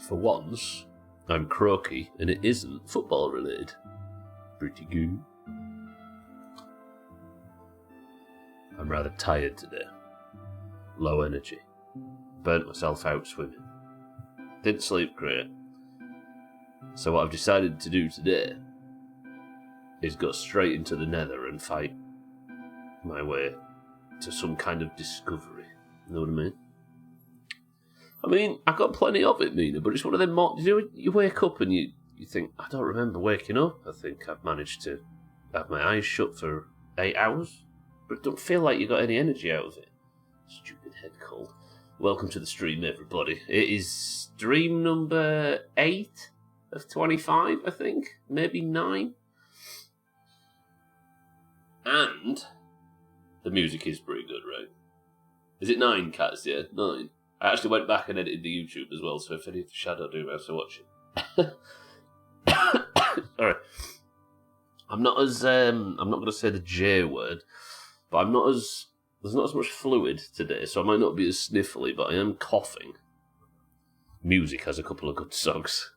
For once, I'm croaky and it isn't football related. Pretty good. I'm rather tired today. Low energy. Burnt myself out swimming. Didn't sleep great. So what I've decided to do today is go straight into the Nether and fight my way to some kind of discovery. You know what I mean? I've got plenty of it, Mina, but it's one of them you wake up and you think, I don't remember waking up. I think I've managed to have my eyes shut for 8 hours, but it don't feel like you got any energy out of it. Stupid head cold. Welcome to the stream, everybody. It is stream number 8 of 25, I think. Maybe 9. And the music is pretty good, right? Is it 9, Cats? Yeah, 9. I actually went back and edited the YouTube as well, so if any of the Shadow Doomhaus are watching. Sorry. I'm not going to say the J word, but there's not as much fluid today, so I might not be as sniffly, but I am coughing. Music has a couple of good songs.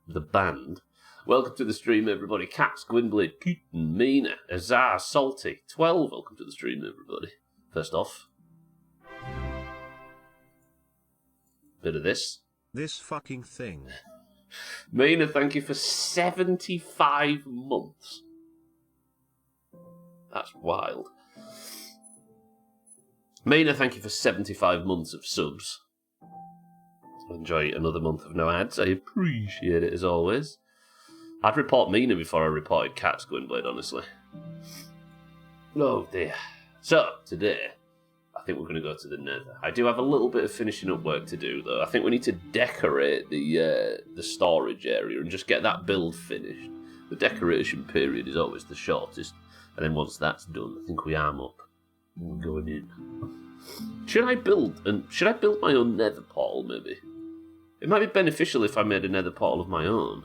The band. Welcome to the stream, everybody. Cats, Gwynblade, Keaton, Mina, Azar, Salty, 12. Welcome to the stream, everybody. First off, bit of this. This fucking thing. Mina, thank you for 75 months. That's wild. Mina, thank you for 75 months of subs. Enjoy another month of no ads. I appreciate it as always. I'd report Mina before I reported Cats, Gwynblade, honestly. Oh dear. So, today, I think we're going to go to the Nether. I do have a little bit of finishing up work to do, though. I think we need to decorate the storage area and just get that build finished. The decoration period is always the shortest, and then once that's done, I think we arm up and we're going in. Should I build my own Nether portal, maybe? It might be beneficial if I made a Nether portal of my own.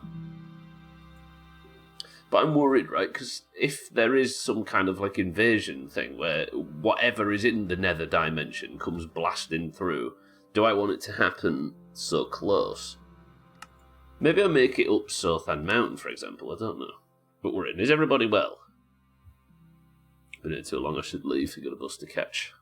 But I'm worried, right? Because if there is some kind of like invasion thing where whatever is in the Nether dimension comes blasting through, do I want it to happen so close? Maybe I'll make it up Sothan Mountain, for example. I don't know. But we're in. Is everybody well? Been here too long. I should leave. I've got a bus to catch.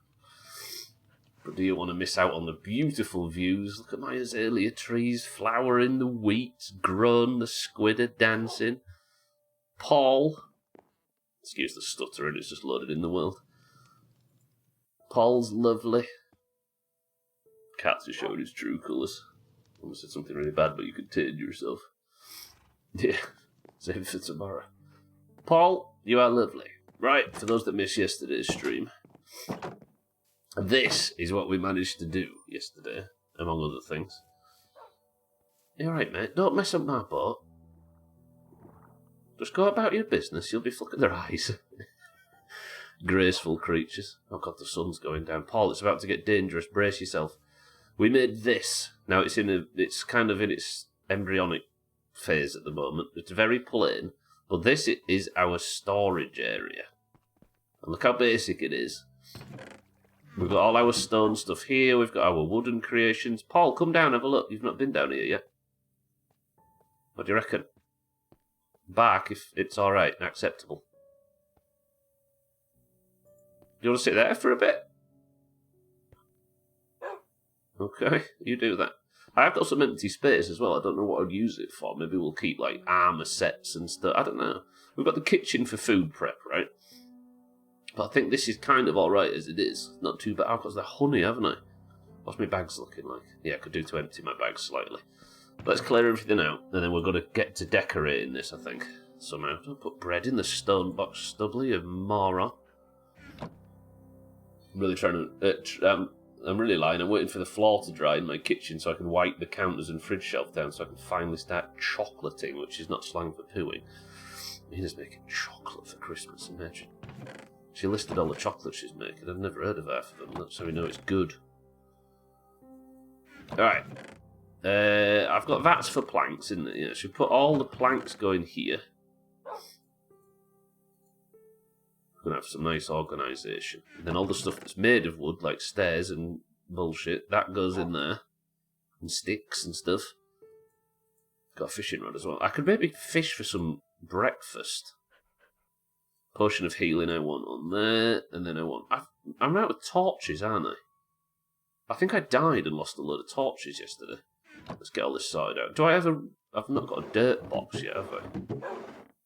But do you want to miss out on the beautiful views? Look at my azalea trees flowering, the wheat's grown, the squid are dancing. Paul, excuse the stuttering, it's just loaded in the world. Paul's lovely. Cats are showing his true colours. I almost said something really bad, but you contained yourself. Yeah, save it for tomorrow. Paul, you are lovely. Right, for those that missed yesterday's stream, this is what we managed to do yesterday, among other things. You alright, mate? Don't mess up my boat. Just go about your business, you'll be flicking their eyes. Graceful creatures. Oh god, the sun's going down. Paul, it's about to get dangerous, brace yourself. We made this. Now it's kind of in its embryonic phase at the moment. It's very plain, but this is our storage area. And look how basic it is. We've got all our stone stuff here, we've got our wooden creations. Paul, come down, have a look. You've not been down here yet. What do you reckon? Bark if it's alright and acceptable. Do you want to sit there for a bit? Okay, you do that. I have got some empty space as well. I don't know what I'd use it for. Maybe we'll keep like armour sets and stuff. I don't know. We've got the kitchen for food prep, right? But I think this is kind of alright as it is. Not too bad. I've got the honey, haven't I? What's my bags looking like? Yeah, I could do to empty my bags slightly. Let's clear everything out, and then we're going to get to decorating this, I think, somehow. Don't put bread in the stone box, Stubbler, you moron. I'm really trying to... I'm really lying. I'm waiting for the floor to dry in my kitchen so I can wipe the counters and fridge shelf down so I can finally start chocolating, which is not slang for pooing. Mina's making chocolate for Christmas, imagine. She listed all the chocolate she's making. I've never heard of half of them. That's how we know it's good. Alright. I've got vats for planks in there. Yeah, should put all the planks going here. Gonna have some nice organisation. And then all the stuff that's made of wood, like stairs and bullshit, that goes in there. And sticks and stuff. Got a fishing rod as well. I could maybe fish for some breakfast. Potion of healing I want on there, and then I want... I'm out of torches, aren't I? I think I died and lost a load of torches yesterday. Let's get all this sorted out. Do I have a... I've not got a dirt box yet, have I?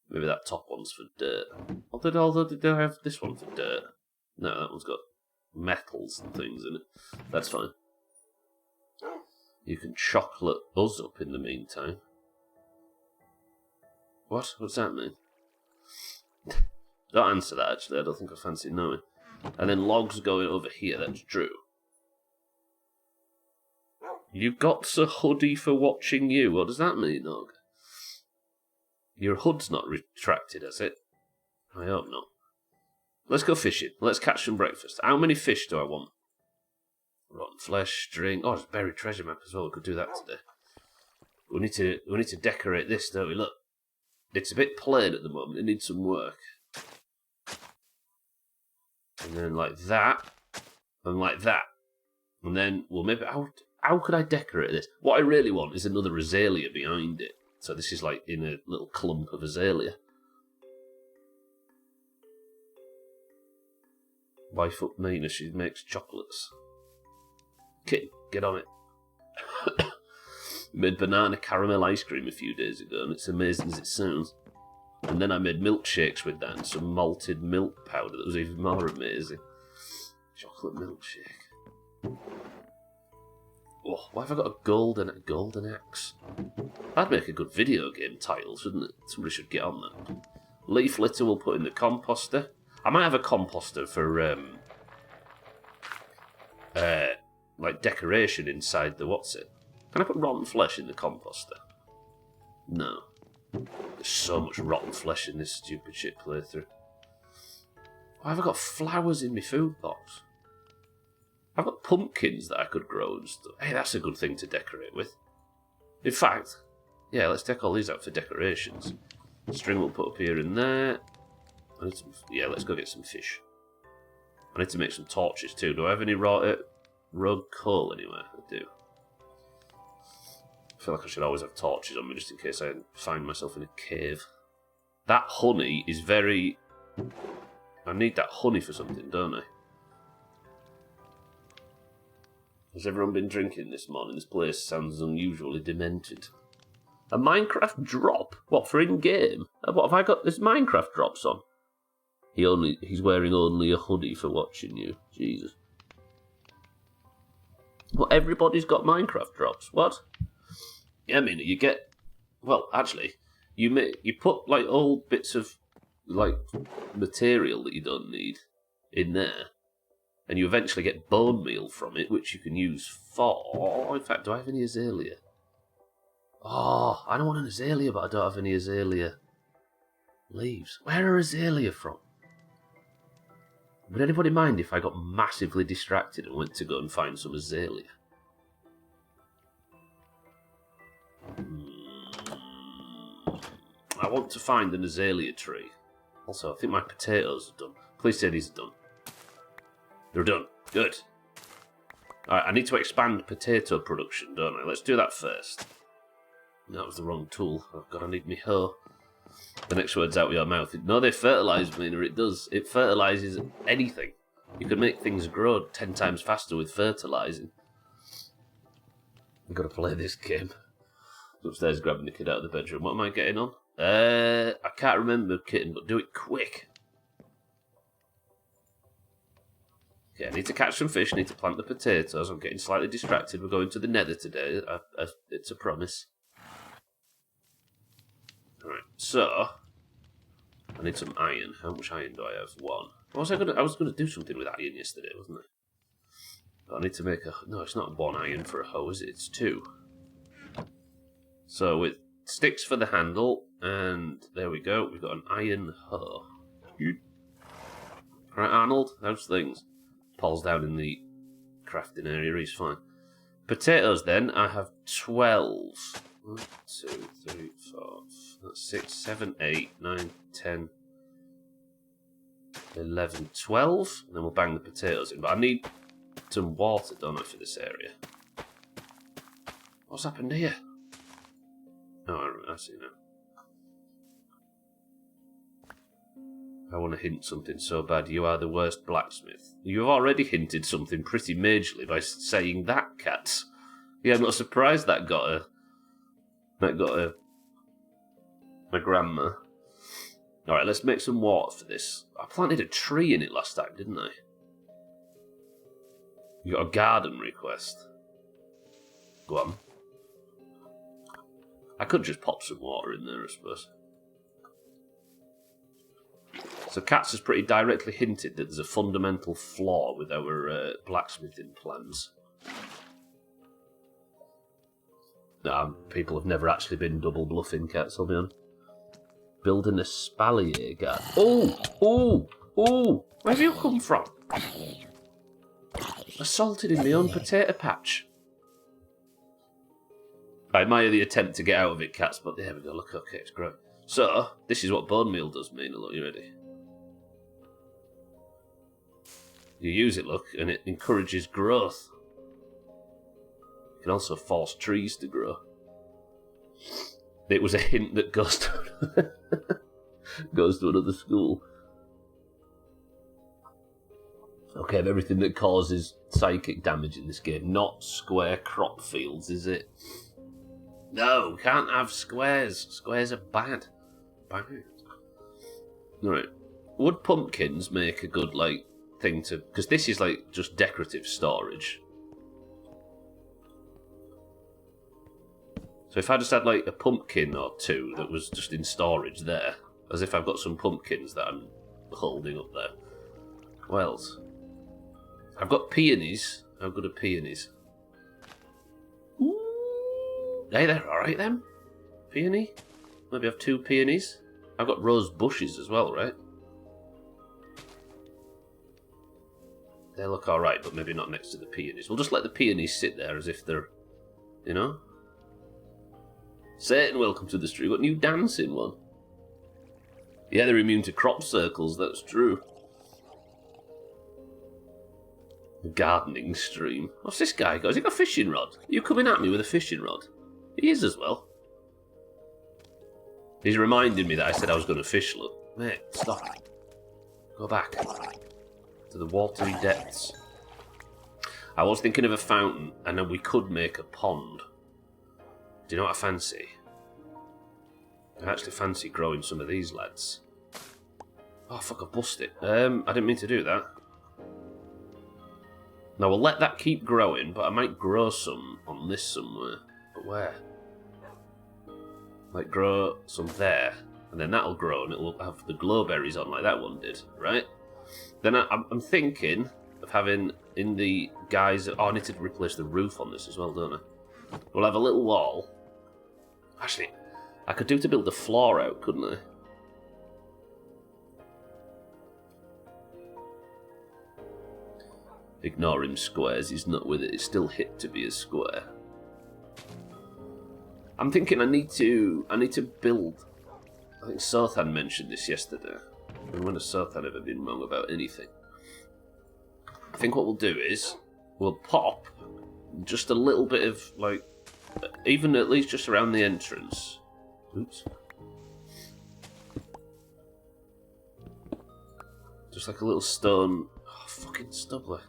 Maybe that top one's for dirt. Although did I have this one for dirt? No, that one's got metals and things in it. That's fine. You can chocolate us up in the meantime. What? What's that mean? Don't answer that, actually. I don't think I fancy knowing. And then logs going over here. That's true. You got a hoodie for watching you. What does that mean, Nog? Your hood's not retracted, has it? I hope not. Let's go fishing. Let's catch some breakfast. How many fish do I want? Rotten flesh, string. Oh, there's a buried treasure map as well. We could do that today. We need to decorate this, don't we? Look. It's a bit plain at the moment. It needs some work. And then like that. And like that. And then, well, maybe... How could I decorate this? What I really want is another azalea behind it. So this is like in a little clump of azalea. Wife up Nina, she makes chocolates. Kitten, get on it. Made banana caramel ice cream a few days ago, and it's amazing as it sounds. And then I made milkshakes with that and some malted milk powder that was even more amazing. Chocolate milkshake. Oh, why have I got a golden axe? That'd make a good video game title, shouldn't it? Somebody should get on that. Leaf litter we'll put in the composter. I might have a composter for, like decoration inside the what's it? Can I put rotten flesh in the composter? No. There's so much rotten flesh in this stupid shit playthrough. Why have I got flowers in my food box? I've got pumpkins that I could grow and stuff. Hey, that's a good thing to decorate with. In fact, yeah, let's take all these out for decorations. String we'll put up here and there. I need some, yeah, let's go get some fish. I need to make some torches too. Do I have any rogue coal anywhere? I do. I feel like I should always have torches on me just in case I find myself in a cave. That honey is very... I need that honey for something, don't I? Has everyone been drinking this morning? This place sounds unusually demented. A Minecraft drop? What, for in-game? What have I got? There's Minecraft drops on. He's wearing only a hoodie for watching you. Jesus. Well, everybody's got Minecraft drops. What? Yeah, I mean, you get... Well, actually, you put, like, old bits of, like, material that you don't need in there. And you eventually get bone meal from it, which you can use for... In fact, do I have any azalea? Oh, I don't want an azalea, but I don't have any azalea leaves. Where are azalea from? Would anybody mind if I got massively distracted and went to go and find some azalea? I want to find an azalea tree. Also, I think my potatoes are done. Please say these are done. They're done. Good. Alright, I need to expand potato production, don't I? Let's do that first. That was the wrong tool. Oh god, I need me hoe. The next word's out of your mouth. No, they fertilise, Mina, it does. It fertilises anything. You can make things grow 10 times faster with fertilising. I've got to play this game. I'm upstairs grabbing the kid out of the bedroom. What am I getting on? I can't remember, kitten, but do it quick. Okay, I need to catch some fish, I need to plant the potatoes. I'm getting slightly distracted. We're going to the Nether today. It's a promise. Alright, so... I need some iron. How much iron do I have? 1. I was gonna do something with iron yesterday, wasn't I? But I need to make a... No, it's not 1 iron for a hoe, is it? It's 2. So with sticks for the handle, and there we go. We've got an iron hoe. Right, Arnold, how's things? Paul's down in the crafting area, he's fine. Potatoes then, I have 12. 1, 2, 3, 4, that's 6, 7, 8, 9, 10, 11, 12. And then we'll bang the potatoes in. But I need some water, don't I, for this area? What's happened here? Oh, I see now. I want to hint something so bad. You are the worst blacksmith. You have already hinted something pretty majorly by saying that, Cats. Yeah, I'm not surprised that got her. My grandma. Alright, let's make some water for this. I planted a tree in it last time, didn't I? You got a garden request. Go on. I could just pop some water in there, I suppose. So Katz has pretty directly hinted that there's a fundamental flaw with our blacksmithing plans. People have never actually been double bluffing, Katz, I'll be on. Building a spalier garden. Oh! Where have you come from? Assaulted in my own potato patch. I admire the attempt to get out of it, Katz, but there we go, look, okay, it's growing. So, this is what bone meal does, Mina, look, you ready? You use it, look, and it encourages growth. You can also force trees to grow. It was a hint that goes to another school. Okay, of everything that causes psychic damage in this game, not square crop fields, is it? No, can't have squares. Squares are bad. Bad. Right. Would pumpkins make a good, like, thing to... Because this is, like, just decorative storage. So if I just had, like, a pumpkin or two that was just in storage there, as if I've got some pumpkins that I'm holding up there. What else? I've got peonies. How good are peonies? Ooh. Hey, they're alright then. Peony? Maybe have 2 peonies. I've got rose bushes as well, right? They look alright, but maybe not next to the peonies. We'll just let the peonies sit there as if they're, you know? Satan, welcome to the stream. Got new dancing one. Yeah, they're immune to crop circles, that's true. A gardening stream. What's this guy got? Has he got a fishing rod? Are you coming at me with a fishing rod? He is as well. He's reminding me that I said I was going to fish, look. Mate, stop. Go back. To the watery depths. I was thinking of a fountain, and then we could make a pond. Do you know what I fancy? I actually fancy growing some of these lads. Oh, fuck, I bust it. I didn't mean to do that. Now, we'll let that keep growing, but I might grow some on this somewhere. But where? Like, grow some there. And then that'll grow, and it'll have the glowberries on like that one did, right? Then I'm thinking of having in the guys... Oh, I need to replace the roof on this as well, don't I? We'll have a little wall. Actually, I could do to build the floor out, couldn't I? Ignoring squares, he's not with it. It's still hit to be a square. I'm thinking I need to build... I think Sothan mentioned this yesterday. And when has Sothan ever been wrong about anything? I think what we'll do is, we'll pop just a little bit of, like, even at least just around the entrance. Oops. Just like a little stone... Oh, fucking Stubbler.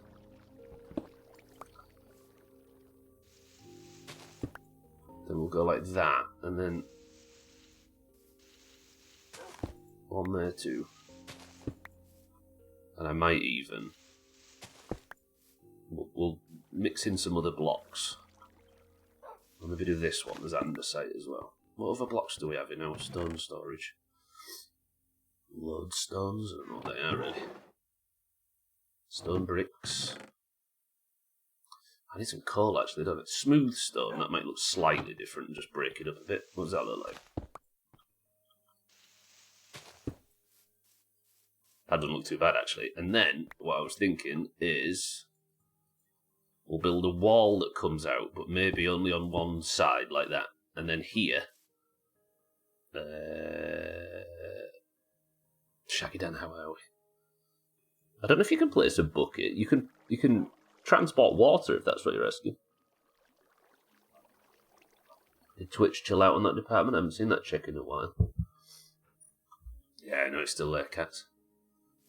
Then we'll go like that, and then one there too. And I might even... We'll mix in some other blocks. I'll maybe do this one as andesite as well. What other blocks do we have in our stone storage? Lodestones? I don't know what they are really. Stone bricks. I need some coal actually, don't it? Smooth stone, that might look slightly different and just break it up a bit. What does that look like? That doesn't look too bad actually. And then, what I was thinking is... We'll build a wall that comes out, but maybe only on one side, like that. And then here... Shaggy Dan, how are we? I don't know if you can place a bucket. You can transport water, if that's what you're asking. Did Twitch chill out on that department? I haven't seen that check in a while. Yeah, no, it's still there, cats.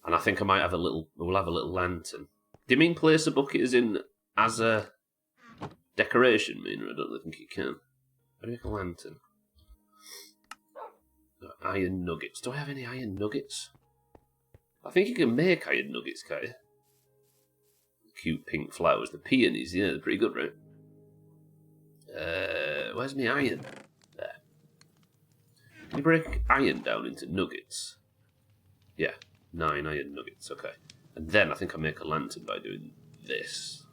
And I think I might have a little... We'll have a little lantern. Do you mean place a bucket as a decoration, Mina? I don't think you can. How do you make a lantern? Iron nuggets. Do I have any iron nuggets? I think you can make iron nuggets, can't you? Cute pink flowers. The peonies, yeah, they're pretty good, right? Where's my iron? There. Can you break iron down into nuggets? Yeah, 9 iron nuggets, okay. And then I think I make a lantern by doing this.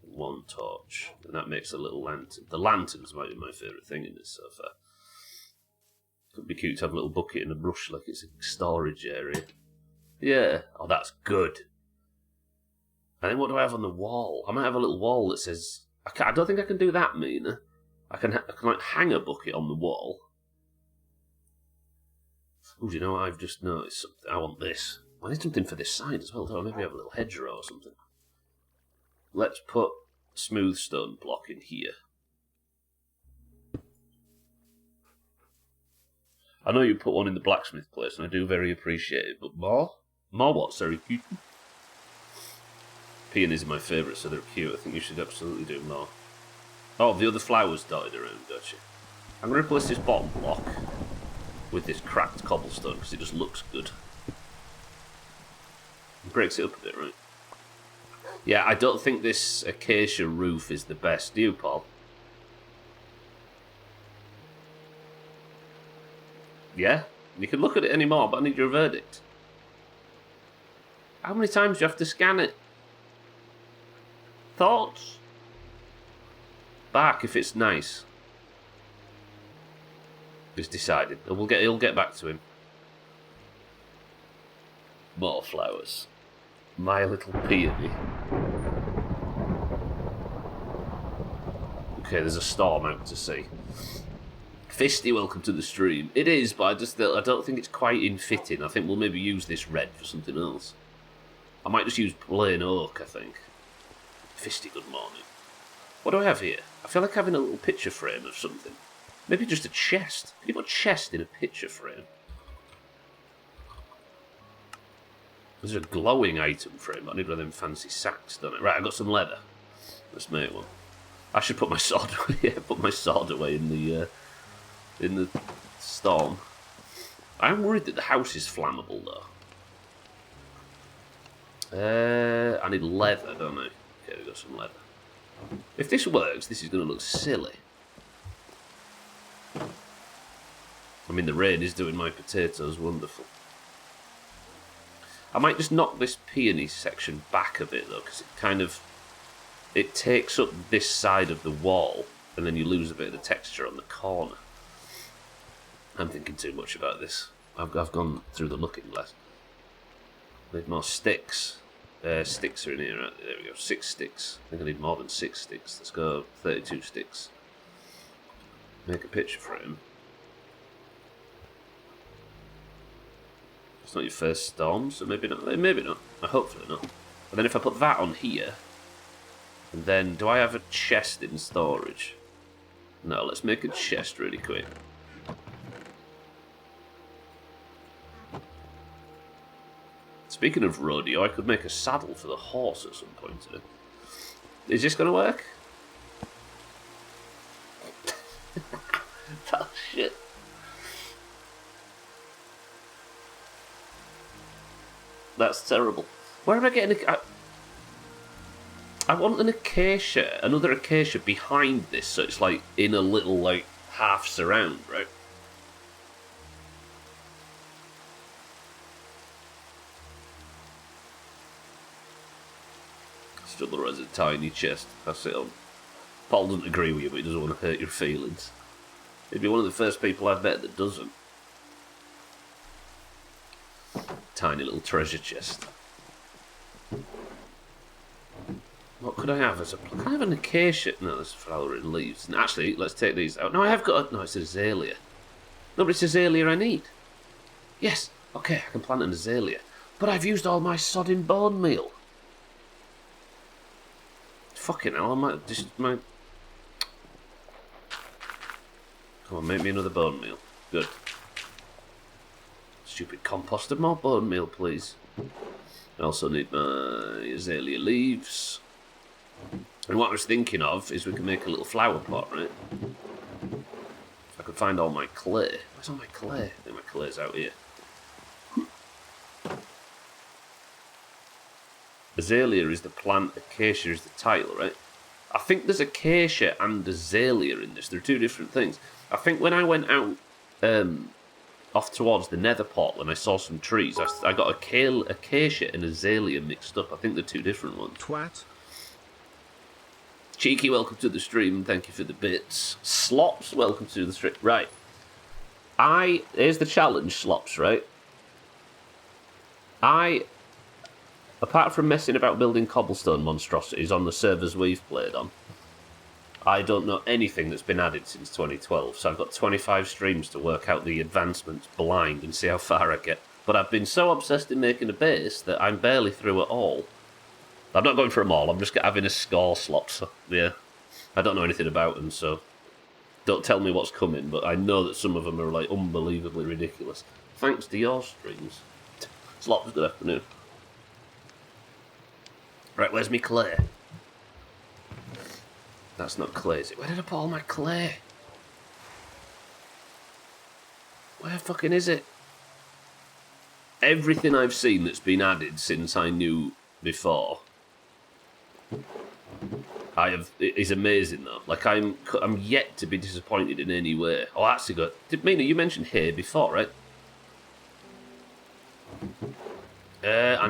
1 torch. And that makes a little lantern. The lanterns might be my favourite thing in this so far. Could be cute to have a little bucket and a brush like it's a storage area. Yeah. Oh, that's good. And then what do I have on the wall? I might have a little wall that says... I don't think I can do that, Mina. I can like hang a bucket on the wall. Oh, do you know what I've just noticed? Something. I want this. I need something for this side as well, don't I? Maybe have a little hedgerow or something. Let's put smooth stone block in here. I know you put one in the blacksmith place, and I do very appreciate it, but more? More what, sorry? Peonies are my favourite, so they're cute. I think you should absolutely do more. Oh, the other flowers dotted around, gotcha. I'm going to replace this bottom block with this cracked cobblestone, because it just looks good. It breaks it up a bit, right? Yeah, I don't think this acacia roof is the best. Do you, Paul? Yeah? You can look at it anymore, but I need your verdict. How many times do you have to scan it? Thoughts? Back if it's nice. He's decided. He'll get back to him. More flowers. My little peony. Okay, there's a storm out to sea. Fisty, welcome to the stream. It is, but I don't think it's quite in fitting. I think we'll maybe use this red for something else. I might just use plain oak, I think. Fisty, good morning. What do I have here? I feel like having a little picture frame of something. Maybe just a chest. Can you put a chest in a picture frame? There's a glowing item frame, but I need one of them fancy sacks, don't I? Right, I've got some leather. Let's make one. I should put my sword away. Yeah, put my sword away in the storm. I'm worried that the house is flammable, though. I need leather, don't I? Okay, we've got some leather. If this works, this is going to look silly. I mean, the rain is doing my potatoes wonderful. I might just knock this peony section back a bit, though, because it takes up this side of the wall, and then you lose a bit of the texture on the corner. I'm thinking too much about this. I've gone through the looking glass. Need more sticks. Sticks are in here, right? There we go. 6 sticks. I think I need more than 6 sticks. Let's go 32 sticks. Make a picture frame. It's not your first storm, so maybe not. Maybe not. Hopefully not. But then if I put that on here, and then do I have a chest in storage? No, let's make a chest really quick. Speaking of rodeo, I could make a saddle for the horse at some point. Is this going to work? Oh, shit. That's terrible. Where am I getting I want an acacia, another acacia behind this, so it's like in a little like half surround, right? Stubbler has a tiny chest. Pass it on. Paul doesn't agree with you, but he doesn't want to hurt your feelings. He'd be one of the first people I've met that doesn't. Tiny little treasure chest. What could I have as a... Can I have an acacia? No, there's flowering leaves. And actually, let's take these out. No, I have got... No, it's an azalea. No, but it's azalea I need. Yes. Okay, I can plant an azalea. But I've used all my sodding bone meal. Fucking hell, I might just... Come on, make me another bone meal. Good. Stupid composter, more bone meal, please. I also need my azalea leaves. And what I was thinking of is we can make a little flower pot, right? If I could find all my clay. Where's all my clay? I think my clay's out here. Azalea is the plant, acacia is the title, right? I think there's acacia and azalea in this. They're two different things. I think when I went out off towards the Nether portal and I saw some trees, I got acacia and azalea mixed up. I think they're two different ones. Twat. Cheeky, welcome to the stream. Thank you for the bits. Slops, welcome to the stream. Right. Here's the challenge, Slops, right? Apart from messing about building cobblestone monstrosities on the servers we've played on, I don't know anything that's been added since 2012, so I've got 25 streams to work out the advancements blind and see how far I get. But I've been so obsessed in making a base that I'm barely through it all. I'm not going for them all, I'm just having a score slot, so yeah. I don't know anything about them, so don't tell me what's coming, but I know that some of them are like unbelievably ridiculous. Thanks to your streams. Slops, good afternoon. Right, where's me clay? That's not clay, is it? Where did I put all my clay? Where fucking is it? Everything I've seen that's been added since I knew before is amazing though. Like I'm yet to be disappointed in any way. Oh, that's a good. Mina, you mentioned hay before, right? I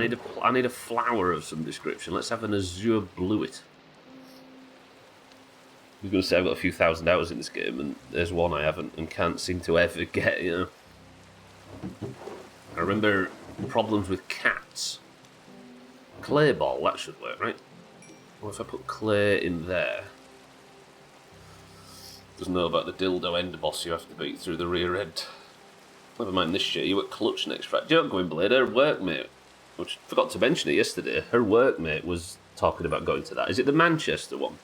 need a flower of some description. Let's have an azure bluet. I was going to say I've got a few thousand hours in this game, and there's one I haven't and can't seem to ever get, you know. I remember problems with cats. Clay ball, that should work, right? What if I put clay in there? Doesn't know about the dildo end boss you have to beat through the rear end. Never mind this shit, you at Clutch next Friday. Don't go in, Blade, her workmate, which I forgot to mention it yesterday, her workmate was talking about going to that. Is it the Manchester one?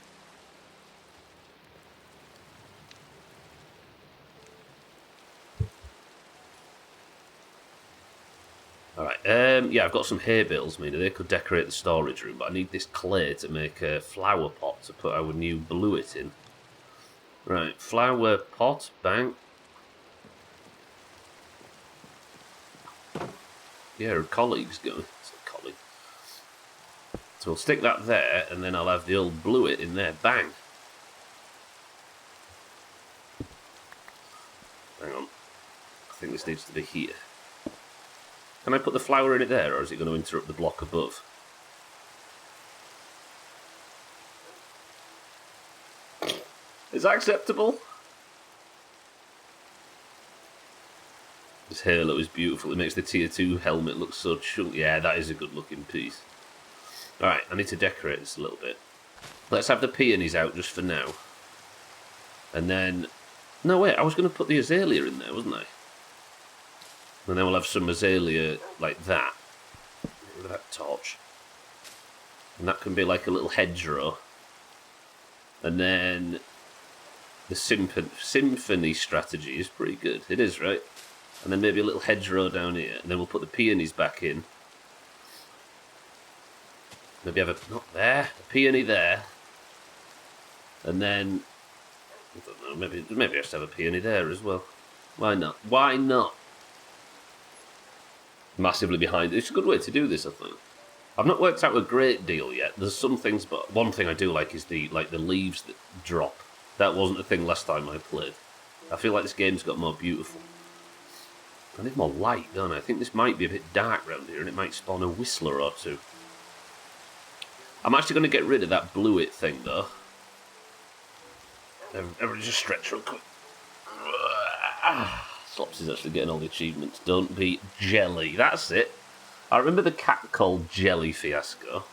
Alright, yeah, I've got some hay bales, Mina. They could decorate the storage room, but I need this clay to make a flower pot to put our new bluet in. Right, flower pot, bang. Yeah, her colleague's going. It's a colleague. So we'll stick that there, and then I'll have the old bluet in there. Bang. Hang on. I think this needs to be here. Can I put the flower in it there, or is it going to interrupt the block above? Is that acceptable? This halo is beautiful. It makes the tier 2 helmet look so chunky. Yeah, that is a good looking piece. Alright, I need to decorate this a little bit. Let's have the peonies out just for now. And then... No, wait, I was going to put the azalea in there, wasn't I? And then we'll have some azalea like that. Look at that torch. And that can be like a little hedgerow. And then... The symphony strategy is pretty good. It is, right? And then maybe a little hedgerow down here. And then we'll put the peonies back in. Maybe have a... Not there. A peony there. And then... I don't know. Maybe I just have a peony there as well. Why not? Why not? Massively behind. It's a good way to do this, I think. I've not worked out a great deal yet. There's some things, but one thing I do like is the leaves that drop. That wasn't a thing last time I played. I feel like this game's got more beautiful. I need more light, don't I? I think this might be a bit dark around here, and it might spawn a whistler or two. I'm actually going to get rid of that bluet thing, though. Everybody just stretch real quick. Slops is actually getting all the achievements. Don't be jelly. That's it. I remember the cat called Jelly Fiasco.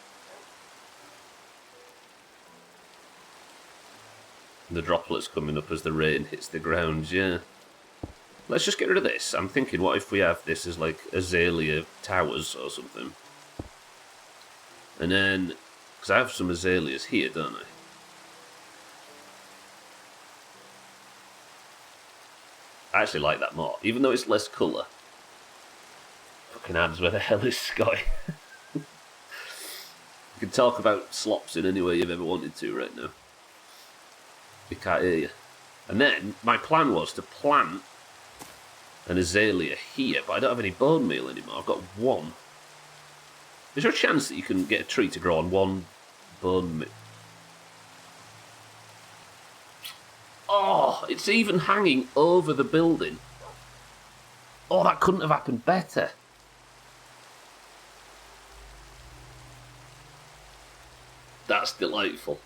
The droplets coming up as the rain hits the ground, yeah. Let's just get rid of this. I'm thinking, what if we have this as like azalea towers or something? And then, because I have some azaleas here, don't I? I actually like that more, even though it's less colour. Fucking abs, where the hell is Scotty? You can talk about slops in any way you've ever wanted to right now. We can't hear you. And then, my plan was to plant an azalea here, but I don't have any bone meal anymore. I've got one. Is there a chance that you can get a tree to grow on one bone meal? Oh, it's even hanging over the building. Oh, that couldn't have happened better. That's delightful.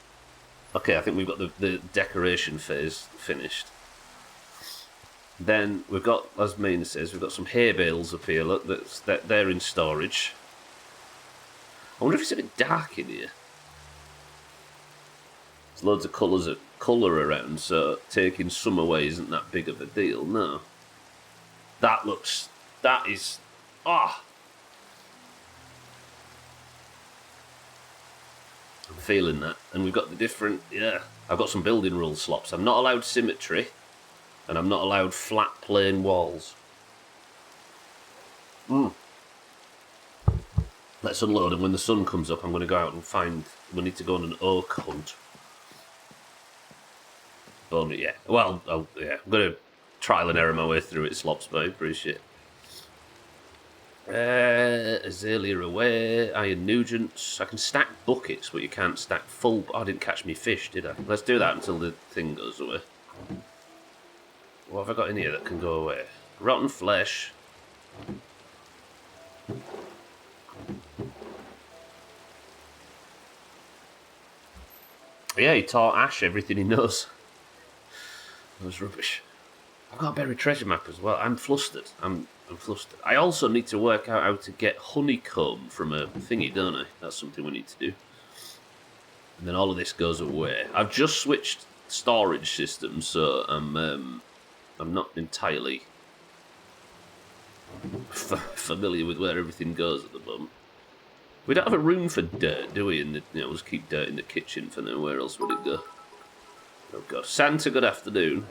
Okay, I think we've got the decoration phase finished. Then we've got, as Mina says, we've got some hay bales up here. Look, they're in storage. I wonder if it's a bit dark in here. There's loads of colour around, so taking some away isn't that big of a deal, no. That is, I'm feeling that. And we've got the different, I've got some building rule slops. I'm not allowed symmetry, and I'm not allowed flat plain walls. Let's unload, and when the sun comes up, I'm going to go out and find, we need to go on an oak hunt. Well, yeah. Well, I'm going to trial and error my way through it, slops, but I appreciate it. Azalea away, iron nugents. I can stack buckets, but you can't stack full. Oh, I didn't catch me fish, did I? Let's do that until the thing goes away. What have I got in here that can go away? Rotten flesh. Yeah, he taught Ash everything he knows. That was rubbish. I've got a buried treasure map as well. I'm flustered. I'm flustered. I also need to work out how to get honeycomb from a thingy, don't I? That's something we need to do. And then all of this goes away. I've just switched storage systems, so I'm not entirely familiar with where everything goes at the moment. We don't have a room for dirt, do we? We'll just keep dirt in the kitchen for now. Where else would it go? Oh God, Santa, good afternoon.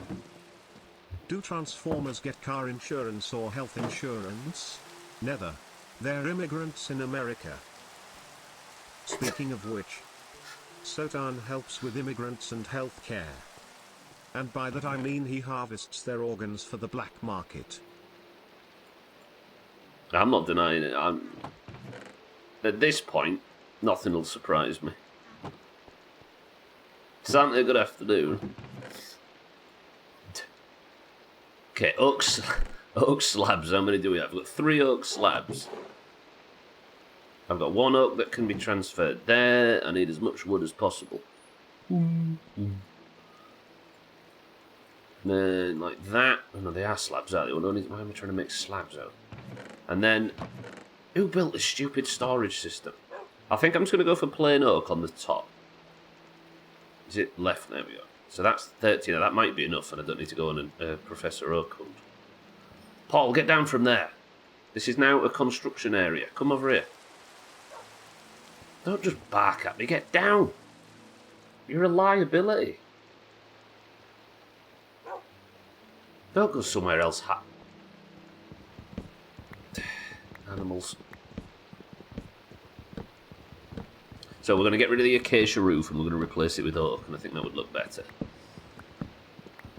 Do Transformers get car insurance or health insurance? Nether. They're immigrants in America. Speaking of which, Sotan helps with immigrants and health care. And by that I mean he harvests their organs for the black market. I'm not denying it. At this point, nothing will surprise me. Santa, good afternoon. Okay, oak slabs. How many do we have? I've got 3 oak slabs. I've got 1 oak that can be transferred there. I need as much wood as possible. And then, like that. Oh no, they are slabs, aren't they? Why am I trying to make slabs out? And then, who built this stupid storage system? I think I'm just going to go for plain oak on the top. Is it left? There we go. So that's 13. That might be enough, and I don't need to go on a Professor Oak hunt. Paul, get down from there. This is now a construction area. Come over here. Don't just bark at me. Get down. You're a liability. Don't go somewhere else. Animals. So we're going to get rid of the acacia roof and we're going to replace it with oak, and I think that would look better.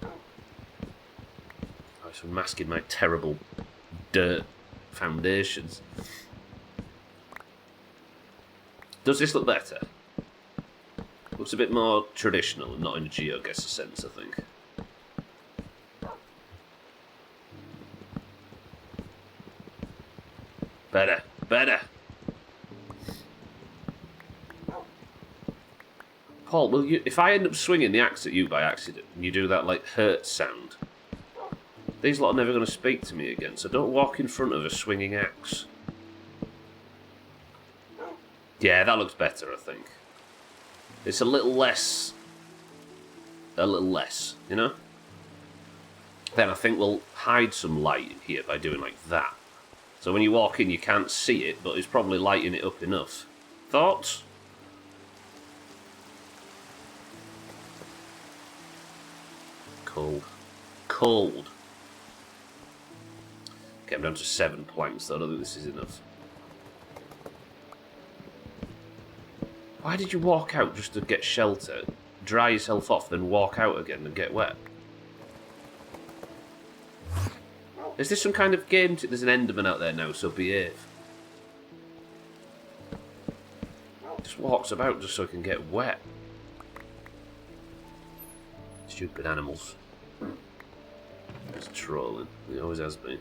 I was masking my terrible dirt foundations. Does this look better? Looks a bit more traditional and not in a geoguessr sense, I think. Better, better. Paul, will you? If I end up swinging the axe at you by accident, and you do that like hurt sound, these lot are never going to speak to me again. So don't walk in front of a swinging axe. Yeah, that looks better, I think. It's a little less, you know? Then I think we'll hide some light in here by doing like that. So when you walk in, you can't see it, but it's probably lighting it up enough. Thoughts? Cold. Cold. Okay, I'm down to 7 planks, though. I don't think this is enough. Why did you walk out just to get shelter, dry yourself off, then walk out again and get wet? Is this some kind of game? There's an Enderman out there now, so behave. Just walks about just so he can get wet. Stupid animals. It's trolling. He always has been.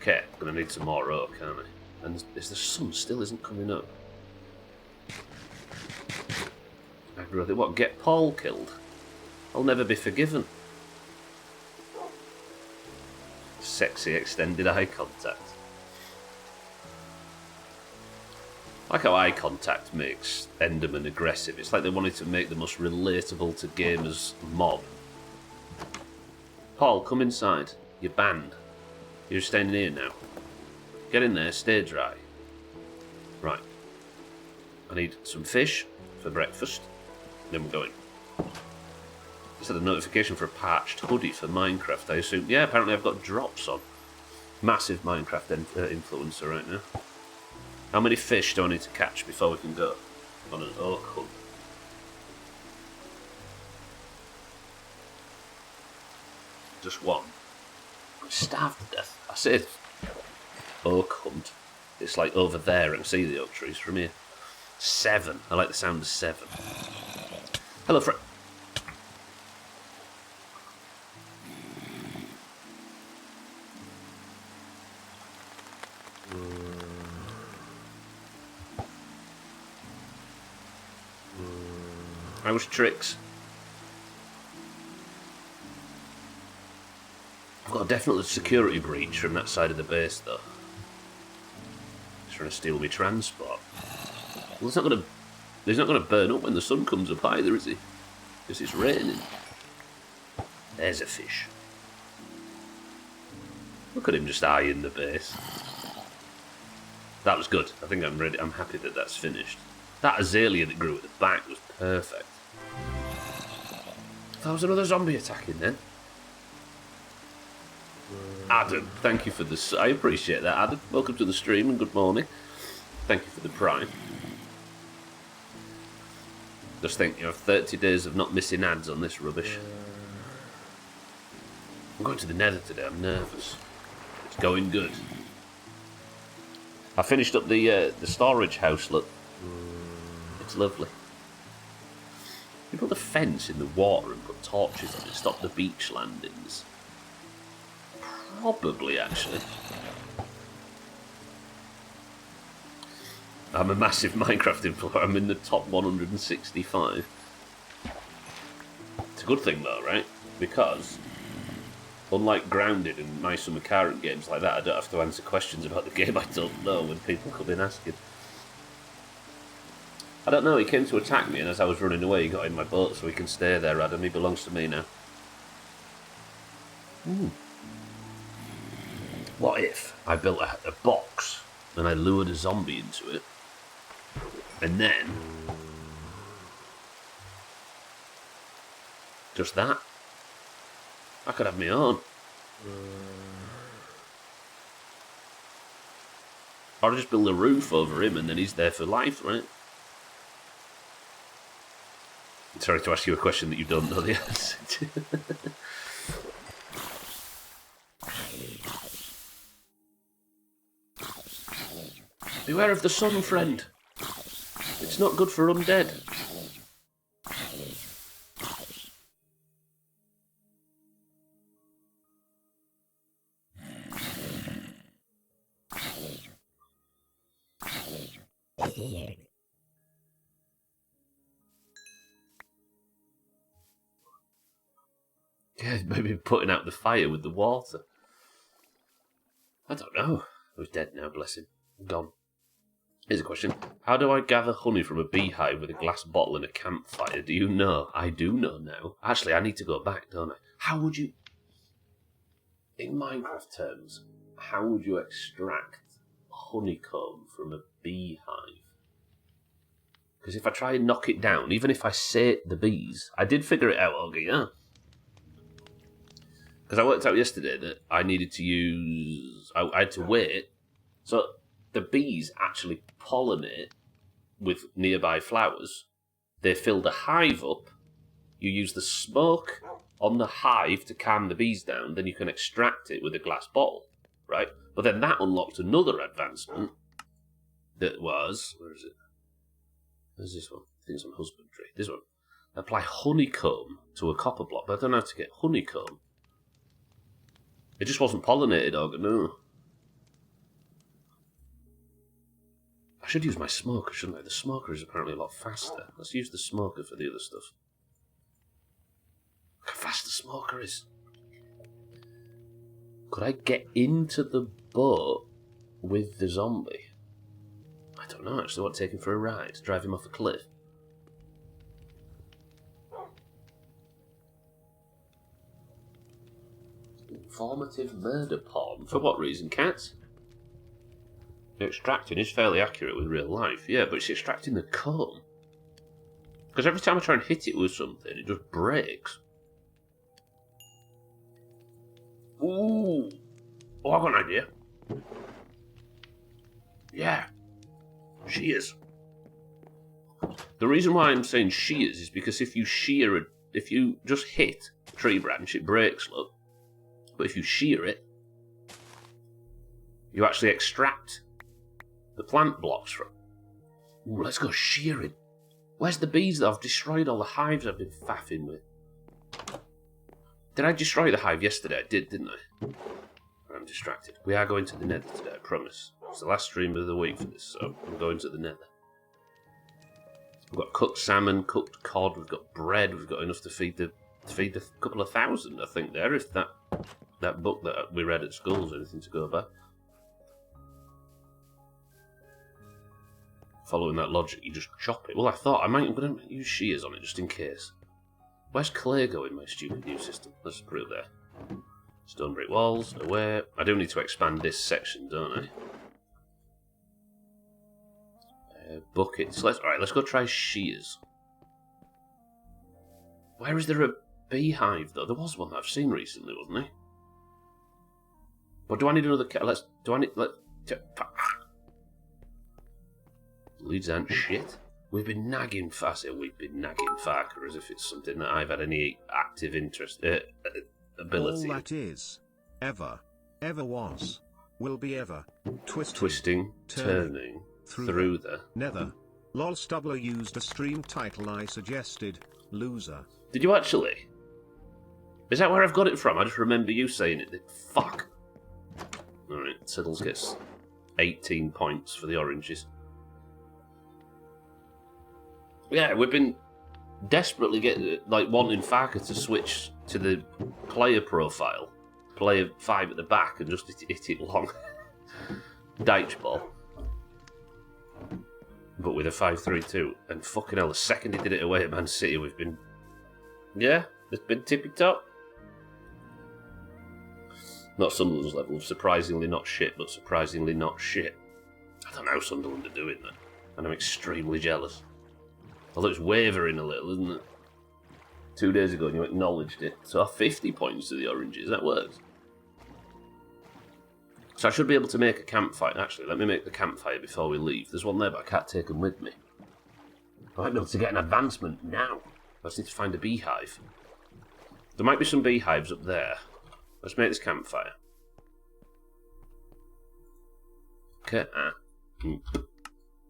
Okay, I'm gonna need some more oak, aren't I? And is the sun still isn't coming up? I'd rather what? Get Paul killed? I'll never be forgiven. Sexy extended eye contact. I like how eye contact makes Enderman aggressive. It's like they wanted to make the most relatable to gamers mob. Paul, come inside. You're banned. You're staying in here now. Get in there, stay dry. Right. I need some fish for breakfast. Then we're going. Just had a notification for a parched hoodie for Minecraft, I assume. Yeah, apparently I've got drops on. Massive Minecraft influencer right now. How many fish do I need to catch before we can go on an oak hunt? Just one. I'm starved to death. I said oak hunt. It's like over there. I can see the oak trees from here. 7. I like the sound of 7. Hello, friend. I was tricks. I've got a definite security breach from that side of the base, though. He's trying to steal me transport. Well, it's not going to. He's not going to burn up when the sun comes up either, is he? Because it's raining. There's a fish. Look at him just eyeing the base. That was good. I think I'm ready. I'm happy that that's finished. That azalea that grew at the back was perfect. That was another zombie attacking then. Adam, thank you for this. I appreciate that, Adam. Welcome to the stream and good morning. Thank you for the prime. Just think, you have 30 days of not missing ads on this rubbish. I'm going to the Nether today. I'm nervous. It's going good. I finished up the storage house. Look, it's lovely. You put the fence in the water and put torches on it. Stop the beach landings. Probably, actually. I'm a massive Minecraft influencer. I'm in the top 165. It's a good thing, though, right? Because, unlike Grounded and My Summer Current games like that, I don't have to answer questions about the game I don't know when people come in asking. I don't know, he came to attack me, and as I was running away, he got in my boat, so he can stay there, Adam. He belongs to me now. What if I built a box, and I lured a zombie into it, and then just that? I could have my own. Or I just build a roof over him, and then he's there for life, right? Sorry to ask you a question that you don't know the answer to. Beware of the sun, friend. It's not good for undead. Yeah, maybe putting out the fire with the water. I don't know. He's dead now, bless him. Gone. Here's a question. How do I gather honey from a beehive with a glass bottle and a campfire? Do you know? I do know now. Actually, I need to go back, don't I? How would you... In Minecraft terms, how would you extract honeycomb from a beehive? Because if I try and knock it down, even if I sate the bees... I did figure it out, Augie, yeah. Because I worked out yesterday that I needed to use... I had to wait. So the bees actually pollinate with nearby flowers. They fill the hive up. You use the smoke on the hive to calm the bees down. Then you can extract it with a glass bottle, right? But then that unlocked another advancement that was... Where is it? Where's this one? I think it's on husbandry. This one. Apply honeycomb to a copper block. But I don't know how to get honeycomb. It just wasn't pollinated, no. I should use my smoker, shouldn't I? The smoker is apparently a lot faster. Let's use the smoker for the other stuff. Look how fast the smoker is. Could I get into the boat with the zombie? I don't know, actually. What, take him for a ride? Drive him off a cliff? Informative murder porn. For what reason, cats? The extracting is fairly accurate with real life, yeah, but it's extracting the comb. Because every time I try and hit it with something, it just breaks. Ooh! Oh, I've got an idea. Yeah. Shears. The reason why I'm saying shears is because if you just hit a tree branch, it breaks, look. But if you shear it, you actually extract the plant blocks from. Ooh, let's go shearing. Where's the bees that I've destroyed all the hives I've been faffing with? Did I destroy the hive yesterday? I did, didn't I? I'm distracted. We are going to the Nether today, I promise. It's the last stream of the week for this, so I'm going to the Nether. We've got cooked salmon, cooked cod, we've got bread, we've got enough to feed the couple of thousand, I think, there, if that book that we read at school is anything to go by. Following that logic, you just chop it. Well, I thought I'm going to use shears on it just in case. Where's clay going, my stupid new system? Let's put it there. Stone brick walls, away. I do need to expand this section, don't I? Buckets. Alright, let's go try shears. Where is there a beehive, though? There was one that I've seen recently, wasn't there? But do I need another... Leads aren't shit. We've been nagging Farker as if it's something that I've had any active interest, ability. All that is, ever was, will be ever, twisting, turning, through the Nether. Lol Stubbler used a stream title I suggested, loser. Did you actually? Is that where I've got it from? I just remember you saying it. Fuck. Alright, Siddles gets 18 points for the oranges. Yeah, we've been desperately wanting Farker to switch to the player profile. Player 5 at the back and just hit it long. Deitch ball. But with a 5-3-2. And fucking hell, the second he did it away at Man City, we've been... Yeah, it's been tippy-top. Not Sunderland's level of surprisingly not shit, but surprisingly not shit. I don't know how Sunderland are doing that. And I'm extremely jealous. Although it's wavering a little, isn't it? 2 days ago and you acknowledged it. So 50 points to the oranges, that works. So I should be able to make a campfire. Actually, let me make the campfire before we leave. There's one there, but I can't take them with me. I might be able to get an advancement now. I just need to find a beehive. There might be some beehives up there. Let's make this campfire. Okay.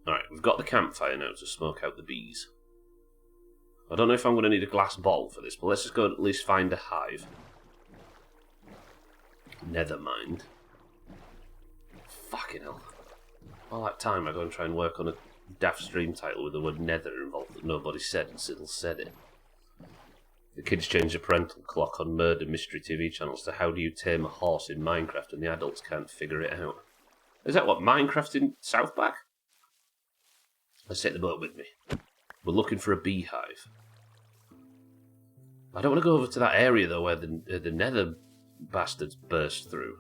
Alright, we've got the campfire now to smoke out the bees. I don't know if I'm going to need a glass ball for this, but let's just go at least find a hive. Nether mind. Fucking hell. All that time I go and try and work on a daft stream title with the word Nether involved that nobody said, and Siddle said it. The kids change the parental clock on murder mystery TV channels to how do you tame a horse in Minecraft and the adults can't figure it out. Is that what, Minecraft in South Park? Let's take the boat with me. We're looking for a beehive. I don't want to go over to that area though where the Nether bastards burst through.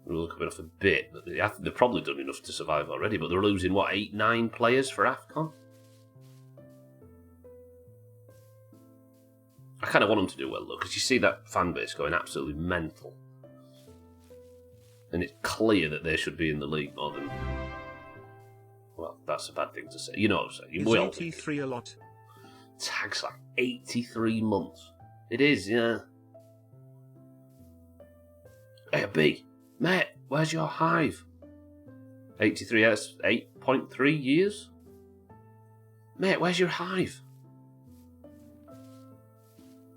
They're coming off a bit, but they've probably done enough to survive already, but they're losing, what, 8, 9 players for AFCON? I kind of want them to do well, though, because you see that fan base going absolutely mental. And it's clear that they should be in the league more than... Well, that's a bad thing to say. You know what I'm saying. Is 83 a lot? Tag's like 83 months. It is, yeah. Hey, B, mate, where's your hive? 83, that's 8.3 years? Mate, where's your hive?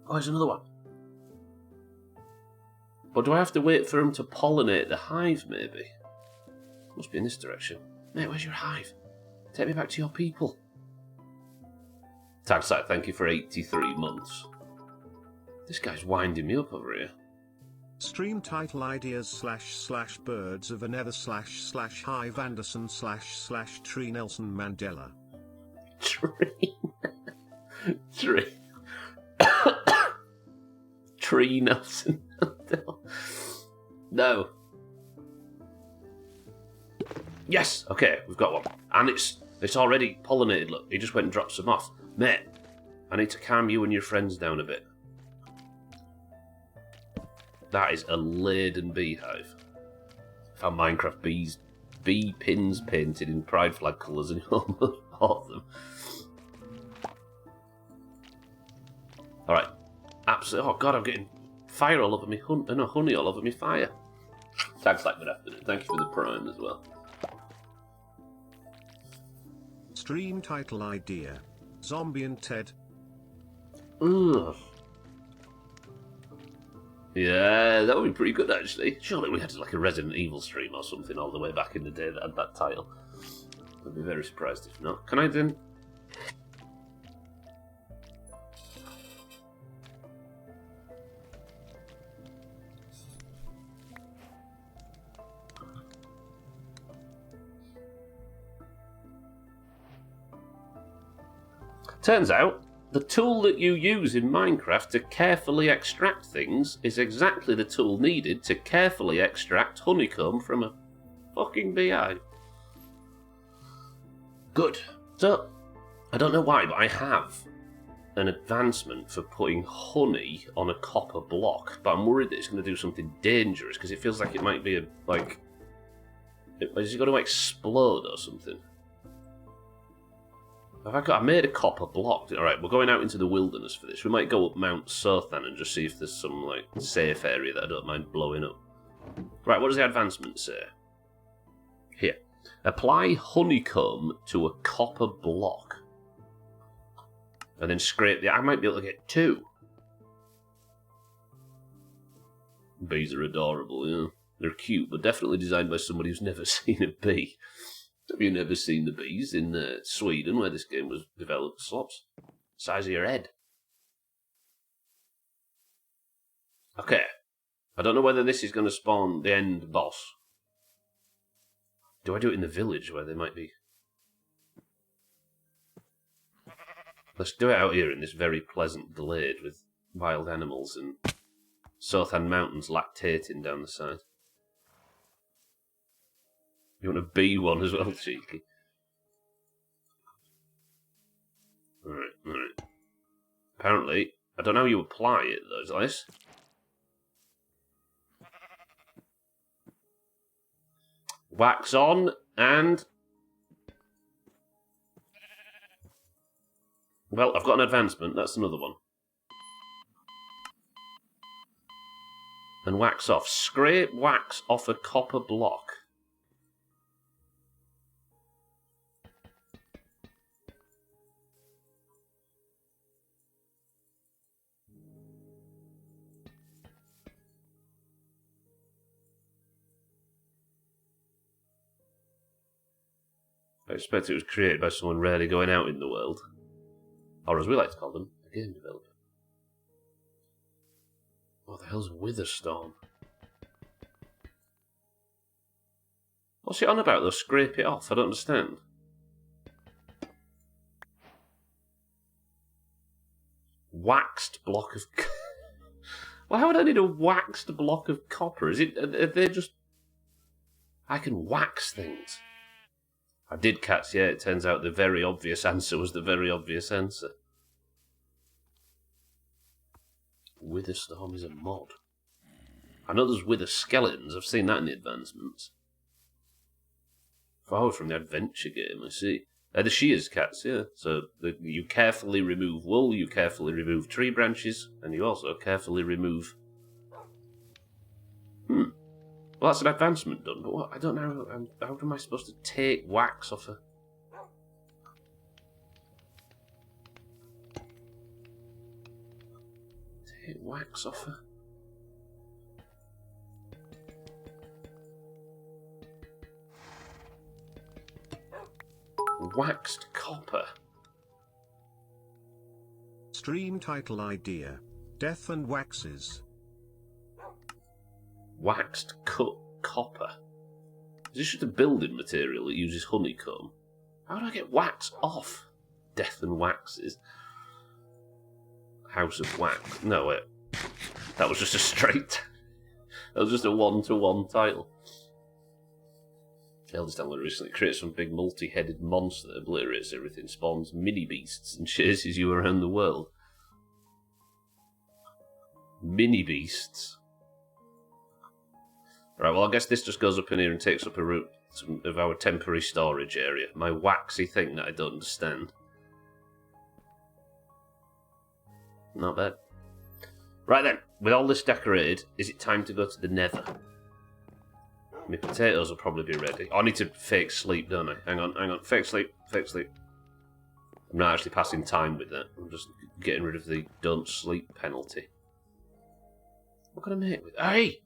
Oh, there's another one. But do I have to wait for him to pollinate the hive, maybe? Must be in this direction. Mate, where's your hive? Take me back to your people. Tag site, thank you for 83 months. This guy's winding me up over here. Stream title ideas / birds of a nether / hive Anderson / tree Nelson Mandela. Tree. Tree. Tree Nelson Mandela. No. Yes! Okay, we've got one. And it's already pollinated, look. He just went and dropped some off. Mate, I need to calm you and your friends down a bit. That is a laden beehive. Found Minecraft bee pins painted in pride flag colours and almost bought them. Alright. Absolutely. Oh god, I'm getting fire all over me. Honey all over me fire. Thanks like good afternoon. Thank you for the prime as well. Stream title idea. Zombie and Ted. Ugh. Yeah, that would be pretty good actually. Surely we had like a Resident Evil stream or something all the way back in the day that had that title. I'd be very surprised if not. Can I then... Turns out, the tool that you use in Minecraft to carefully extract things is exactly the tool needed to carefully extract honeycomb from a fucking beehive. Good. So, I don't know why, but I have an advancement for putting honey on a copper block, but I'm worried that it's going to do something dangerous, because it feels like it might be a, like... Is it going to explode or something? I made a copper block. Alright, we're going out into the wilderness for this. We might go up Mount Sothan and just see if there's some, like, safe area that I don't mind blowing up. Right, what does the advancement say? Here. Apply honeycomb to a copper block. And then scrape the... I might be able to get 2. Bees are adorable, yeah. They're cute, but definitely designed by somebody who's never seen a bee. Have you never seen the bees in Sweden, where this game was developed? Slops. Size of your head. Okay. I don't know whether this is going to spawn the end boss. Do I do it in the village, where they might be... Let's do it out here in this very pleasant glade with wild animals and Sothan Mountains lactating down the side. You want a bee one as well, cheeky? Alright. Apparently, I don't know how you apply it, though. Is that this? Wax on, and... Well, I've got an advancement. That's another one. And wax off. Scrape wax off a copper block. I expect it was created by someone rarely going out in the world. Or as we like to call them, a game developer. What the hell's a Witherstorm? What's it on about though? Scrape it off? I don't understand. Waxed block of... Well, how would I need a waxed block of copper? Is it... Are they just I can wax things. I did catch, yeah, it turns out the very obvious answer was the very obvious answer. Witherstorm is a mod. I know there's Wither Skeletons, I've seen that in the advancements. Forward from the adventure game, I see. The shears cats, yeah. So you carefully remove wool, you carefully remove tree branches, and you also carefully remove... Well, that's an advancement done, but what? I don't know. How am I supposed to take wax off a... Take wax off a... Waxed copper. Stream title idea: Death and Waxes. Waxed cut copper. Is this just a building material that uses honeycomb? How do I get wax off? Death and Waxes. House of Wax. No, wait. That was just a straight... That was just a one-to-one title. Eldest Downloader recently created some big multi-headed monster that obliterates everything, spawns mini-beasts, and chases you around the world. Mini-beasts? Right, well, I guess this just goes up in here and takes up a route of our temporary storage area. My waxy thing that I don't understand. Not bad. Right then, with all this decorated, is it time to go to the Nether? My potatoes will probably be ready. Oh, I need to fake sleep, don't I? Hang on. Fake sleep. I'm not actually passing time with that. I'm just getting rid of the don't sleep penalty. What can I make with... Hey!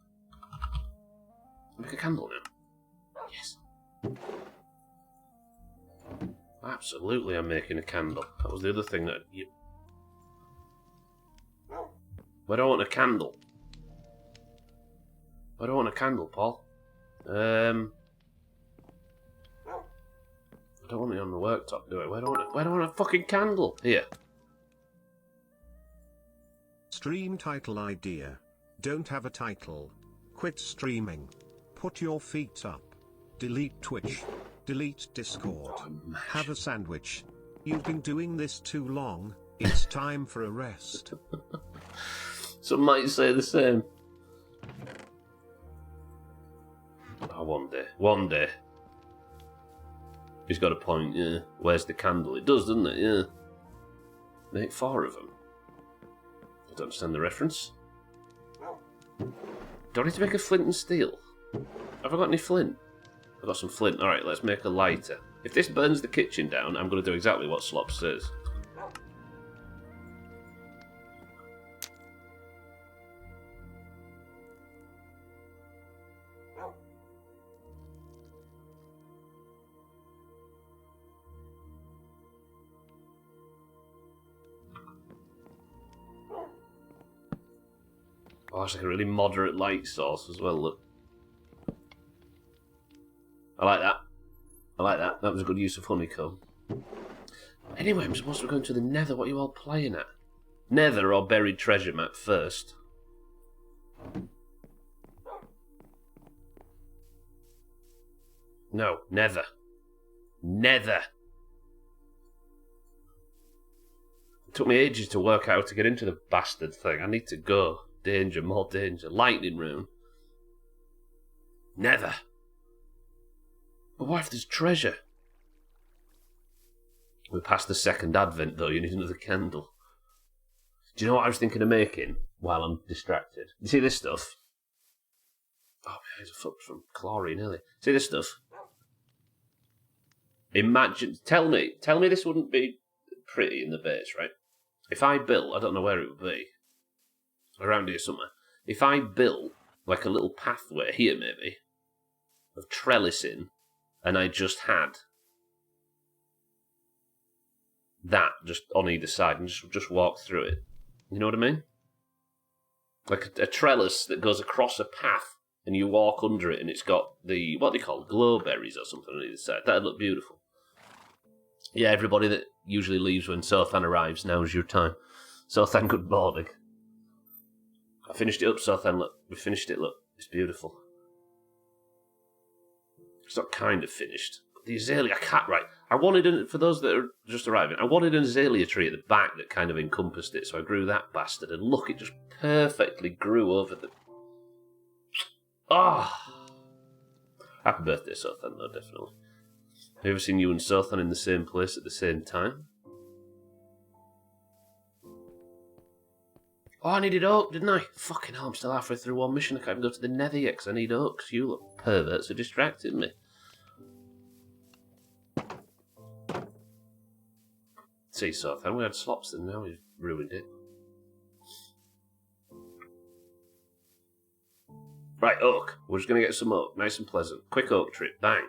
Make a candle now. Yes. Absolutely, I'm making a candle. That was the other thing that... Where do I want a candle? Where do I want a candle, Paul? I don't want it on the worktop, do I? Where do I want a fucking candle? Here. Stream title idea: Don't have a title. Quit streaming. Put your feet up. Delete Twitch. Delete Discord. Have a sandwich. You've been doing this too long. It's time for a rest. Some might say the same. Oh, one day. He's got a point, yeah. Where's the candle? It does, doesn't it? Yeah. Make 4 of them. I don't understand the reference. Do I need to make a flint and steel? Have I got any flint? I've got some flint. Alright, let's make a lighter. If this burns the kitchen down, I'm going to do exactly what Slop says. Oh, it's like a really moderate light source as well, look. I like that. That was a good use of honeycomb. Anyway, I'm supposed to be going to the Nether. What are you all playing at? Nether or buried treasure map first? No, Nether. Nether. It took me ages to work out how to get into the bastard thing. I need to go. Danger, more danger. Lightning room. Nether. But what if there's treasure? We're past the second advent though, you need another candle. Do you know what I was thinking of making while I'm distracted? You see this stuff? Oh, my eyes are fucked from chlorine earlier. See this stuff? Imagine, tell me this wouldn't be pretty in the base, right? If I built, I don't know where it would be, around here somewhere. If I built like a little pathway here maybe, of trellising, and I just had that just on either side and just walk through it. You know what I mean? Like a trellis that goes across a path and you walk under it and it's got the, what they call glowberries or something on either side. That'd look beautiful. Yeah, everybody that usually leaves when Sothan arrives, now's your time. Sothan, good morning. I finished it up, Sothan, look. We finished it, look. It's beautiful. It's not kind of finished. The azalea, I can't, right. I wanted, for those that are just arriving, I wanted an azalea tree at the back that kind of encompassed it, so I grew that bastard, and look, it just perfectly grew over the... Ah! Happy birthday, Sothan, though, definitely. Have you ever seen you and Sothan in the same place at the same time? Oh, I needed oak, didn't I? Fucking hell, I'm still halfway through one mission. I can't even go to the Nether yet because I need oaks. You look perverts are distracting me. See, Sothan, we had slops and now we've ruined it. Right, oak. We're just going to get some oak. Nice and pleasant. Quick oak trip. Bang.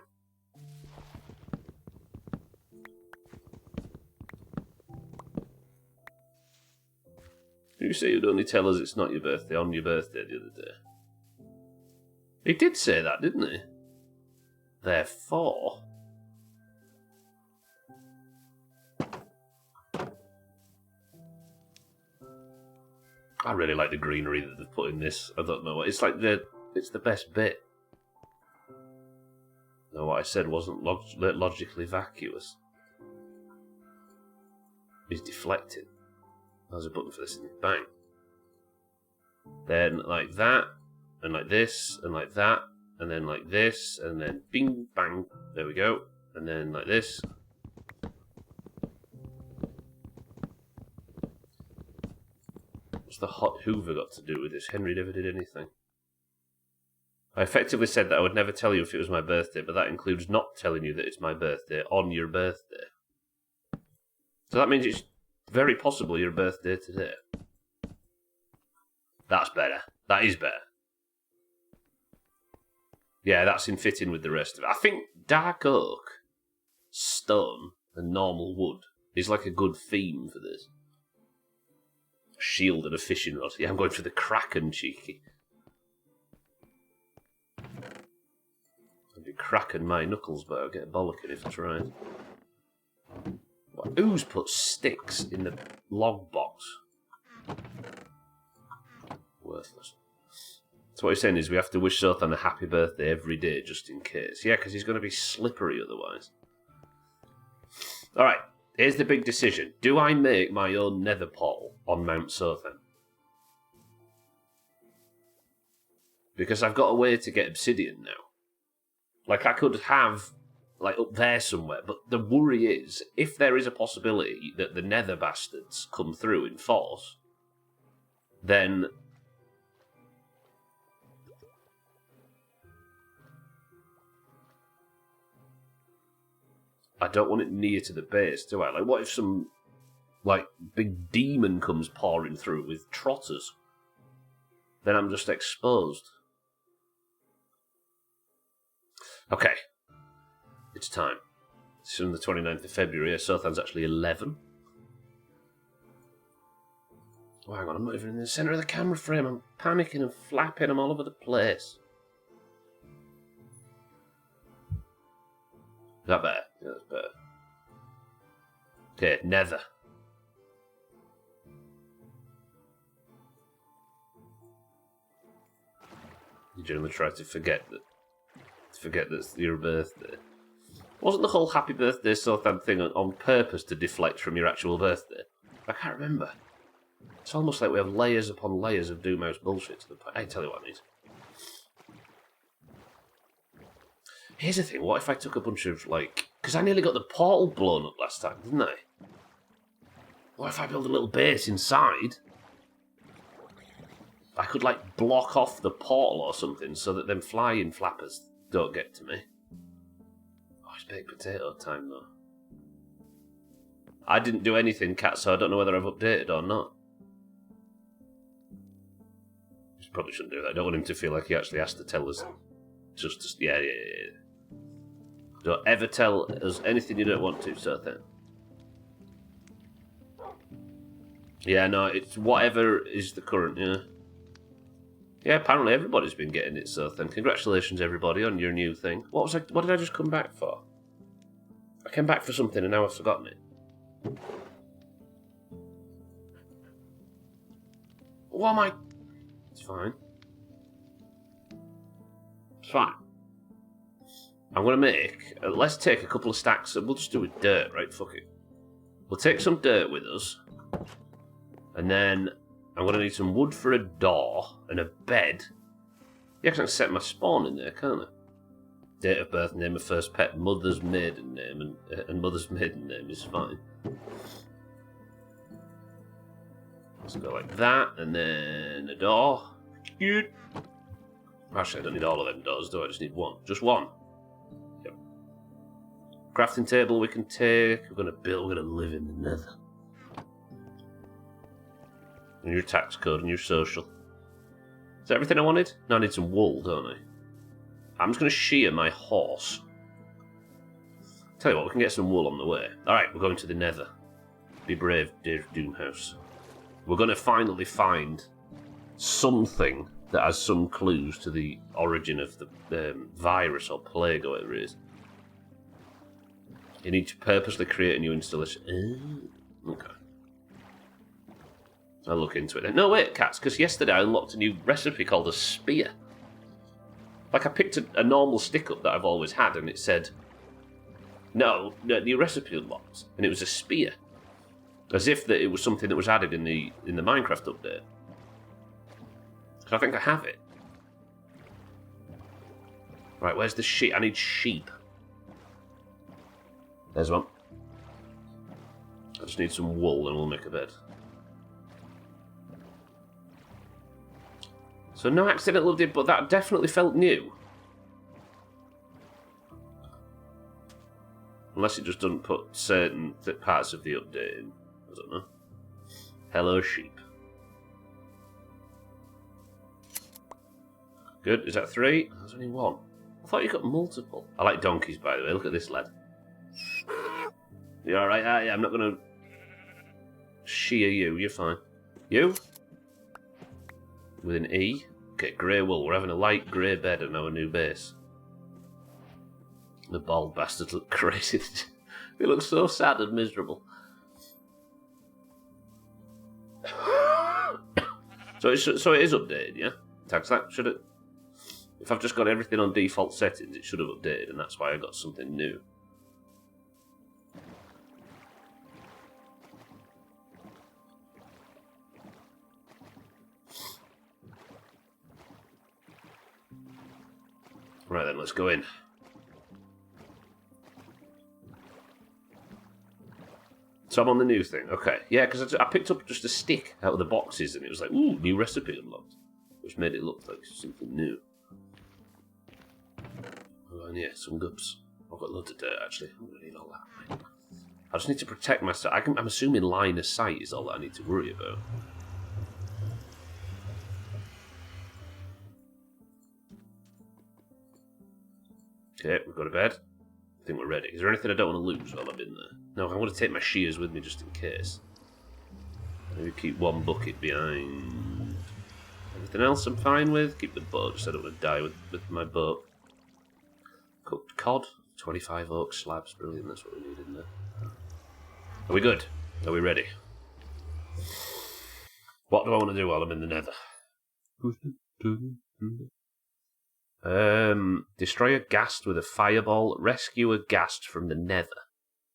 You say you'd only tell us it's not your birthday on your birthday the other day. He did say that, didn't he? Therefore... I really like the greenery that they've put in this. I don't know what... It's like it's the best bit. No, what I said wasn't logically vacuous. He's deflecting. There's a button for this, isn't it? Bang. Then like that, and like this, and like that, and then like this, and then bing, bang. There we go. And then like this. What's the hot Hoover got to do with this? Henry never did anything. I effectively said that I would never tell you if it was my birthday, but that includes not telling you that it's my birthday on your birthday. So that means it's very possible your birthday today. That's better. That is better. Yeah, that's in fitting with the rest of it. I think dark oak, stone, and normal wood is like a good theme for this. Shield and a fishing rod. Yeah, I'm going for the Kraken, cheeky. I'd be cracking my knuckles, but I'll get a bollocking if I tried. What? Who's put sticks in the log box? Worthless. So what he's saying is we have to wish Sothan a happy birthday every day, just in case. Yeah, because he's going to be slippery otherwise. Alright, here's the big decision. Do I make my own nether portal on Mount Sothan? Because I've got a way to get obsidian now. Like, I could have, like, up there somewhere, but the worry is, if there is a possibility that the nether bastards come through in force, then... I don't want it near to the base, do I? Like, what if some, like, big demon comes pouring through with trotters? Then I'm just exposed. Okay. It's time. It's on the 29th of February. Sothan's actually 11. Oh, hang on, I'm not even in the centre of the camera frame. I'm panicking and flapping. I'm all over the place. Is that better? Yeah, that's better. Okay, Nether. You generally try to forget that it's your birthday. Wasn't the whole happy birthday Sothan thing on purpose to deflect from your actual birthday? I can't remember. It's almost like we have layers upon layers of Doomhaus bullshit to the point. I tell you what I need. Here's the thing, what if I took a bunch of, like... Because I nearly got the portal blown up last time, didn't I? What if I build a little base inside? I could, like, block off the portal or something so that them flying flappers don't get to me. Oh, it's baked potato time, though. I didn't do anything, Cat, so I don't know whether I've updated or not. Probably shouldn't do that. I don't want him to feel like he actually has to tell us. Just yeah. Don't ever tell us anything you don't want to, Sothan. Yeah, no, it's whatever is the current, yeah. Yeah, apparently everybody's been getting it, Sothan. Congratulations, everybody, on your new thing. What did I just come back for? I came back for something and now I've forgotten it. What am I... It's fine. It's fine. I'm going to make... let's take a couple of stacks. We'll just do it dirt, right? Fuck it. We'll take some dirt with us. And then I'm going to need some wood for a door and a bed. Yeah, 'cause I can set my spawn in there, can't I? Date of birth, name of first pet, mother's maiden name, and mother's maiden name is fine. Let's go like that, and then a door. Cute. Actually, I don't need all of them doors, do I? I just need one. Just one. Yep. Crafting table we can take. We're going to build, we're going to live in the Nether. And your tax code and your social. Is that everything I wanted? No, I need some wool, don't I? I'm just going to shear my horse. Tell you what, we can get some wool on the way. Alright, we're going to the Nether. Be brave, dear Doomhaus. We're going to finally find something that has some clues to the origin of the virus or plague or whatever it is. You need to purposely create a new installation. Okay. I'll look into it then. No, wait, cats, because yesterday I unlocked a new recipe called a spear. Like, I picked a normal stick up that I've always had, and it said, no, new recipe unlocked, and it was a spear. As if that it was something that was added in the Minecraft update. So I think I have it. Right, where's the sheep? I need sheep. There's one. I just need some wool and we'll make a bed. So no accidental update, but that definitely felt new. Unless it just doesn't put certain parts of the update in. I don't know. Hello, sheep. Good. Is that 3? There's only 1. I thought you got multiple. I like donkeys, by the way. Look at this lad. You alright? Yeah, I'm not going to shear you. You're fine. You? With an E. Okay, grey wool. We're having a light grey bed on our new base. The bald bastards look crazy. They look so sad and miserable. So it is updated, yeah? Tax that, should it? If I've just got everything on default settings, it should have updated, and that's why I got something new. Right then, let's go in. So I'm on the new thing. Okay. Yeah, because I picked up just a stick out of the boxes and it was like, ooh, new recipe unlocked. Which made it look like something new. Oh, and yeah, some gups. I've got loads of dirt, actually. I'm going to need all that. I just need to protect myself. I'm assuming line of sight is all that I need to worry about. Okay, we've got to bed. I think we're ready. Is there anything I don't want to lose while I'm in there? No, I want to take my shears with me just in case. Maybe keep one bucket behind. Everything else I'm fine with. Keep the boat, just so I don't want to die with my boat. Cooked cod. 25 oak slabs. Brilliant, that's what we need in there. Are we good? Are we ready? What do I want to do while I'm in the Nether? Destroy a ghast with a fireball. Rescue a ghast from the Nether.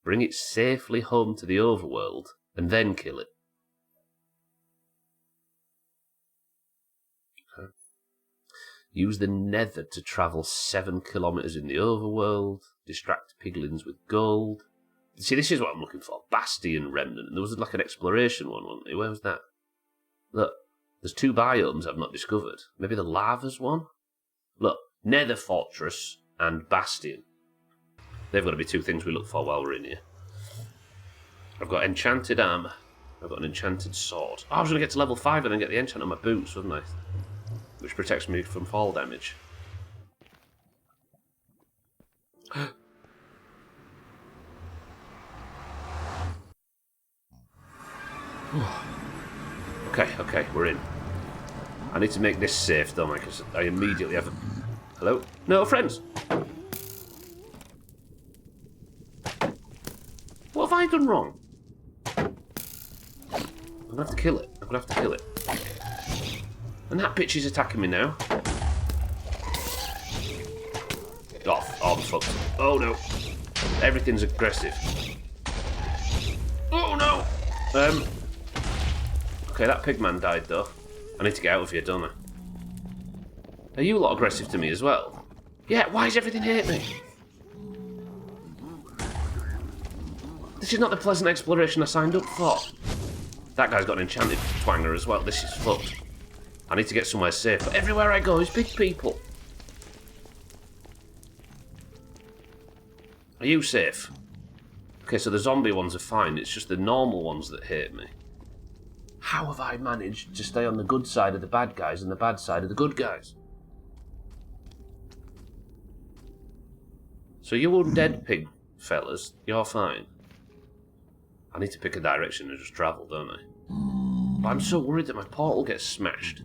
Bring it safely home to the overworld, and then kill it. Okay. Use the Nether to travel 7 kilometers in the overworld. Distract piglins with gold. See, this is what I'm looking for. Bastion Remnant. And there was like an exploration one, wasn't there? Where was that? Look, there's 2 biomes I've not discovered. Maybe the lava's one? Look, Nether Fortress and Bastion. They've got to be 2 things we look for while we're in here. I've got enchanted armor. I've got an enchanted sword. Oh, I was going to get to level 5 and then get the enchant on my boots, wasn't I? Which protects me from fall damage. Okay, we're in. I need to make this safe, don't I? Because I immediately have a... Hello? No, friends! What have I done wrong? I'm gonna have to kill it. And that bitch is attacking me now. Oh I'm fucked. Oh no. Everything's aggressive. Oh no! Okay, that pigman died though. I need to get out of here, don't I? Are you a lot aggressive to me as well? Yeah, why does everything hate me? This is not the pleasant exploration I signed up for. That guy's got an enchanted twanger as well. This is fucked. I need to get somewhere safe. But everywhere I go is big people. Are you safe? Okay, so the zombie ones are fine. It's just the normal ones that hate me. How have I managed to stay on the good side of the bad guys and the bad side of the good guys? So you undead pig fellas, you're fine. I need to pick a direction and just travel, don't I? But I'm so worried that my portal gets smashed.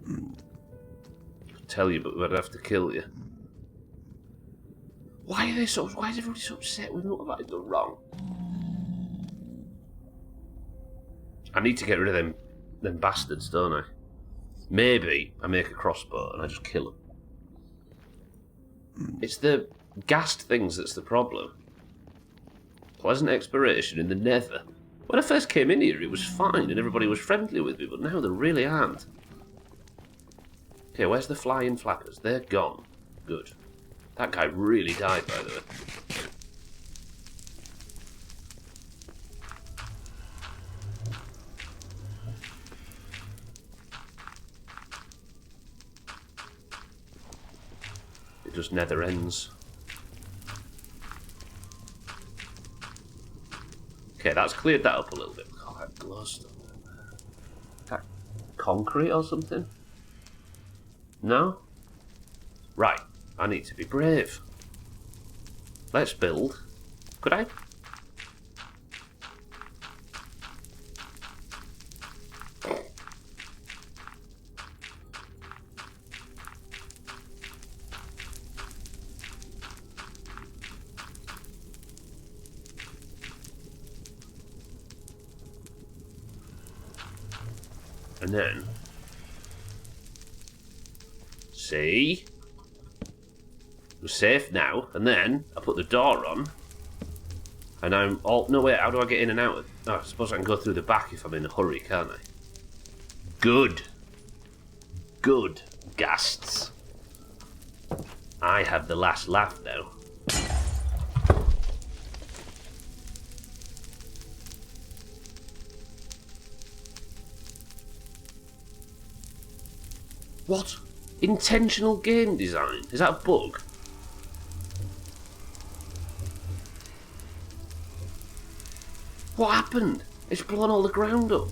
I'd tell you, but I'd have to kill you. Why is everybody so upset with me? What have I done wrong? I need to get rid of them bastards, don't I? Maybe I make a crossbow and I just kill them. It's the ghast things that's the problem. Pleasant exploration in the Nether. When I first came in here, it was fine and everybody was friendly with me, but now they really aren't. Okay, where's the flying flappers? They're gone. Good. That guy really died, by the way. It just never ends. Okay, that's cleared that up a little bit. Oh, that glowstone. Is that concrete or something? No? Right, I need to be brave. Let's build. Could I? And then, see, we're safe now. And then I put the door on, and I'm all. No wait, how do I get in and out? Oh, I suppose I can go through the back if I'm in a hurry, can't I? Good, good, ghasts. I have the last laugh now. What? Intentional game design? Is that a bug? What happened? It's blown all the ground up.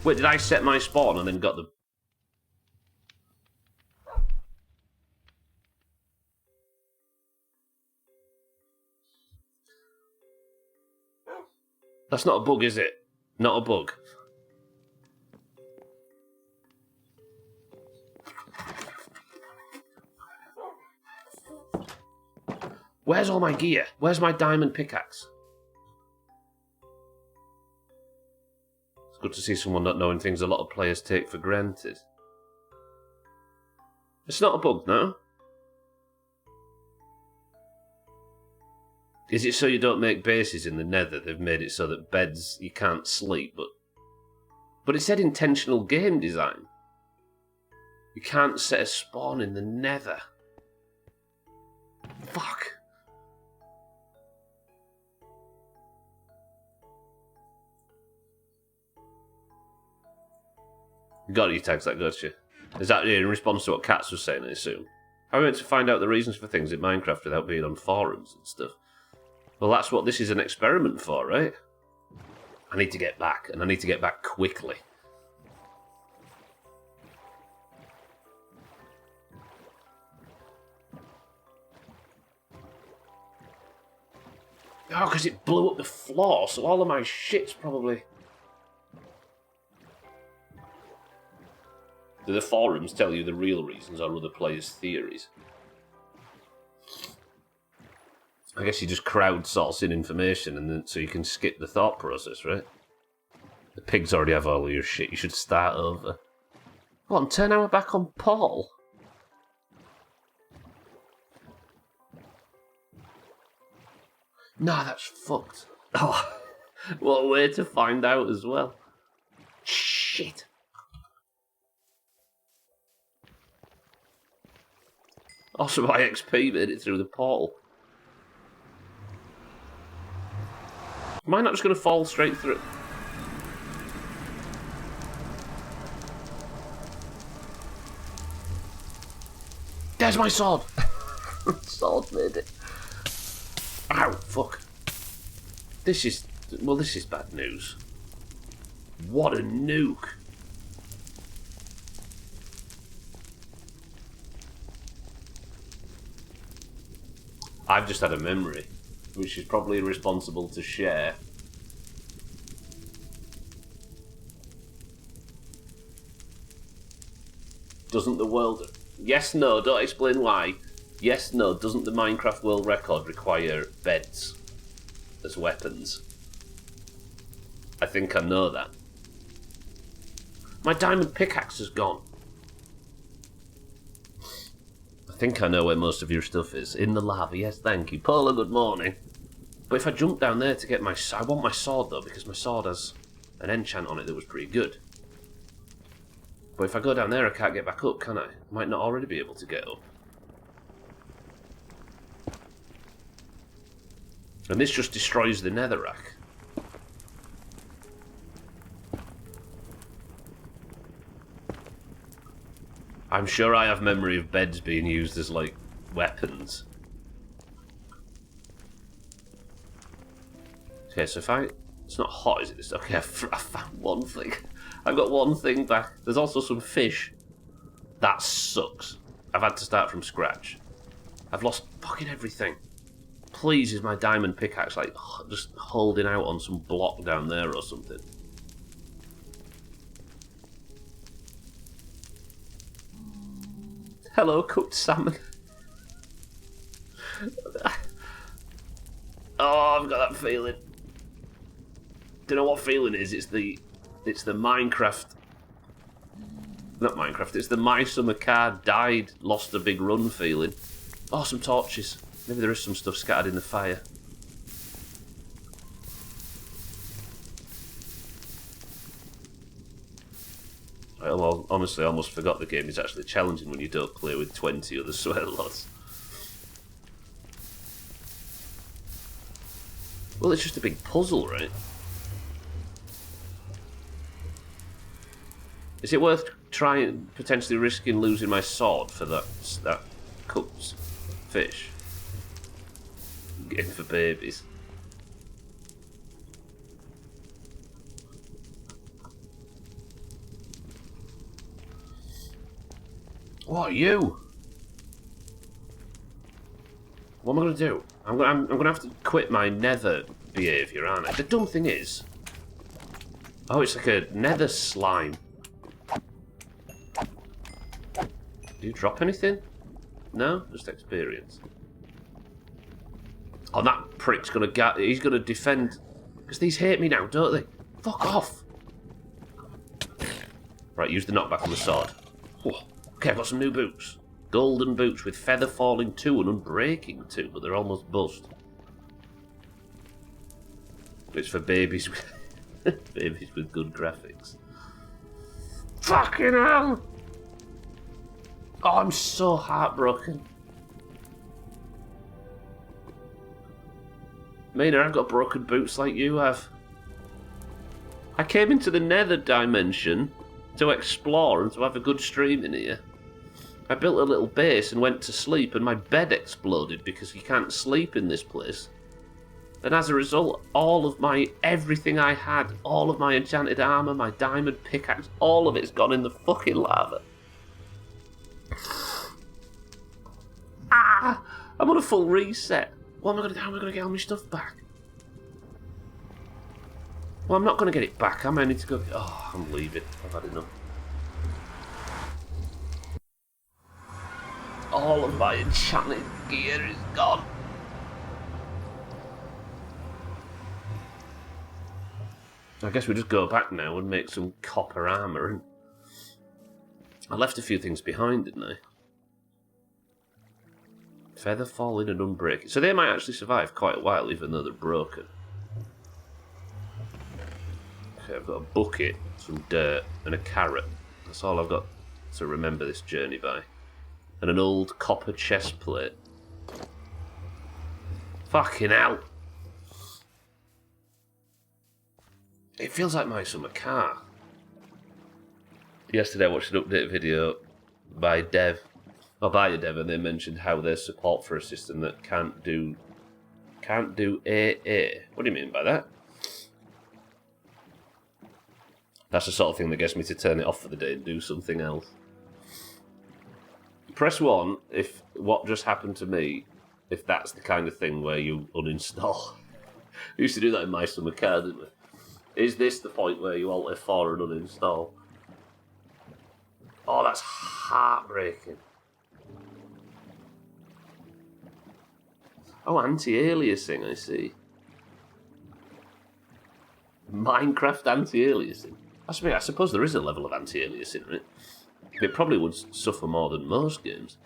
Wait, did I set my spawn and then got the... That's not a bug, is it? Not a bug. Where's all my gear? Where's my diamond pickaxe? It's good to see someone not knowing things a lot of players take for granted. It's not a bug, no? Is it so you don't make bases in the Nether? They've made it so that beds, you can't sleep, but it said intentional game design. You can't set a spawn in the Nether. Fuck. You got your tags, that got you. Is that in response to what Katz was saying, I assume? How are we meant to find out the reasons for things in Minecraft without being on forums and stuff? Well, that's what this is an experiment for, right? I need to get back, and I need to get back quickly. Oh, because it blew up the floor, so all of my shit's probably... Do the forums tell you the real reasons or other players' theories? I guess you just crowdsourcing information and then so you can skip the thought process, right? The pigs already have all of your shit, you should start over. What, and turn our back on Paul? Nah, that's fucked. Oh, what a way to find out as well. Shit. Also, my XP made it through the portal. Am I not just going to fall straight through? There's my sword! Sword made it. Ow, fuck. This is bad news. What a nuke. I've just had a memory, which is probably irresponsible to share. Doesn't the world... Yes, no, don't explain why. Yes, no, doesn't the Minecraft world record require beds as weapons? I think I know that. My diamond pickaxe is gone. I think I know where most of your stuff is. In the lava, yes, thank you. Paula, good morning. But if I jump down there to get my... I want my sword, though, because my sword has an enchant on it that was pretty good. But if I go down there, I can't get back up, can I? Might not already be able to get up. And this just destroys the netherrack. I'm sure I have memory of beds being used as, like, weapons. Okay, so if I... It's not hot, is it? Okay, I found one thing. I've got one thing back. There's also some fish. That sucks. I've had to start from scratch. I've lost fucking everything. Please, is my diamond pickaxe, like, just holding out on some block down there or something? Hello, cooked salmon. Oh, I've got that feeling. Don't know what feeling it is. It's the Minecraft. Not Minecraft. It's the My Summer Car Died, Lost a Big Run feeling. Oh, some torches. Maybe there is some stuff scattered in the fire. Well, honestly, I almost forgot the game is actually challenging when you don't play with 20 other swearlots. Well, it's just a big puzzle, right? Is it worth trying, potentially risking losing my sword for that cooked fish? Getting for babies. What are you? What am I going to do? I'm going to have to quit my nether behaviour, aren't I? The dumb thing is... Oh, it's like a nether slime. Do you drop anything? No? Just experience. Oh, that prick's going to... He's going to defend... Because these hate me now, don't they? Fuck off! Right, use the knockback on the sword. Oh, okay, I've got some new boots. Golden boots with feather falling 2 and unbreaking 2, but they're almost bust. It's for babies with... babies with good graphics. Fucking hell! Oh, I'm so heartbroken. Mina, I've got broken boots like you have. I came into the nether dimension to explore and to have a good stream in here. I built a little base and went to sleep and my bed exploded because you can't sleep in this place. And as a result, all of everything I had, all of my enchanted armour, my diamond pickaxe, all of it's gone in the fucking lava. Ah! I'm on a full reset. What am I going to do? How am I going to get all my stuff back? Well, I'm not going to get it back. I need to go... Oh, I'm leaving. I've had enough. All of my enchanted gear is gone. I guess we just go back now and make some copper armour. I left a few things behind, didn't I? Feather fall in and unbreak. So they might actually survive quite a while, even though they're broken. Okay, I've got a bucket, some dirt, and a carrot. That's all I've got to remember this journey by. And an old copper chest plate. Fucking hell! It feels like my summer car. Yesterday I watched an update video by a dev, and they mentioned how there's support for a system that can't do AA. What do you mean by that? That's the sort of thing that gets me to turn it off for the day and do something else. Press 1 if what just happened to me, if that's the kind of thing where you uninstall. We used to do that in my summer car, didn't we? Is this the point where you Alt F4 and uninstall? Oh, that's heartbreaking. Oh, anti-aliasing, I see. Minecraft anti-aliasing. I suppose there is a level of anti-aliasing in it. It probably would suffer more than most games.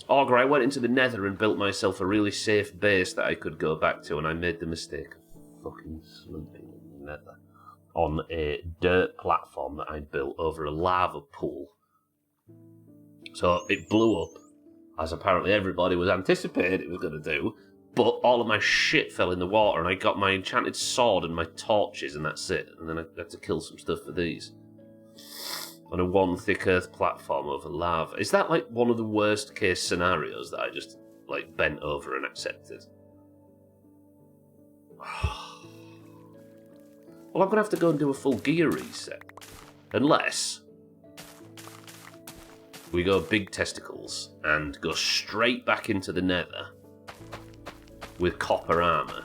Augur, I went into the Nether and built myself a really safe base that I could go back to, and I made the mistake of fucking sleeping in the Nether on a dirt platform that I'd built over a lava pool. So it blew up, as apparently everybody was anticipating it was going to do, but all of my shit fell in the water, and I got my enchanted sword and my torches, and that's it. And then I had to kill some stuff for these. On a one thick earth platform over lava. Is that like one of the worst case scenarios that I just like bent over and accepted? Well, I'm going to have to go and do a full gear reset. Unless we go big testicles and go straight back into the Nether with copper armour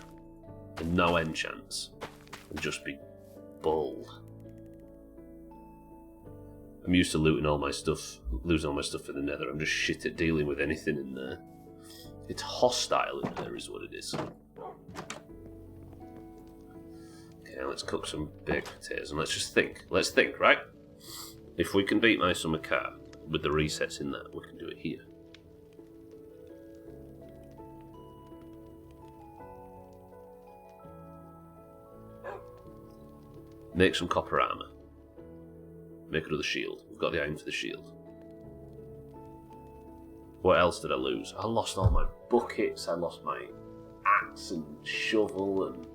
and no enchants and just be bold. I'm used to losing all my stuff in the Nether. I'm just shit at dealing with anything in there. It's hostile in there is what it is. Okay, let's cook some baked potatoes and let's just think. Let's think, right? If we can beat my summer car with the resets in that, we can do it here. Make some copper armour. Make another shield. We've got the iron for the shield. What else did I lose? I lost all my buckets, I lost my axe and shovel, and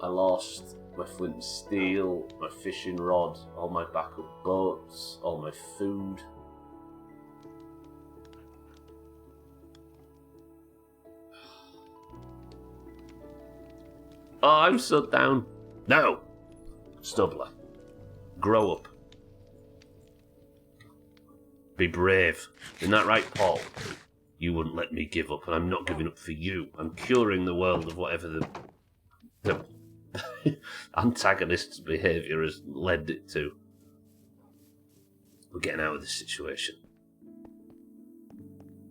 I lost my flint and steel, my fishing rod, all my backup boats, all my food. Oh, I'm so down. No! Stubbler. Grow up. Be brave. Isn't that right, Paul? You wouldn't let me give up, and I'm not giving up for you. I'm curing the world of whatever the antagonist's behaviour has led it to. We're getting out of this situation.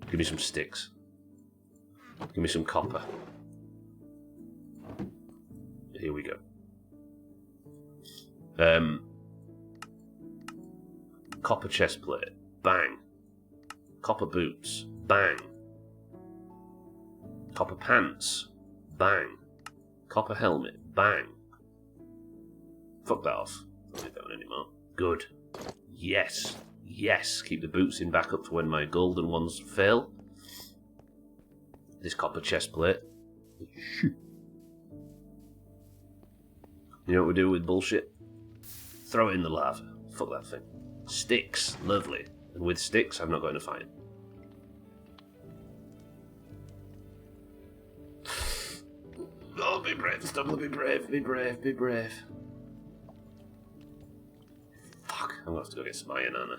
Give me some sticks. Give me some copper. Here we go. Copper chest plate. Bang. Copper boots. Bang. Copper pants. Bang. Copper helmet. Bang. Fuck that off. Don't need that one anymore. Good. Yes. Yes. Keep the boots in backup for when my golden ones fail. This copper chest plate. You know what we do with bullshit? Throw it in the lava. Fuck that thing. Sticks. Lovely. And with sticks, I'm not going to fight. Oh, be brave, Stubbler, be brave, be brave, be brave. Fuck, I'm going to have to go get some iron, aren't I?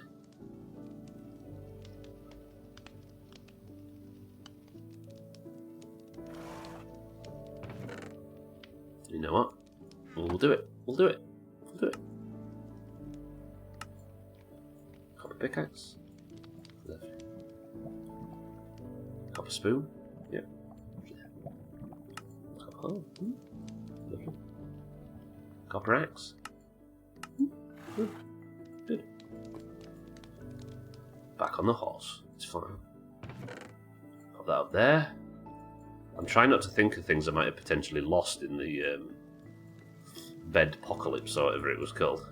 You know what? We'll do it. We'll do it. We'll do it. Copper pickaxe. Copper spoon. Yep. Copper. Lovely. Copper axe. Good. Back on the horse. It's fine. Pop that up there. I'm trying not to think of things I might have potentially lost in the bed apocalypse or whatever it was called.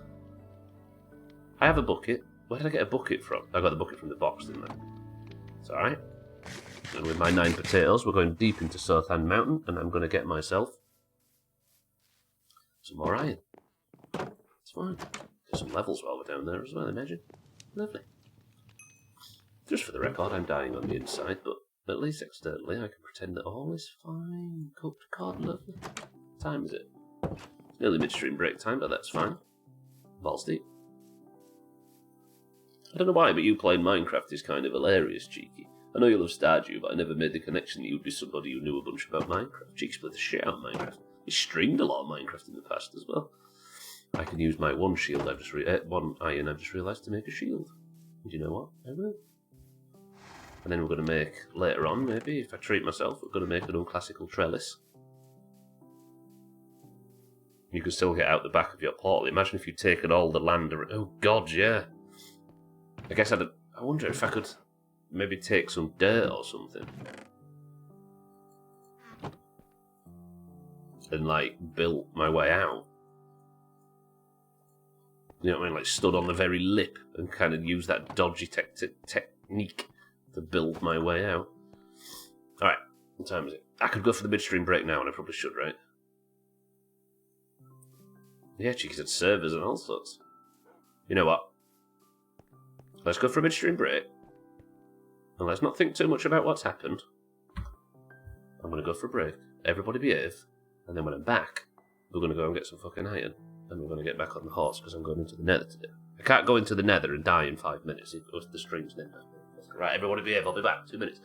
I have a bucket. Where did I get a bucket from? I got the bucket from the box, didn't I? It's alright. And with my 9 potatoes, we're going deep into Southend Mountain, and I'm going to get myself some more iron. It's fine. Get some levels while we're down there as well, imagine. Lovely. Just for the record, I'm dying on the inside, but at least externally I can pretend that all is fine. Cooked cod, lovely. What time is it? Nearly midstream break time, but that's fine. Balls deep. I don't know why, but you playing Minecraft is kind of hilarious, Cheeky. I know you love Stardew, but I never made the connection that you'd be somebody who knew a bunch about Minecraft. Cheeky's played the shit out of Minecraft. He streamed a lot of Minecraft in the past as well. I can use my one shield, one iron I've just realised to make a shield. And you know what? I will. And then we're going to make, later on maybe, if I treat myself, we're going to make an unclassical trellis. You can still get out the back of your portal. Imagine if you'd taken all the land around. Oh god, yeah. I guess I wonder if I could maybe take some dirt or something. And like built my way out. You know what I mean? Like stood on the very lip and kind of use that dodgy technique to build my way out. Alright, what time is it? I could go for the midstream break now, and I probably should, right? Yeah, Cheeky's had servers and all sorts. You know what? Let's go for a midstream break. And let's not think too much about what's happened. I'm going to go for a break. Everybody behave. And then when I'm back, we're going to go and get some fucking iron. And we're going to get back on the horse because I'm going into the Nether today. I can't go into the Nether and die in 5 minutes if the stream's Nether. Right, everybody behave. I'll be back. 2 minutes.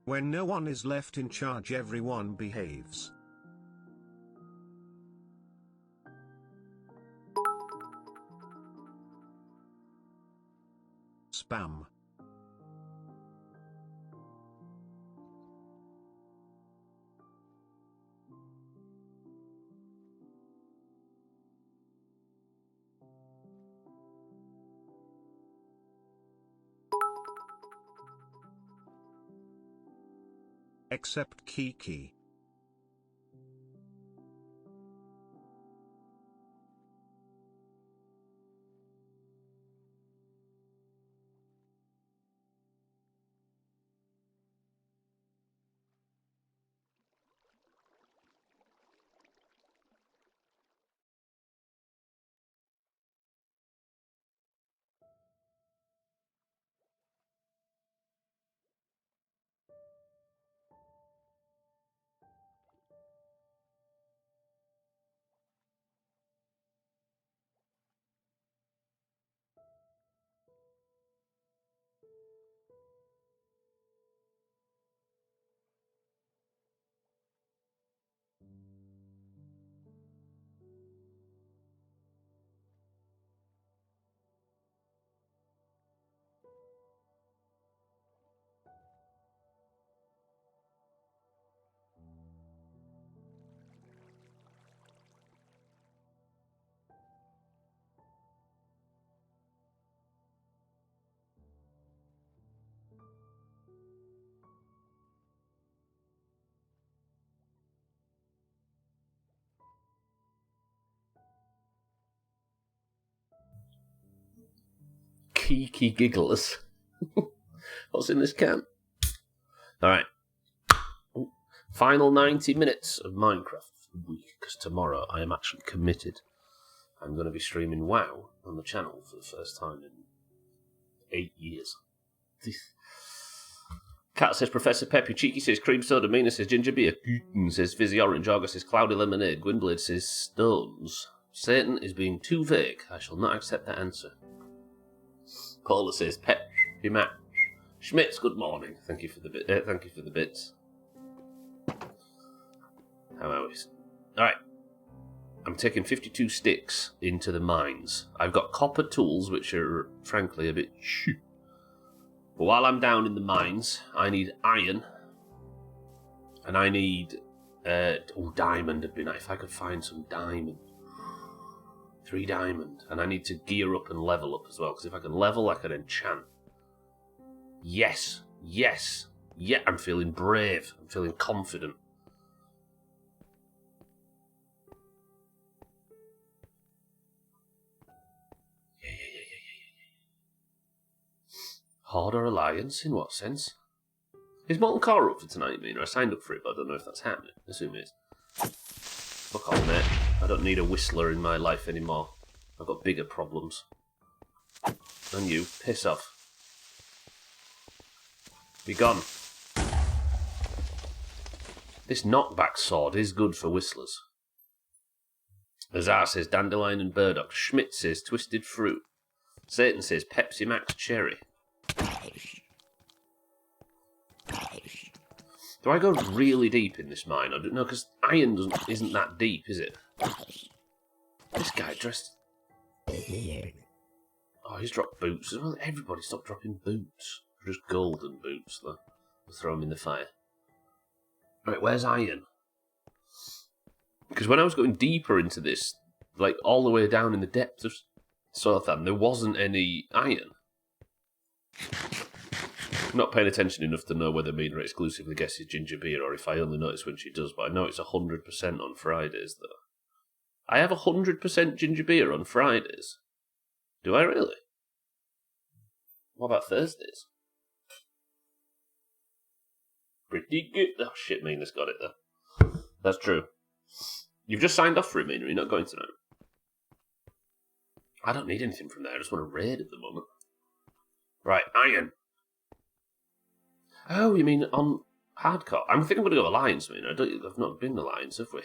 When no one is left in charge, everyone behaves. Spam. Except Kiki. Kiki gigglers. What's in this can? Alright. Final 90 minutes of Minecraft for the week, because tomorrow I am actually committed. I'm going to be streaming WoW on the channel for the first time in 8 years. Cat says Professor Peppy, Cheeky says Cream Soda, Mina says Ginger Beer, Guten says Fizzy Orange, August says Cloudy Lemonade, Gwynblade says Stones. Satan is being too vague. I shall not accept that answer. Paula says Peppy Mac. Schmitz, good morning. Thank you for the bit. Thank you for the bits. How are we? Alright. I'm taking 52 sticks into the mines. I've got copper tools, which are frankly a bit cheap. But while I'm down in the mines, I need iron. And I need... diamond would be nice. If I could find some diamond. 3 diamond. And I need to gear up and level up as well. Because if I can level, I can enchant. Yes. Yes. Yeah, I'm feeling brave. I'm feeling confident. Horde or Alliance? In what sense? Is Molten Core up for tonight, Mina? I signed up for it, but I don't know if that's happening. I assume it is. Fuck off, mate. I don't need a whistler in my life anymore. I've got bigger problems. And you, piss off. Be gone. This knockback sword is good for whistlers. Azar says Dandelion and Burdock. Schmidt says Twisted Fruit. Satan says Pepsi Max Cherry. Do I go really deep in this mine? No, because iron isn't that deep, is it? This guy dressed... Oh, he's dropped boots as well. Everybody stop dropping boots. Just golden boots, though. We'll throw them in the fire. Right, where's iron? Because when I was going deeper into this, like all the way down in the depths of Sothan, there wasn't any iron. I'm not paying attention enough to know whether Mina exclusively guesses ginger beer or if I only notice when she does, but I know it's 100% on Fridays, though. I have 100% ginger beer on Fridays. Do I really? What about Thursdays? Pretty good. Oh shit, Mina's got it there. That's true. You've just signed off for it, Mina. You're not going tonight. I don't need anything from there. I just want to raid at the moment. Right, iron. Oh, you mean on hardcore? I think I'm going to go Alliance, Mina. I've not been Alliance, have we?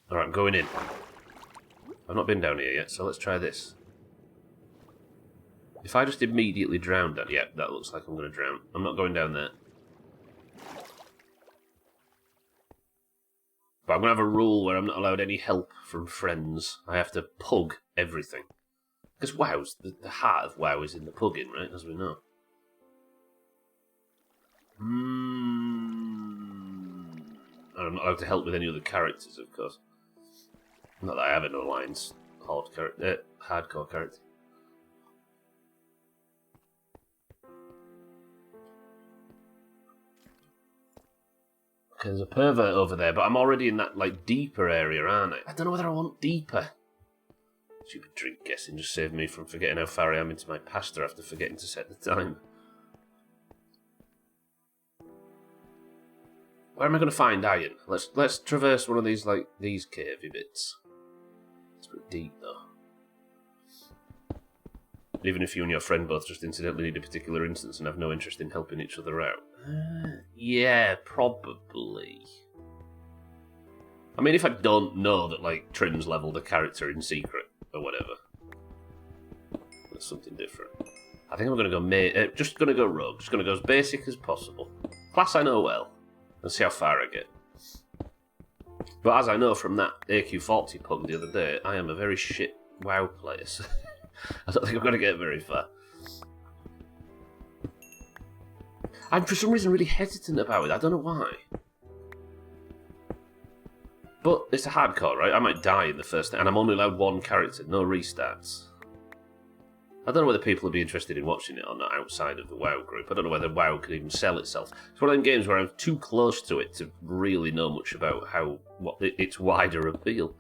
Alright, I'm going in. I've not been down here yet, so let's try this. If I just immediately drown down... Yeah, that looks like I'm going to drown. I'm not going down there. But I'm going to have a rule where I'm not allowed any help from friends. I have to pug everything. Because WoW's... The heart of WoW is in the pugging, right? As we know. And I'm not allowed to help with any other characters, of course. Not that I have an Alliance hardcore character. Okay, there's a pervert over there, but I'm already in that, like, deeper area, aren't I? I don't know whether I want deeper. Stupid drink guessing just saved me from forgetting how far I am into my pasta after forgetting to set the time. Where am I going to find iron? Let's traverse one of these, like, these cavey bits. It's pretty deep, though. Even if you and your friend both just incidentally need a particular instance and have no interest in helping each other out. Yeah, probably. I mean, if I don't know that, like, Trim's leveled a character in secret, or whatever. That's something different. I think I'm going to go just going to go rogue. Just going to go as basic as possible. Class I know well. And see how far I get. But as I know from that AQ40 pug the other day, I am a very shit WoW player, so I don't think I'm going to get very far. I'm for some reason really hesitant about it, I don't know why. But it's a hardcore, right? I might die in the first thing, and I'm only allowed one character, no restarts. I don't know whether people would be interested in watching it or not outside of the WoW group. I don't know whether WoW can even sell itself. It's one of them games where I'm too close to it to really know much about its wider appeal.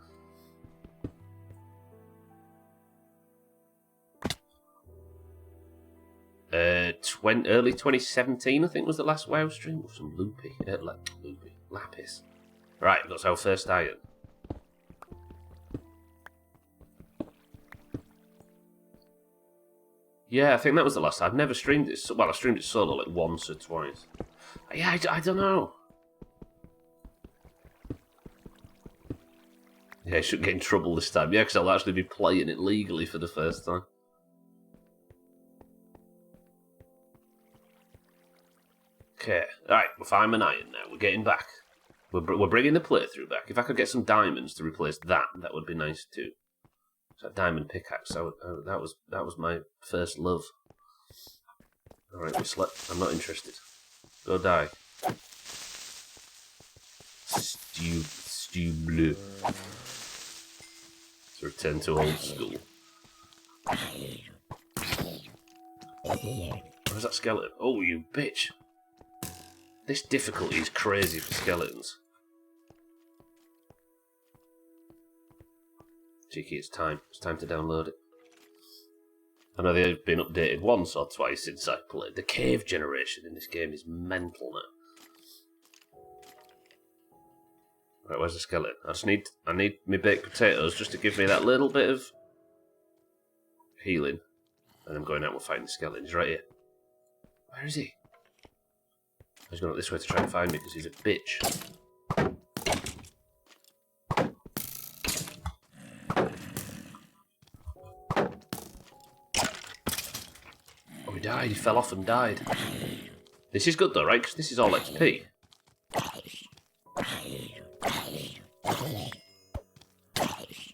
Early 2017, I think, was the last WoW stream with some lapis. Right, that's our first iron. Yeah, I think that was the last. I've never streamed it. Well, I streamed it solo like once or twice. Yeah, I don't know. Yeah, I shouldn't get in trouble this time. Yeah, because I'll actually be playing it legally for the first time. Okay, alright, we're fine with iron now. We're getting back. We're bringing the playthrough back. If I could get some diamonds to replace that, that would be nice too. That diamond pickaxe, that was my first love. Alright, we slept. I'm not interested. Go die. Stubbler. Let's return to old school. Where's that skeleton? Oh, you bitch. This difficulty is crazy for skeletons. Cheeky, it's time. It's time to download it. I know they've been updated once or twice since I played. The cave generation in this game is mental now. Right, where's the skeleton? I need my baked potatoes just to give me that little bit of healing. And I'm going out and find the skeleton. He's right here. Where is he? He's going up this way to try and find me because he's a bitch. Oh, he died. He fell off and died. This is good though, right? Because this is all XP.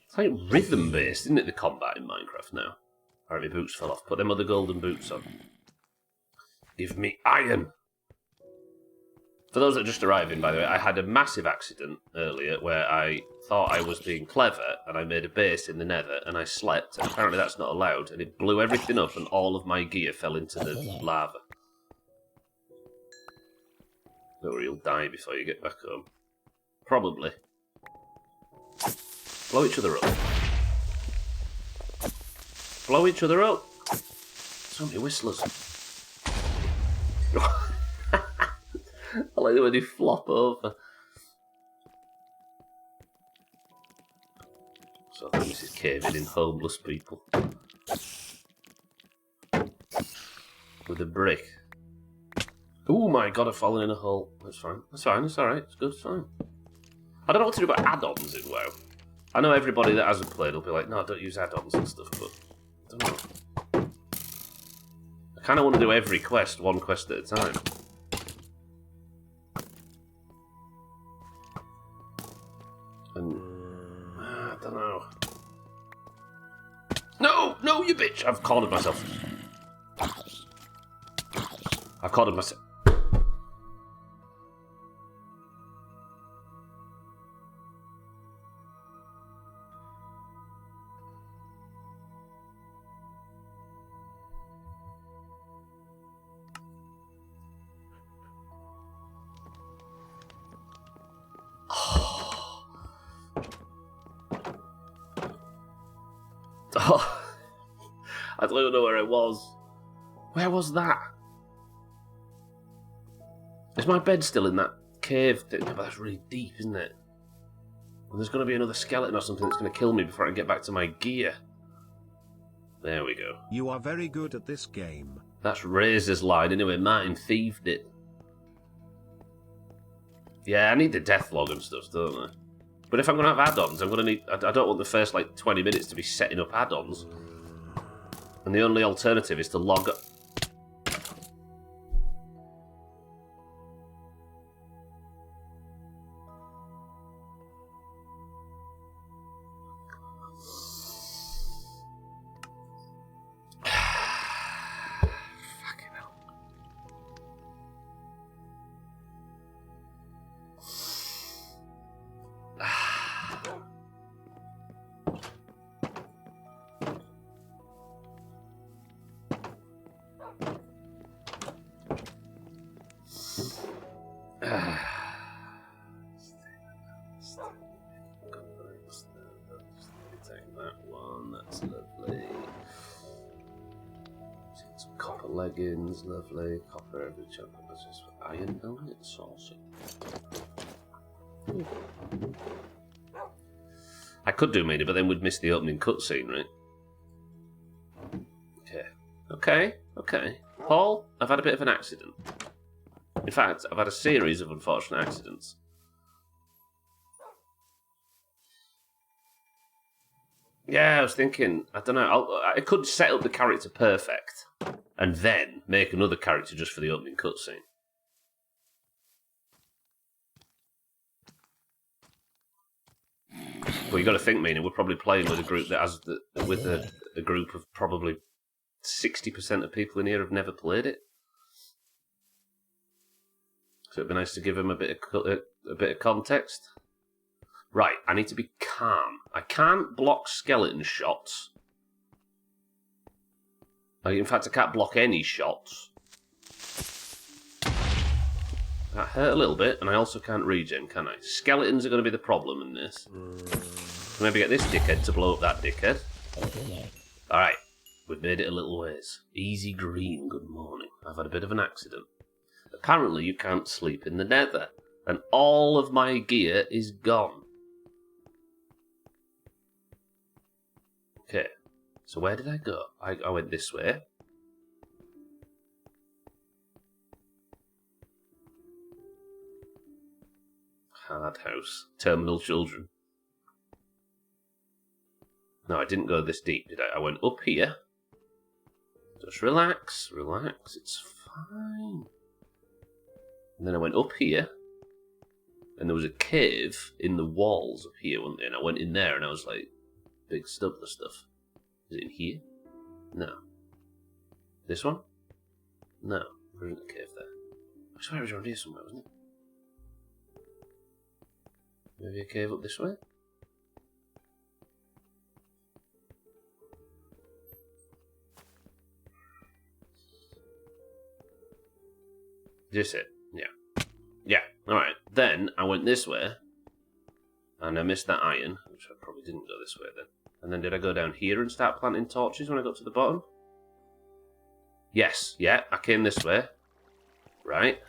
It's like rhythm-based, isn't it, the combat in Minecraft now? Alright, my boots fell off. Put them other golden boots on. Give me iron! For those that are just arriving, by the way, I had a massive accident earlier where I thought I was being clever and I made a base in the Nether and I slept, and apparently that's not allowed, and it blew everything up and all of my gear fell into the lava. Don't worry, you'll die before you get back home. Probably. Blow each other up. Blow each other up! So many whistlers. I like it when they flop over. So I think this is caving in homeless people. With a brick. Oh my god, I've fallen in a hole. That's fine. That's fine, it's alright. It's good, it's fine. I don't know what to do about add-ons in WoW. I know everybody that hasn't played will be like, no, don't use add-ons and stuff, but I don't know. I kind of want to do every quest, one quest at a time. And I don't know. No, no, you bitch! I've cornered myself. I've cornered myself. Oh, I don't even know where I was. Where was that? Is my bed still in that cave thing? But that's really deep, isn't it? And there's going to be another skeleton or something that's going to kill me before I get back to my gear. There we go. You are very good at this game. That's Razor's line. Anyway, Martin thieved it. Yeah, I need the death log and stuff, don't I? But if I'm going to have add-ons, I'm going to need... I don't want the first, 20 minutes to be setting up add-ons. And the only alternative is to log up... Copper leggings, lovely. Copper every chunk possessed with iron helmet, saucy. I could do media, but then we'd miss the opening cutscene, right? Okay. Paul, I've had a bit of an accident. In fact, I've had a series of unfortunate accidents. Yeah, I was thinking, I don't know, I could set up the character perfect and then make another character just for the opening cutscene. But you got to think, meaning we're probably playing with a group that has a group of probably 60% of people in here have never played it. So it'd be nice to give them a bit of context. Right, I need to be calm. I can't block skeleton shots. In fact, I can't block any shots. That hurt a little bit, and I also can't regen, can I? Skeletons are going to be the problem in this. Maybe get this dickhead to blow up that dickhead. Alright, we've made it a little ways. Easy Green, good morning. I've had a bit of an accident. Apparently you can't sleep in the Nether, and all of my gear is gone. Okay, so where did I go? I went this way. Hard house. Terminal children. No, I didn't go this deep, did I? I went up here. Just relax, it's fine. And then I went up here. And there was a cave in the walls up here, wasn't there? And I went in there and I was like, big Stubbler stuff. Is it in here? No. This one? No. There isn't a cave there. I swear it was around here somewhere, wasn't it? Maybe a cave up this way? This it? Yeah. Yeah, alright. Then I went this way, and I missed that iron, which I probably didn't go this way then. And then did I go down here and start planting torches when I got to the bottom? Yes, yeah, I came this way. Right.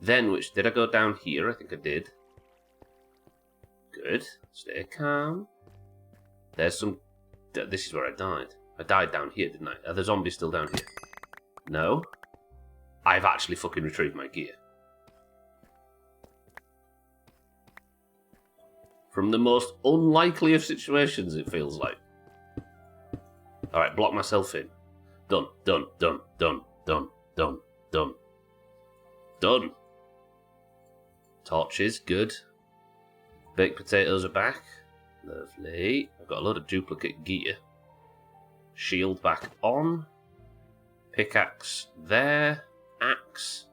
Then, did I go down here? I think I did. Good. Stay calm. There's some... This is where I died. I died down here, didn't I? Are the zombies still down here? No. I've actually fucking retrieved my gear. From the most unlikely of situations, it feels like. Alright, block myself in. Done. Done. Torches, good. Baked potatoes are back. Lovely. I've got a load of duplicate gear. Shield back on. Pickaxe there. Axe.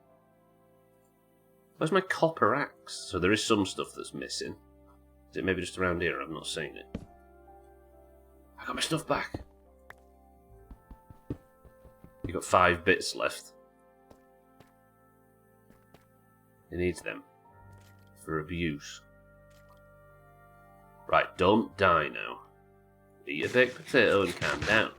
Where's my copper axe? So there is some stuff that's missing. Is it maybe just around here? I've not seen it. I got my stuff back. You got 5 bits left. He needs them. For abuse. Right, don't die now. Eat a baked potato and calm down.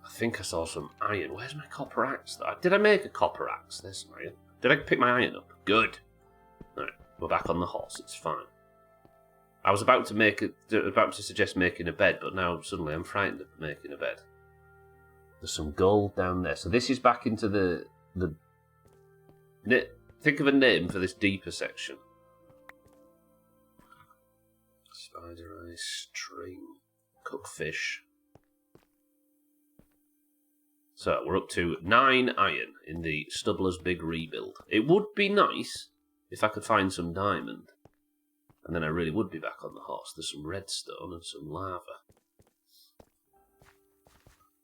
I think I saw some iron. Where's my copper axe though? Did I make a copper axe? There's some iron. Did I pick my iron up? Good. Alright, we're back on the horse, it's fine. I was about to suggest making a bed, but now suddenly I'm frightened of making a bed. There's some gold down there. So this is back into the think of a name for this deeper section. Spider eye, string, cooked fish. So we're up to 9 iron in the Stubbler's big rebuild. It would be nice if I could find some diamond. And then I really would be back on the horse. There's some redstone and some lava.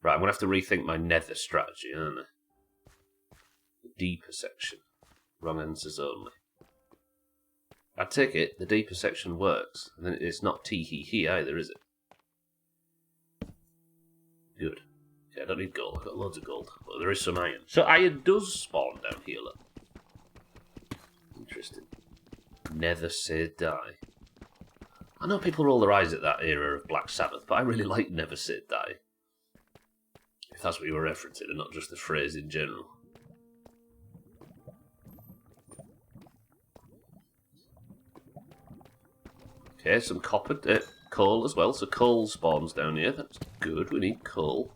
Right, I'm going to have to rethink my nether strategy, aren't I? The deeper section. Wrong answers only. I take it the deeper section works. And then it's not tee-hee-hee either, is it? Good. Yeah, I don't need gold. I've got loads of gold. But there is some iron. So iron does spawn down here, look. Interesting. Never say die. I know people roll their eyes at that era of Black Sabbath, but I really like Never Say Die. If that's what you were referencing, and not just the phrase in general. Okay, some copper, coal as well, so coal spawns down here, that's good, we need coal.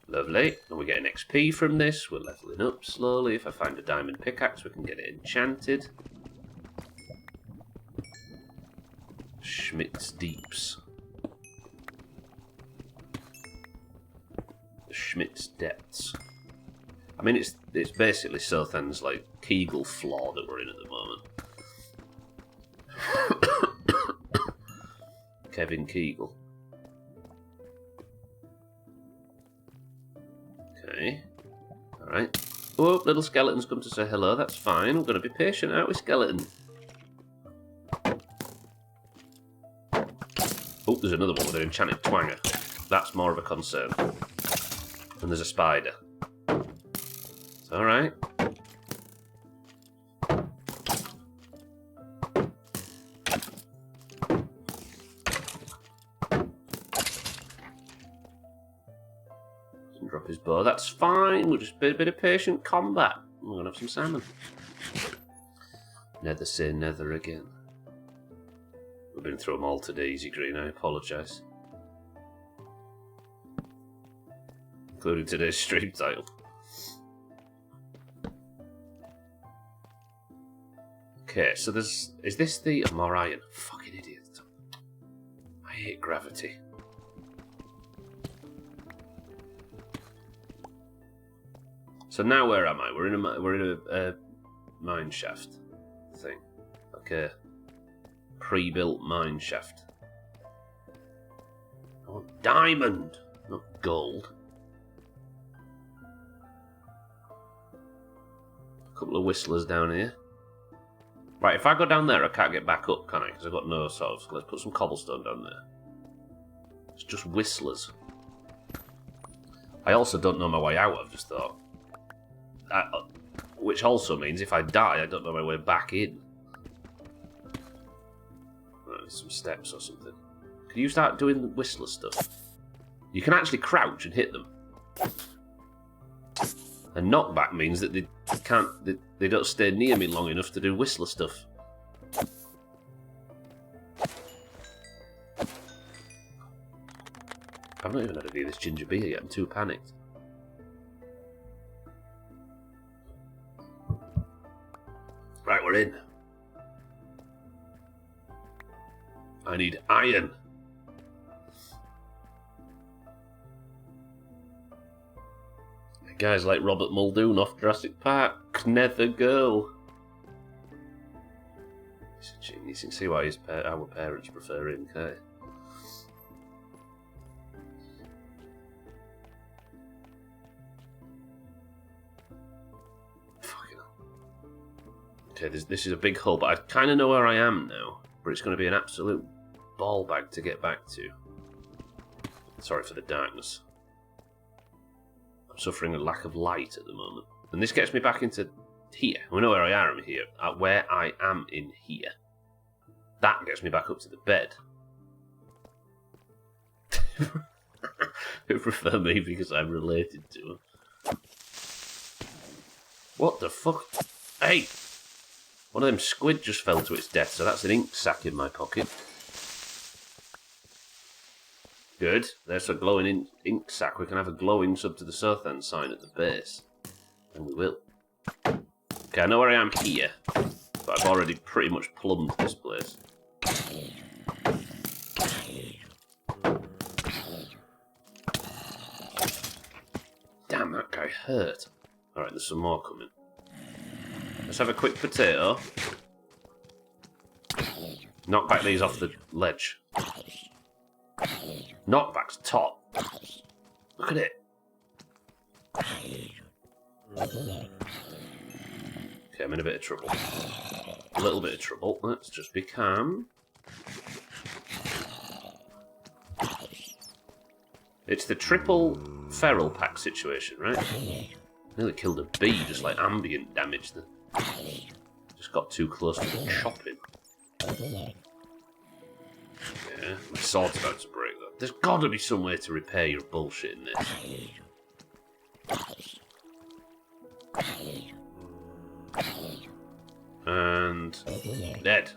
Lovely, and we're getting XP from this, we're levelling up slowly. If I find a diamond pickaxe, we can get it enchanted. Schmidt's Deeps. The Schmidt's Depths. I mean, it's basically Sothan's, like, Kegel floor that we're in at the moment. Kevin Kegel. Okay. Alright. Oh, little skeletons come to say hello, that's fine. We're going to be patient, aren't we, skeleton? Oh, there's another one with an enchanted twanger. That's more of a concern. And there's a spider. It's alright. Doesn't drop his bow, that's fine. We'll just be a bit of patient combat. We're going to have some salmon. Nether say nether again. We've been through them all today, Easy Green, I apologise. Including today's stream title. Okay, so there's... Is this the... More iron. Fucking idiot. I hate gravity. So now where am I? We're in a mine shaft thing. Okay. Pre-built mine shaft. I want diamond, not gold. A couple of whistlers down here. Right, if I go down there, I can't get back up, can I? Because I've got no sort of... Let's put some cobblestone down there. It's just whistlers. I also don't know my way out, I've just thought. Which also means if I die, I don't know my way back in. Some steps or something. Can you start doing the whistler stuff? You can actually crouch and hit them. And knockback means that they can't. They don't stay near me long enough to do whistler stuff. I've not even had any of this ginger beer yet. I'm too panicked. Right, we're in. I need iron. Guys like Robert Muldoon off Jurassic Park. Nether girl. He's a genius. You can see why our parents prefer him, can't you? Fucking hell. Okay, this is a big hole, but I kind of know where I am now. But it's going to be an absolute ball bag to get back to. Sorry for the darkness. I'm suffering a lack of light at the moment. And this gets me back into here. We know where I am here. Where I am in here. That gets me back up to the bed. Who prefer me because I'm related to him. What the fuck? Hey! One of them squid just fell to its death, so that's an ink sac in my pocket. Good. There's a glowing ink sac. We can have a glowing sub to the Sothan sign at the base. And we will. Okay, I know where I am here. But I've already pretty much plumbed this place. Damn, that guy hurt. Alright, there's some more coming. Let's have a quick potato. Knock back these off the ledge. Knockback's top. Look at it. Okay, I'm in a bit of trouble. A little bit of trouble. Let's just be calm. It's the triple feral pack situation, right? Nearly killed a bee, just like ambient damage then. Just got too close to the chopping. Yeah, my sword's about to break though. There's gotta be some way to repair your bullshit in this. And dead.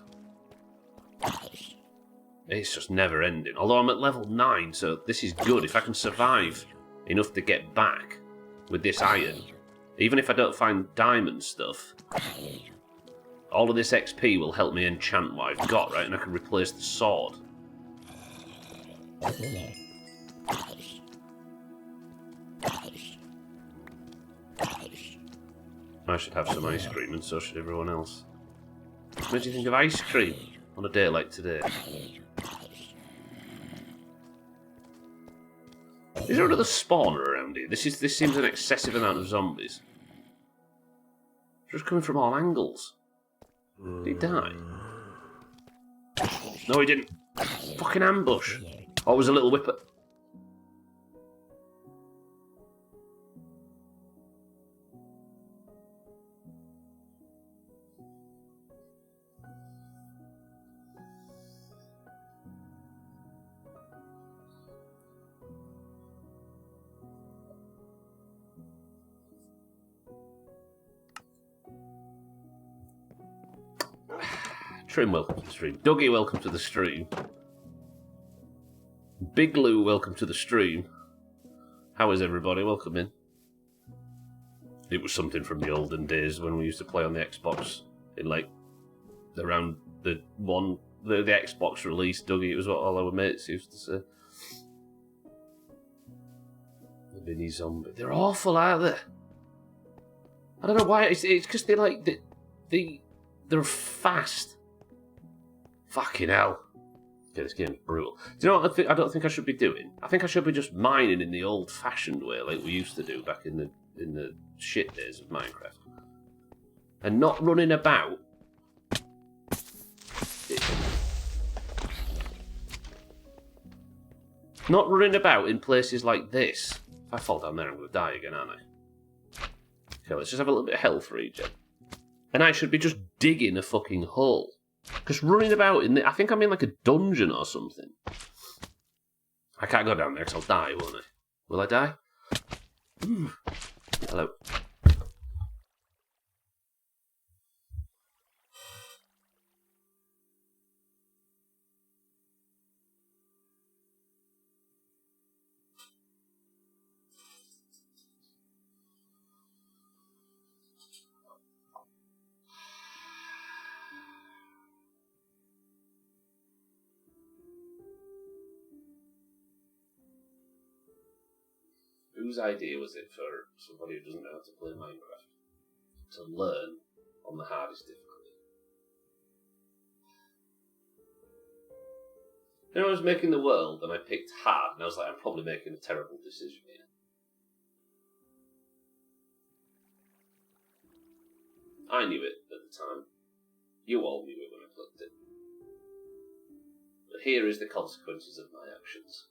It's just never ending. Although I'm at level 9, so this is good. If I can survive enough to get back with this iron, even if I don't find diamond stuff, all of this XP will help me enchant what I've got, right? And I can replace the sword. I should have some ice cream, and so should everyone else. What do you think of ice cream on a day like today? Is there another spawner around here? This seems an excessive amount of zombies. Just coming from all angles. Did he die? No, he didn't. Fucking ambush. Oh, it was a little whipper. Trim, welcome to the stream. Dougie, welcome to the stream. Big Lou, welcome to the stream. How is everybody? Welcome in. It was something from the olden days when we used to play on the Xbox in like around the Xbox release, Dougie. It was what all our mates used to say. The mini zombie. They're awful, aren't they? I don't know why. It's because they like they're fast. Fucking hell. Okay, this game's brutal. Do you know what I don't think I should be doing? I think I should be just mining in the old-fashioned way, like we used to do back in the shit days of Minecraft. And not running about. Not running about in places like this. If I fall down there, I'm going to die again, aren't I? Okay, let's just have a little bit of health regen. And I should be just digging a fucking hole. Because running about in I think I'm in like a dungeon or something. I can't go down there because I'll die, won't I? Will I die? Hello. Whose idea was it for somebody who doesn't know how to play Minecraft to learn on the hardest difficulty? You know, I was making the world and I picked hard, and I was like, I'm probably making a terrible decision here. I knew it at the time. You all knew it when I clicked it. But here is the consequences of my actions.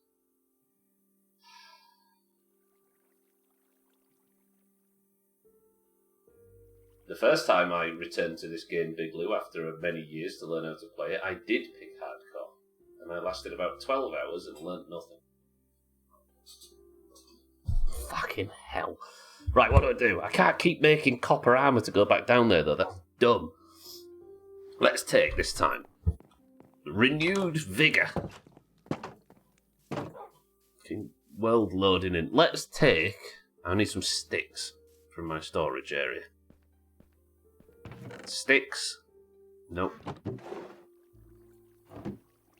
The first time I returned to this game, Big Lou, after many years to learn how to play it, I did pick hardcore. And I lasted about 12 hours and learnt nothing. Fucking hell. Right, what do I do? I can't keep making copper armour to go back down there, though. That's dumb. Let's take, this time, renewed vigour. World loading in. Let's take... I need some sticks from my storage area. Sticks. Nope.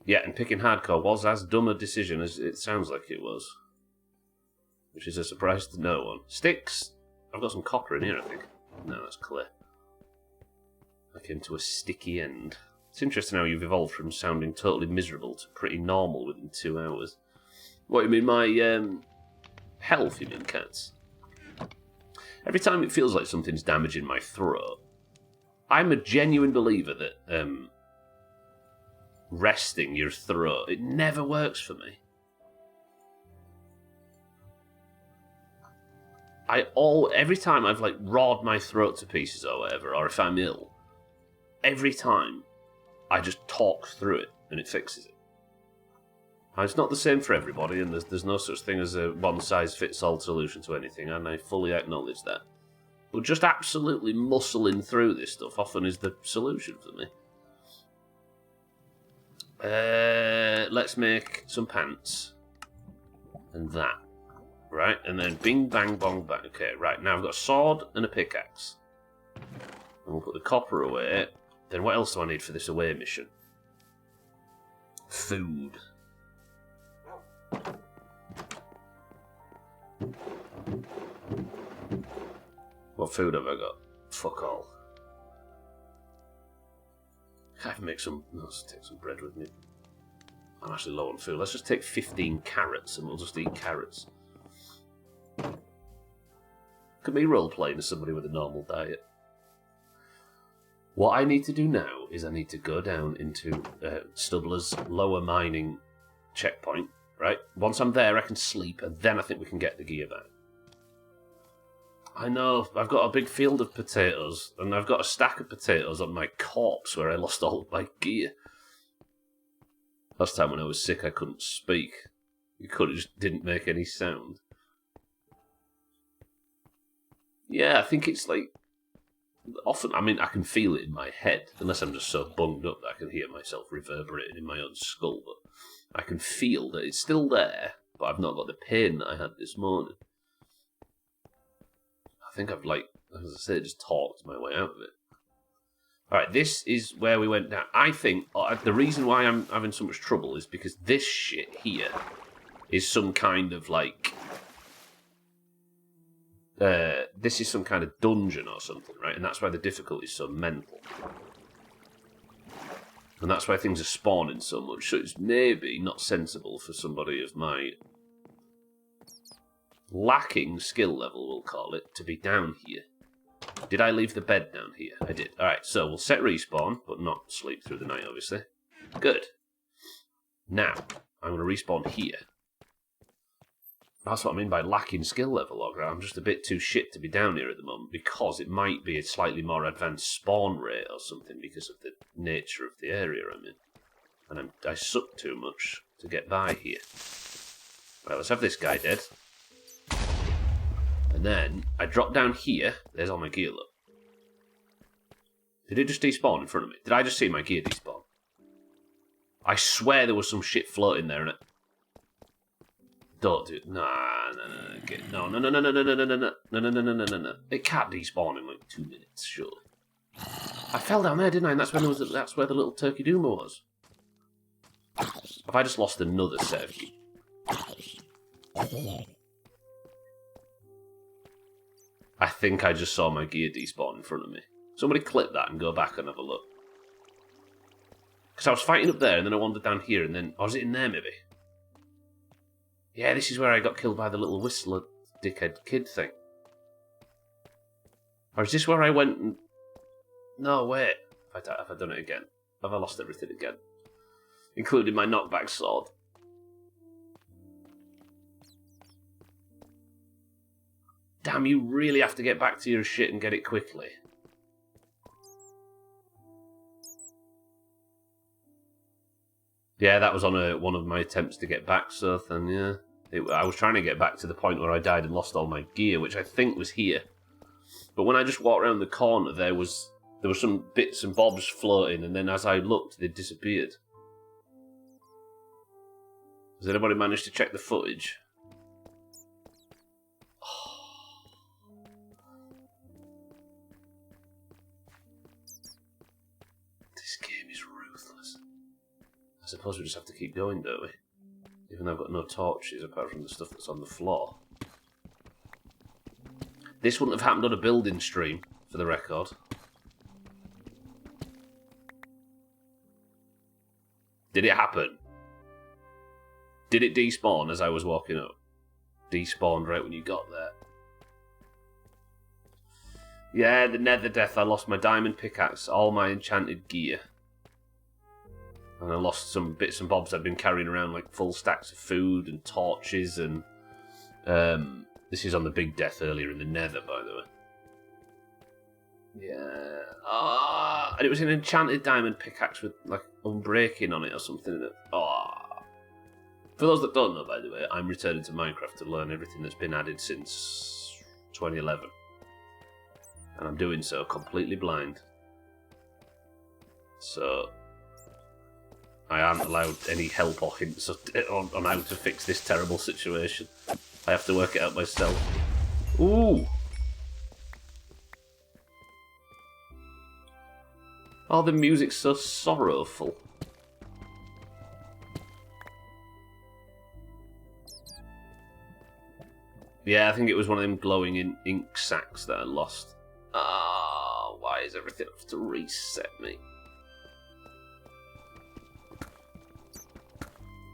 Yeah, and picking hardcore was as dumb a decision as it sounds like it was. Which is a surprise to no one. Sticks. I've got some copper in here, I think. No, that's clay. I came to a sticky end. It's interesting how you've evolved from sounding totally miserable to pretty normal within 2 hours. What, you mean my, health, you mean, cats? Every time it feels like something's damaging my throat, I'm a genuine believer that resting your throat, it never works for me. every time I've like rawed my throat to pieces or whatever, or if I'm ill, every time I just talk through it and it fixes it. And it's not the same for everybody, and there's no such thing as a one-size-fits-all solution to anything, and I fully acknowledge that. But just absolutely muscling through this stuff often is the solution for me. Let's make some pants. And that. Right, and then bing, bang, bong, bang. Okay, right, now I've got a sword and a pickaxe. And we'll put the copper away. Then what else do I need for this away mission? Food. What food have I got? Fuck all. I can make some... Let's take some bread with me. I'm actually low on food. Let's just take 15 carrots and we'll just eat carrots. Look at me role-playing as somebody with a normal diet. What I need to do now is I need to go down into Stubbler's lower mining checkpoint, right? Once I'm there, I can sleep, and then I think we can get the gear back. I know, I've got a big field of potatoes, and I've got a stack of potatoes on my corpse where I lost all of my gear. Last time when I was sick, I couldn't speak. It just didn't make any sound. Yeah, I think it's like... Often, I mean, I can feel it in my head, unless I'm just so bunged up that I can hear myself reverberating in my own skull, but I can feel that it's still there, but I've not got the pain that I had this morning. I think I've, like, as I said, just talked my way out of it. Alright, this is where we went down. I think the reason why I'm having so much trouble is because this shit here is some kind of, like... this is some kind of dungeon or something, right? And that's why the difficulty is so mental. And that's why things are spawning so much. So it's maybe not sensible for somebody of my lacking skill level, we'll call it, to be down here. Did I leave the bed down here? I did. Alright, so we'll set respawn, but not sleep through the night, obviously. Good. Now, I'm going to respawn here. That's what I mean by lacking skill level, Ogre. I'm just a bit too shit to be down here at the moment, because it might be a slightly more advanced spawn rate or something because of the nature of the area I'm in. And I suck too much to get by here. Right, let's have this guy dead. And then I drop down here. There's all my gear, look. Did it just despawn in front of me? Did I just see my gear despawn? I swear there was some shit floating there, innit? Don't do it. No. It can't despawn in like 2 minutes, sure. I fell down there, didn't I? And that's where the little turkey Doomhaus was. Have I just lost another set of gear? I think I just saw my gear despawn in front of me. Somebody clip that and go back and have a look. Because I was fighting up there and then I wandered down here and then... Or was it in there, maybe? Yeah, this is where I got killed by the little whistler dickhead kid thing. Or is this where I went and... No, wait. Have I done it again? Have I lost everything again? Including my knockback sword. Damn, you really have to get back to your shit and get it quickly. Yeah, that was on one of my attempts to get back, so then, yeah. I was trying to get back to the point where I died and lost all my gear, which I think was here. But when I just walked around the corner, there were some bits and bobs floating, and then as I looked, they disappeared. Has anybody managed to check the footage? This game is ruthless. I suppose we just have to keep going, don't we? Even though I've got no torches apart from the stuff that's on the floor. This wouldn't have happened on a building stream, for the record. Did it happen? Did it despawn as I was walking up? Despawned right when you got there. Yeah, the Nether death, I lost my diamond pickaxe, all my enchanted gear. And I lost some bits and bobs I'd been carrying around, like full stacks of food and torches and This is on the big death earlier in the Nether, by the way. Yeah. Ah, and it was an enchanted diamond pickaxe with like unbreaking on it or something. Ah. For those that don't know, by the way, I'm returning to Minecraft to learn everything that's been added since 2011, and I'm doing so completely blind. So I aren't allowed any help or hints on how to fix this terrible situation. I have to work it out myself. Ooh! Oh, the music's so sorrowful. Yeah, I think it was one of them glowing ink sacks that I lost. Ah, why is everything have to reset me? Do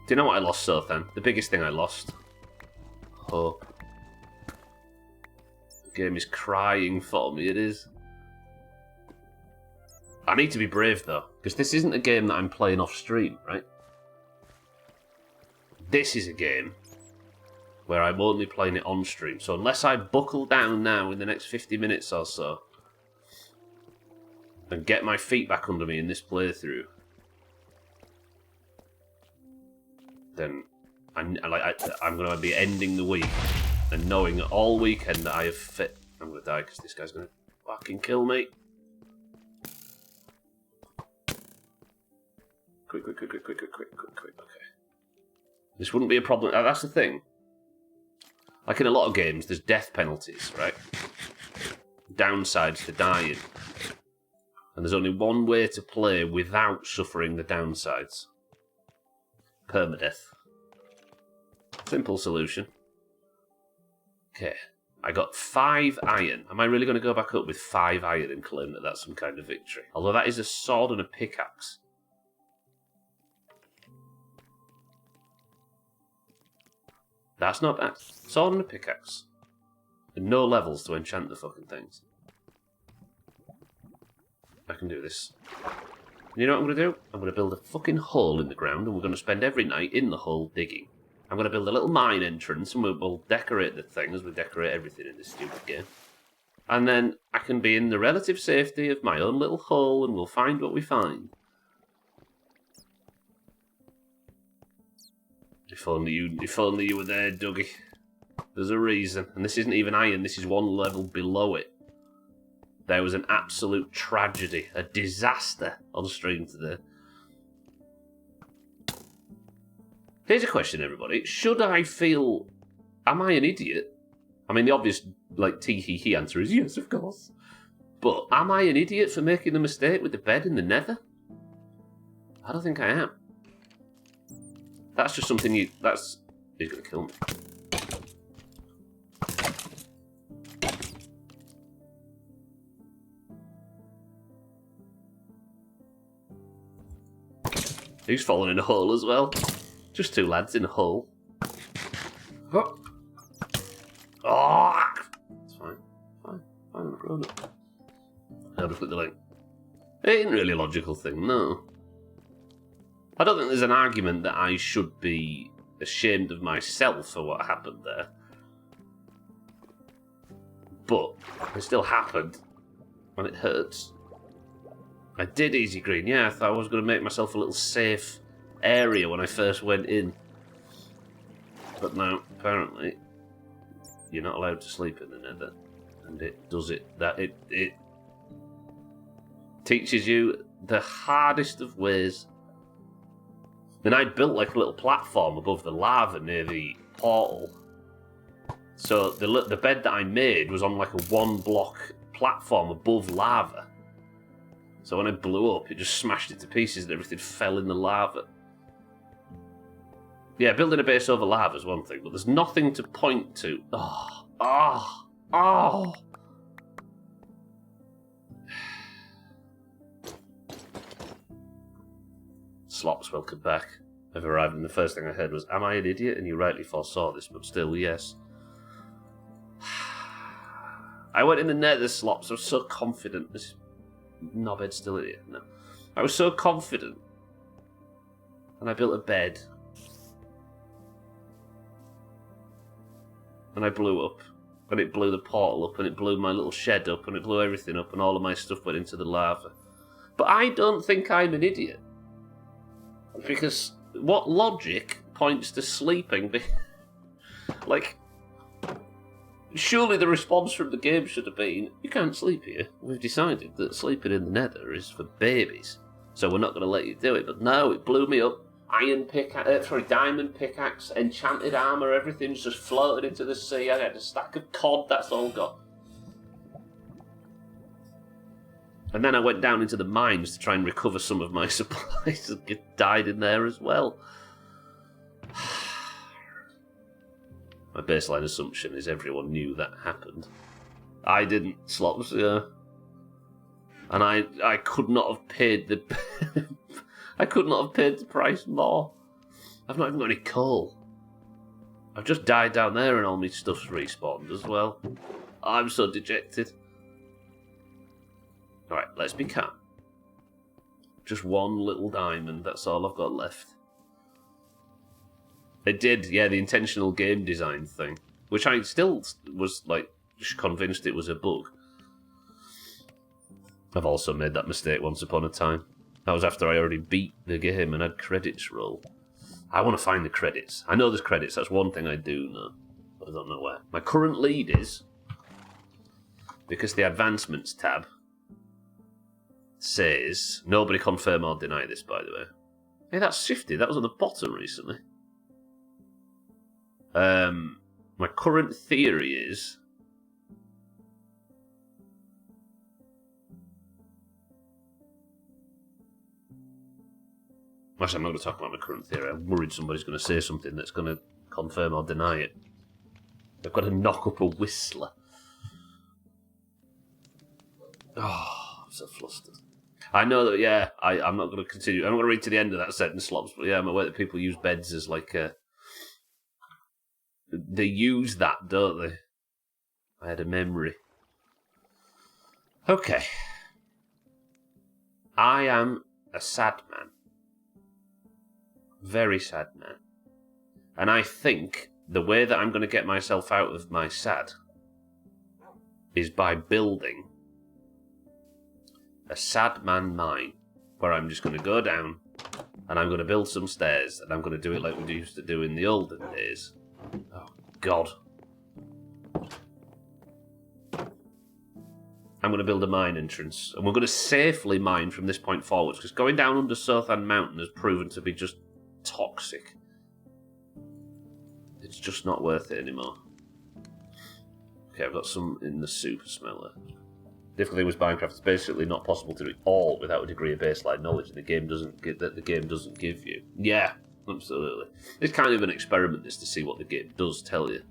you know what I lost, Sothan? The biggest thing I lost? Hope. The game is crying for me, it is. I need to be brave, though, because this isn't a game that I'm playing off stream, right? This is a game where I'm only playing it on stream. So unless I buckle down now in the next 50 minutes or so and get my feet back under me in this playthrough, then I'm going to be ending the week and knowing all weekend that I have fit. I'm going to die because this guy's going to fucking kill me. Quick. Okay. This wouldn't be a problem. That's the thing. Like in a lot of games, there's death penalties, right? Downsides to dying. And there's only one way to play without suffering the downsides. Permadeath. Simple solution. Okay. I got 5 iron. Am I really going to go back up with 5 iron and claim that that's some kind of victory? Although that is a sword and a pickaxe. That's not bad. Sword and a pickaxe. And no levels to enchant the fucking things. I can do this. And you know what I'm going to do? I'm going to build a fucking hole in the ground and we're going to spend every night in the hole digging. I'm going to build a little mine entrance and we'll decorate the thing as we decorate everything in this stupid game. And then I can be in the relative safety of my own little hole and we'll find what we find. If only you were there, Dougie. There's a reason. And this isn't even iron, this is one level below it. There was an absolute tragedy, a disaster on stream today. Here's a question, everybody. Should I feel... Am I an idiot? I mean, the obvious, like, tee-hee-hee answer is yes, of course. But am I an idiot for making the mistake with the bed in the Nether? I don't think I am. That's just something you... That's... He's going to kill me. He's fallen in a hole as well. Just 2 lads in a hole. Oh! It's fine. Fine, I'm a grown up. How to click the link. It ain't really a logical thing, no. I don't think there's an argument that I should be ashamed of myself for what happened there. But it still happened. And it hurts. I did easy green, yeah, I thought I was going to make myself a little safe area when I first went in. But now, apparently, you're not allowed to sleep in the Nether. And it does it, it teaches you the hardest of ways. And I built like a little platform above the lava near the portal. So the bed that I made was on like a 1-block platform above lava. So when I blew up, it just smashed it to pieces and everything fell in the lava. Yeah, building a base over lava is one thing, but there's nothing to point to. Oh. Slops, welcome back. I've arrived and the first thing I heard was, am I an idiot? And you rightly foresaw this, but still, yes. I went in the Nether, Slops. I was so confident. This knobhead's still here. No. I was so confident. And I built a bed. and I blew up. And it blew the portal up, and it blew my little shed up, and it blew everything up, and all of my stuff went into the lava. But I don't think I'm an idiot. Because what logic points to sleeping? Like, surely the response from the game should have been, you can't sleep here. We've decided that sleeping in the Nether is for babies, so we're not going to let you do it. But no, it blew me up. Diamond pickaxe, enchanted armour, everything's just floated into the sea. I had a stack of cod, that's all got. And then I went down into the mines to try and recover some of my supplies and died in there as well. My baseline assumption is everyone knew that happened. I didn't, Slops, yeah. And I could not have paid the... I could not have paid the price more. I've not even got any coal. I've just died down there and all my stuff's respawned as well. I'm so dejected. Alright, let's be calm. Just one little diamond, that's all I've got left. It did, yeah, the intentional game design thing. Which I still was, like, just convinced it was a bug. I've also made that mistake once upon a time. That was after I already beat the game and had credits roll. I want to find the credits. I know there's credits, that's one thing I do know. But I don't know where. My current lead is... because the advancements tab says... Nobody confirm or deny this, by the way. Hey, that's shifted. That was on the bottom recently. My current theory is... Actually, I'm not going to talk about my current theory. I'm worried somebody's going to say something that's going to confirm or deny it. I've got to knock up a whistler. Oh, I'm so flustered. I know that, yeah, I'm not going to continue. I'm not going to read to the end of that sentence, Slops, but yeah, I'm aware that people use beds as like a... They use that, don't they? I had a memory. Okay. I am a sad man. Very sad man. And I think the way that I'm going to get myself out of my sad is by building a sad man mine, where I'm just going to go down and I'm going to build some stairs and I'm going to do it like we used to do in the olden days. Oh, God. I'm going to build a mine entrance and we're going to safely mine from this point forwards, because going down under Sothan Mountain has proven to be just toxic. It's just not worth it anymore. Okay, I've got some in the super smelter. Difficulty with Minecraft, it's basically not possible to do it all without a degree of baseline knowledge the game doesn't give you. Yeah, absolutely. It's kind of an experiment this to see what the game does tell you.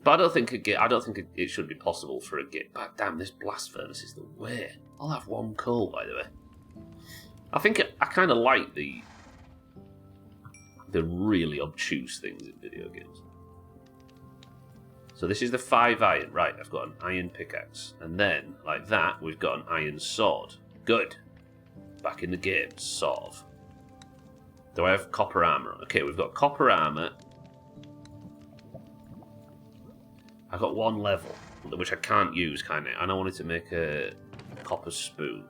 But I don't think it should be possible for a game. But damn, this blast furnace is the way. I'll have one coal, by the way. I think I kind of like the really obtuse things in video games. So this is the 5 iron. Right, I've got an iron pickaxe. And then, like that, we've got an iron sword. Good. Back in the game, sort of. Do I have copper armour? Okay, we've got copper armour. I've got one level, which I can't use, kind of. And I wanted to make a copper spoon.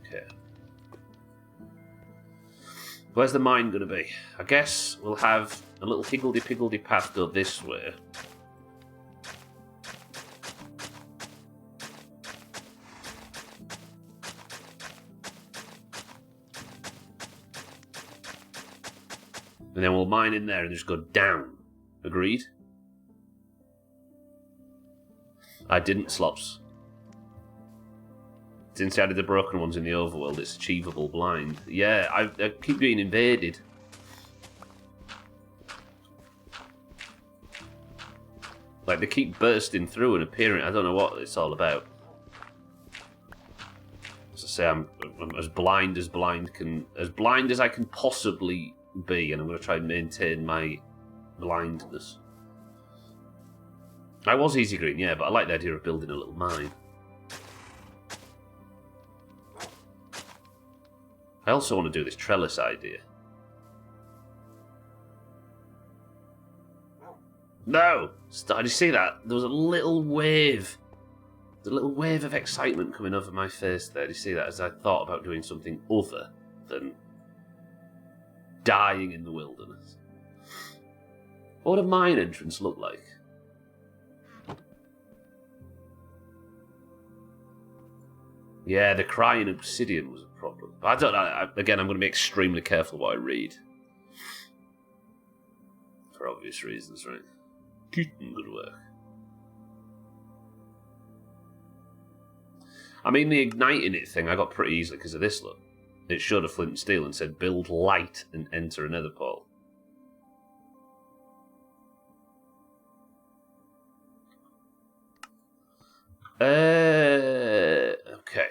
Okay. Where's the mine going to be? I guess we'll have a little higgledy-piggledy path go this way. And then we'll mine in there and just go down. Agreed? I didn't, Slops. Since I added the broken ones in the overworld, it's achievable blind. Yeah, I keep being invaded. Like, they keep bursting through and appearing. I don't know what it's all about. As I say, I'm as blind as I can possibly be, and I'm going to try and maintain my blindness. I was easy green, yeah, but I like the idea of building a little mine. I also want to do this trellis idea. No! Did you see that? There was a little wave. The little wave of excitement coming over my face there. Did you see that? As I thought about doing something other than dying in the wilderness. What would a mine entrance look like? Yeah, the crying obsidian was a problem. But I don't know. Again, I'm going to be extremely careful what I read. For obvious reasons, right? Good work. I mean, the igniting it thing I got pretty easily because of this look. It showed a flint and steel and said build light and enter a nether portal. Okay.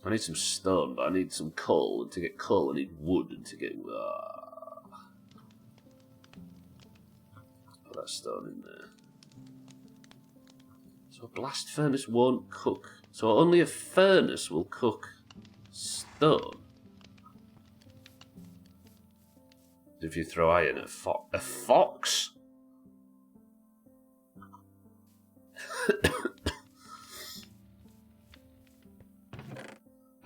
I need some stone, but I need some coal, and to get coal I need wood, and to get... Put that stone in there. So a blast furnace won't cook. So only a furnace will cook stone. If you throw iron at a fox?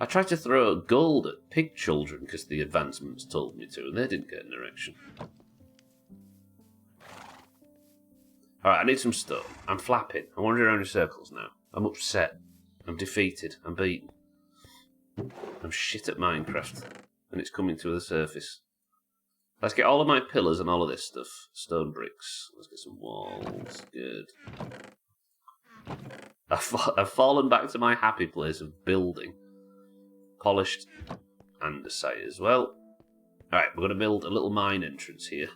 I tried to throw gold at pig children because the advancements told me to, and they didn't get an erection. Alright, I need some stone. I'm flapping. I'm wandering around in circles now. I'm upset. I'm defeated. I'm beaten. I'm shit at Minecraft. And it's coming to the surface. Let's get all of my pillars and all of this stuff. Stone bricks. Let's get some walls. Good. I've fallen back to my happy place of building. Polished andesite as well. Alright, we're going to build a little mine entrance here.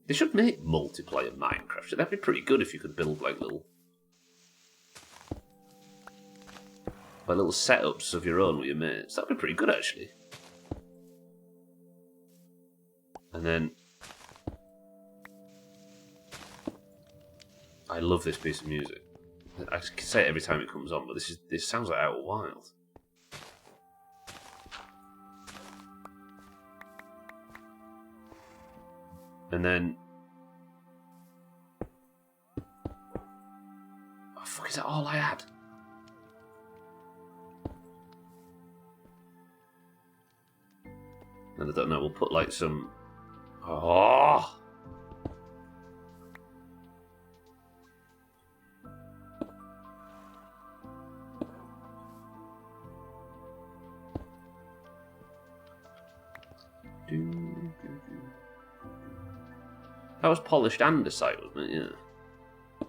They should make multiplayer Minecraft. That'd be pretty good if you could build like little setups of your own with your mates. That'd be pretty good actually. And then I love this piece of music. I can say it every time it comes on, but this sounds like Outer Wild. And then... Oh, fuck, is that all I had? And I don't know, we'll put like some... Oh! That was polished andesite, wasn't it? Yeah.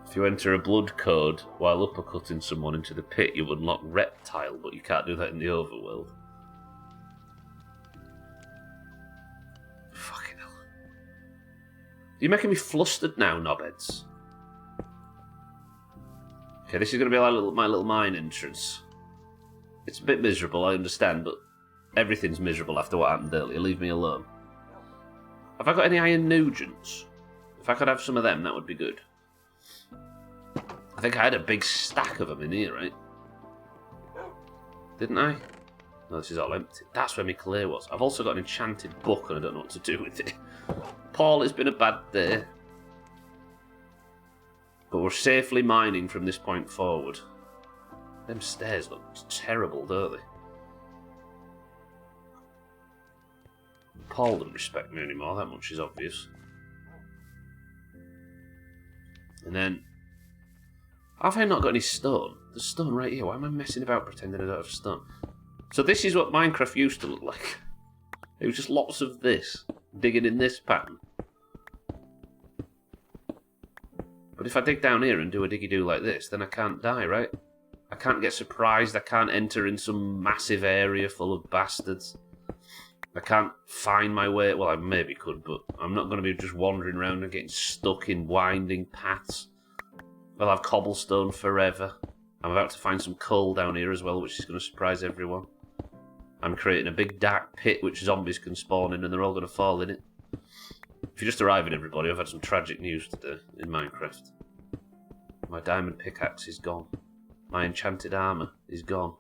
If you enter a blood code while uppercutting someone into the pit, you unlock reptile, but you can't do that in the overworld. Fucking hell. You're making me flustered now, knobheads. Okay, this is going to be like my little mine entrance. It's a bit miserable, I understand, but everything's miserable after what happened earlier. Leave me alone. Have I got any iron nugents? If I could have some of them, that would be good. I think I had a big stack of them in here, right? Didn't I? No, this is all empty. That's where my clay was. I've also got an enchanted book and I don't know what to do with it. Paul, it's been a bad day. But we're safely mining from this point forward. Them stairs look terrible, don't they? Paul doesn't respect me anymore, that much is obvious. And then... Have I not got any stone? There's stone right here. Why am I messing about pretending I don't have stone? So this is what Minecraft used to look like. It was just lots of this. Digging in this pattern. But if I dig down here and do a diggy-doo like this, then I can't die, right? I can't get surprised. I can't enter in some massive area full of bastards. I can't find my way. Well, I maybe could, but I'm not going to be just wandering around and getting stuck in winding paths. I'll have cobblestone forever. I'm about to find some coal down here as well, which is going to surprise everyone. I'm creating a big dark pit which zombies can spawn in and they're all going to fall in it. If you're just arriving, everybody, I've had some tragic news today in Minecraft. My diamond pickaxe is gone. My enchanted armour is gone.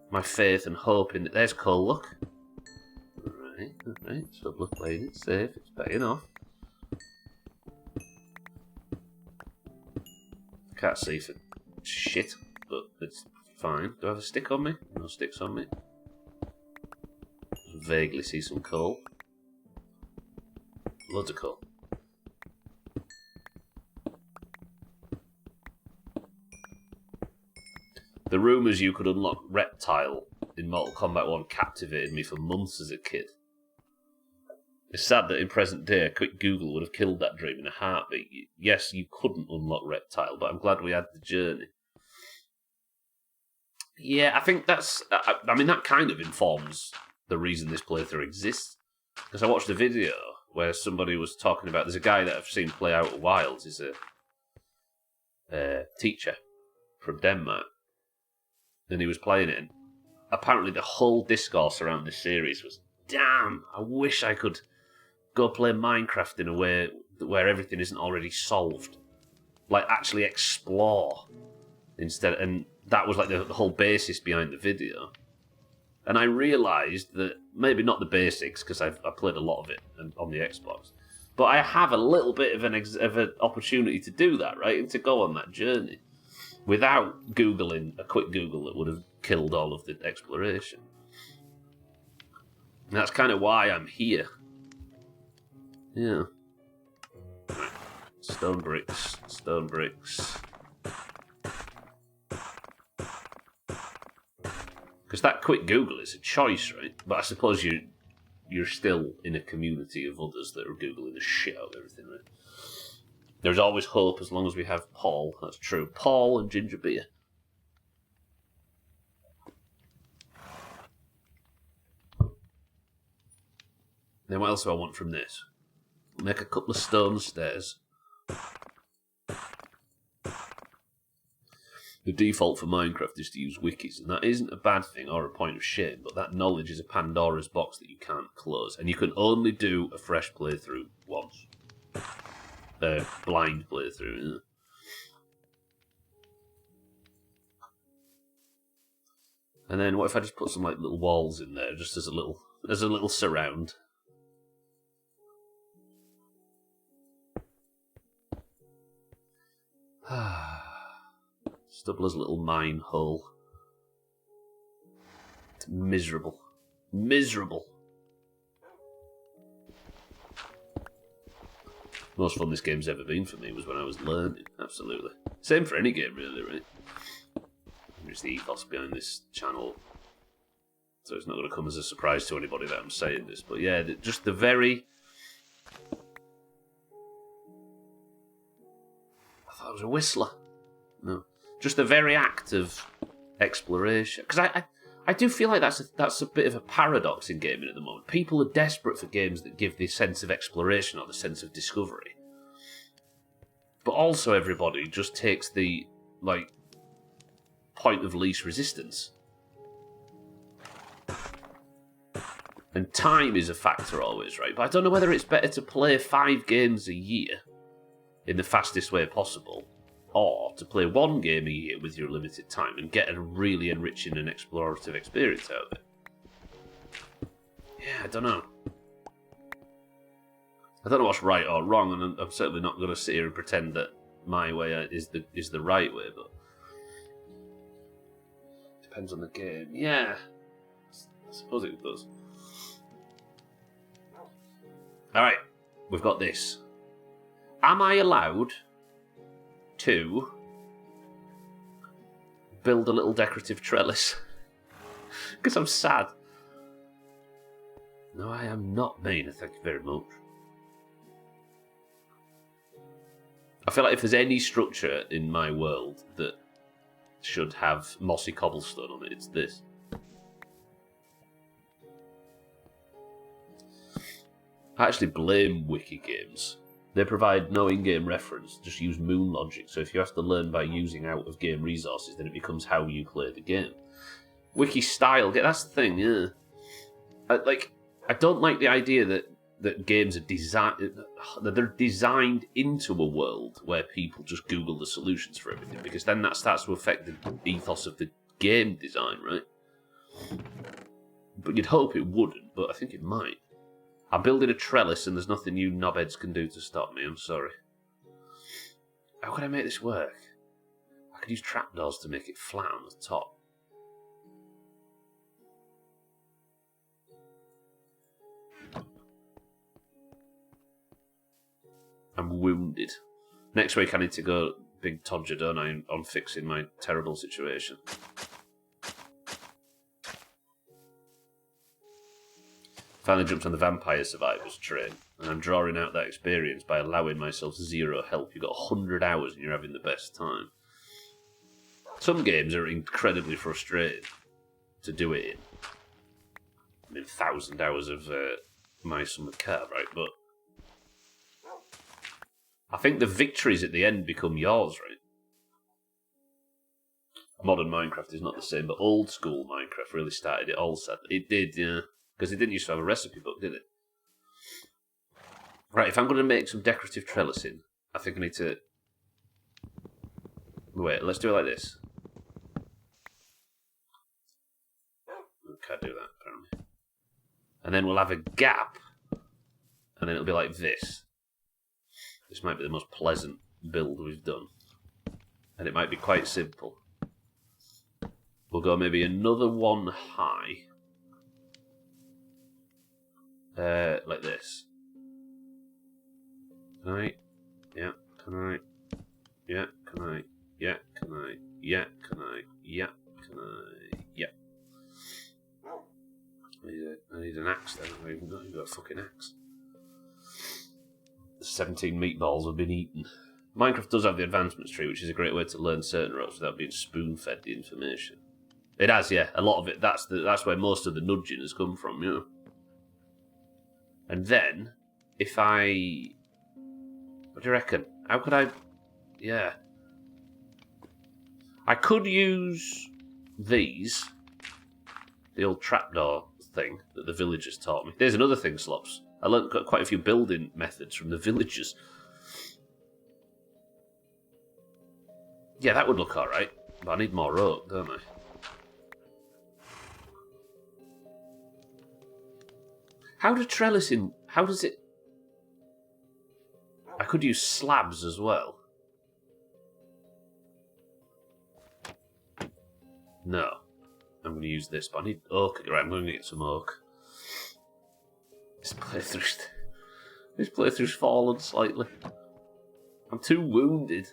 My faith and hope in it. There's coal, look. Alright. Stubbler playing it safe. It's paying off. Can't see for shit, but it's fine. Do I have a stick on me? No sticks on me. Vaguely see some coal. Loads of coal. The rumours you could unlock Reptile in Mortal Kombat 1 captivated me for months as a kid. It's sad that in present day a quick Google would have killed that dream in a heartbeat. Yes, you couldn't unlock Reptile, but I'm glad we had the journey. Yeah, I think that's... I mean, that kind of informs the reason this playthrough exists. Because I watched a video where somebody was talking about... There's a guy that I've seen play Outer Wilds. He's a teacher from Denmark. And he was playing it. And apparently the whole discourse around this series was, damn, I wish I could go play Minecraft in a way where everything isn't already solved. Like, actually explore instead. And that was like the whole basis behind the video. And I realised that, maybe not the basics, because I played a lot of it on the Xbox, but I have a little bit of an opportunity to do that, right? And to go on that journey without Googling a quick Google that would have killed all of the exploration. And that's kind of why I'm here. Yeah. Stone bricks. Stone bricks. Because that quick Google is a choice, right? But I suppose you're still in a community of others that are Googling the shit out of everything, right? There's always hope as long as we have Paul. That's true. Paul and ginger beer. Then what else do I want from this? Make a couple of stone stairs. The default for Minecraft is to use wikis, and that isn't a bad thing or a point of shame, but that knowledge is a Pandora's box that you can't close, and you can only do a fresh playthrough once. A blind playthrough, yeah. And then what if I just put some like little walls in there, just as a little surround? Stubbler's little mine hole. It's miserable. Miserable. Most fun this game's ever been for me was when I was learning. Absolutely. Same for any game, really, right? There's the ethos behind this channel. So it's not going to come as a surprise to anybody that I'm saying this. But yeah, just the very... I thought it was a whistler. No. Just the very act of exploration. Because I do feel like that's a bit of a paradox in gaming at the moment. People are desperate for games that give the sense of exploration or the sense of discovery. But also everybody just takes the, like, point of least resistance. And time is a factor always, right? But I don't know whether it's better to play 5 games a year in the fastest way possible, or to play 1 game a year with your limited time and get a really enriching and explorative experience out of it. Yeah, I don't know. I don't know what's right or wrong, and I'm certainly not going to sit here and pretend that my way is the right way, but depends on the game. Yeah, I suppose it does. Alright, we've got this. Am I allowed to build a little decorative trellis? Because I'm sad. No, I am not, Maina, thank you very much. I feel like if there's any structure in my world that should have mossy cobblestone on it, it's this. I actually blame wiki games. They provide no in-game reference, just use moon logic, so if you have to learn by using out-of-game resources, then it becomes how you play the game. Wiki style. That's the thing, yeah. I don't like the idea that games are that they're designed into a world where people just Google the solutions for everything, because then that starts to affect the ethos of the game design, right? But you'd hope it wouldn't, but I think it might. I'm building a trellis and there's nothing you knobheads can do to stop me, I'm sorry. How can I make this work? I could use trapdoors to make it flat on the top. I'm wounded. Next week I need to go big todger, don't I, on fixing my terrible situation. Finally jumped on the Vampire Survivors train, and I'm drawing out that experience by allowing myself 0 help. You've got 100 hours and you're having the best time. Some games are incredibly frustrating to do it in. I mean, 1,000 hours of My Summer Car, right? But I think the victories at the end become yours, right? Modern Minecraft is not the same, but old school Minecraft really started it all, sadly. It did, yeah. Because it didn't used to have a recipe book, did it? Right, if I'm going to make some decorative trellising, I think I need to... Wait, let's do it like this. I can't do that, apparently. And then we'll have a gap, and then it'll be like this. This might be the most pleasant build we've done. And it might be quite simple. We'll go maybe another one high. Like this. Can I? Yeah. Can I? Yeah. Can I? Yeah. Can I? Yeah. Can I? Yeah. Can I? Yeah. I need an axe then. I haven't even got a fucking axe. 17 meatballs have been eaten. Minecraft does have the advancements tree, which is a great way to learn certain ropes without being spoon-fed the information. It has, yeah. A lot of it. That's where most of the nudging has come from, you know. And then, if I... What do you reckon? How could I... Yeah. I could use these. The old trapdoor thing that the villagers taught me. There's another thing, Slops. I learned quite a few building methods from the villagers. Yeah, that would look alright. But I need more rope, don't I? How do trellising... How does it... I could use slabs as well. No. I'm going to use this, but I need oak. Right, I'm going to get some oak. This playthrough's fallen slightly. I'm too wounded.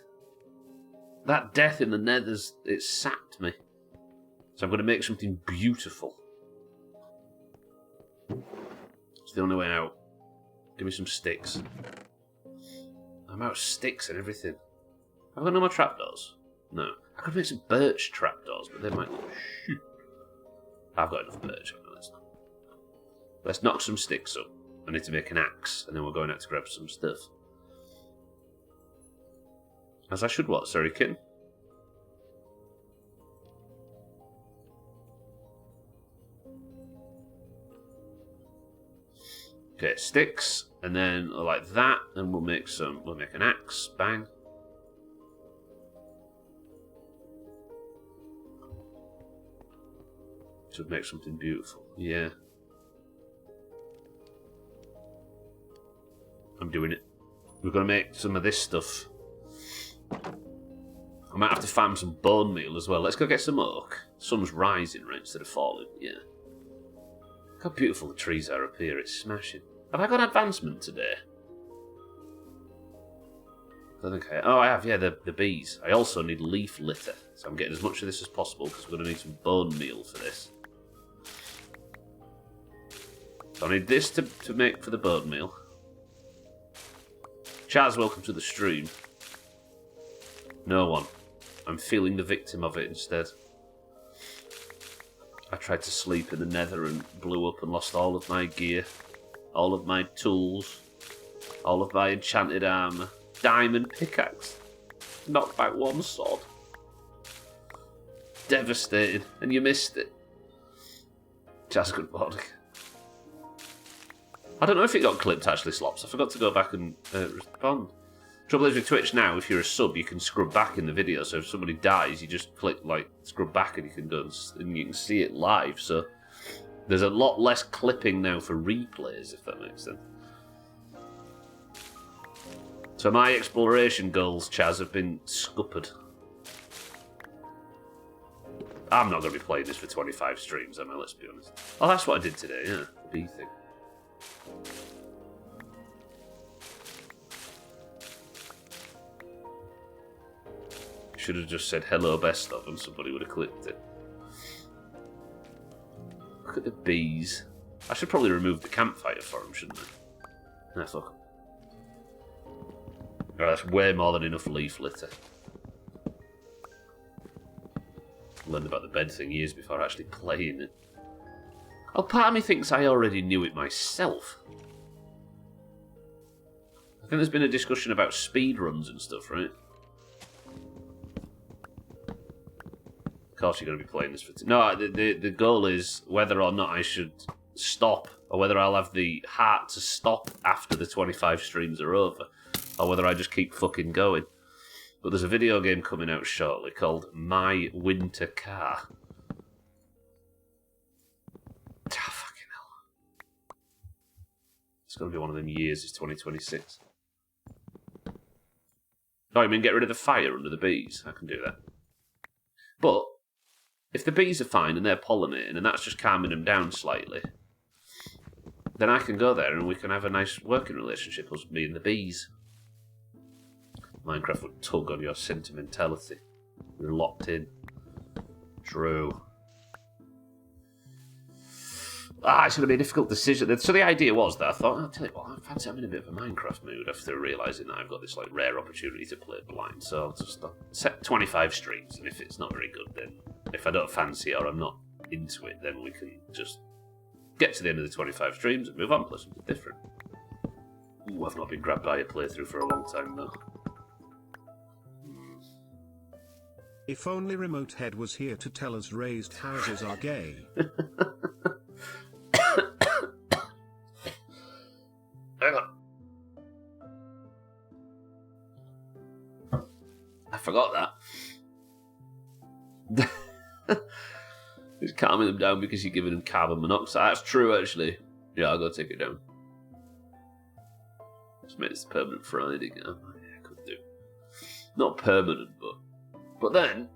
That death in the Nether's... It sapped me. So I'm going to make something beautiful. It's the only way out. Give me some sticks. I'm out of sticks and everything. Have I got no more trapdoors? No. I could make some birch trapdoors, but they might look shit. I've got enough birch. Let's knock some sticks up. I need to make an axe, and then we're going out to grab some stuff. As I should what, sorry, kitten? Okay, sticks, and then like that, and we'll make an axe, bang. Should make something beautiful, yeah. I'm doing it. We're going to make some of this stuff. I might have to farm some bone meal as well. Let's go get some oak. Sun's rising, right, instead of falling, yeah. Look how beautiful the trees are up here, it's smashing. Have I got advancement today? I think I have, yeah, the bees. I also need leaf litter, so I'm getting as much of this as possible because we're going to need some bone meal for this. So I need this to make for the bone meal. Chaz, welcome to the stream. No one. I'm feeling the victim of it instead. I tried to sleep in the Nether and blew up and lost all of my gear, all of my tools, all of my enchanted armour, diamond pickaxe, knocked back one sword. Devastated, and you missed it. Just good vodka. I don't know if it got clipped actually, Slops. I forgot to go back and respond. Trouble is with Twitch now, if you're a sub, you can scrub back in the video. So if somebody dies, you just click like scrub back and you can go and you can see it live. So there's a lot less clipping now for replays, if that makes sense. So my exploration goals, Chaz, have been scuppered. I'm not going to be playing this for 25 streams, am I? Let's be honest. Oh, that's what I did today, yeah. The bee thing. Should have just said hello best of and somebody would have clicked it. Look at the bees. I should probably remove the campfire for them, shouldn't I? Nah, fuck. Oh, that's way more than enough leaf litter. Learned about the bed thing years before actually playing it. Oh, part of me thinks I already knew it myself. I think there's been a discussion about speed runs and stuff, right? Of course you're going to be playing this for... No, the goal is whether or not I should stop, or whether I'll have the heart to stop after the 25 streams are over, or whether I just keep fucking going. But there's a video game coming out shortly called My Winter Car. Ah, fucking hell. It's going to be one of them years, it's 2026. Oh, you mean get rid of the fire under the bees? I can do that. But if the bees are fine and they're pollinating and that's just calming them down slightly, then I can go there and we can have a nice working relationship, us, me and the bees. Minecraft would tug on your sentimentality. You're locked in. True. It's going to be a difficult decision. So the idea was that I thought, I'll tell you what, I fancy I'm in a bit of a Minecraft mood after realising that I've got this like rare opportunity to play blind. So I'll just set 25 streams, and if it's not very good, then if I don't fancy it or I'm not into it, then we can just get to the end of the 25 streams and move on, play something different. Ooh, I've not been grabbed by a playthrough for a long time though. If only Remote Head was here to tell us raised houses are gay. Hang on. I forgot that. He's calming them down because you're giving them carbon monoxide. That's true, actually. Yeah, I'll go take it down. Just make this a permanent Friday. Oh, yeah, I could do. Not permanent, but then,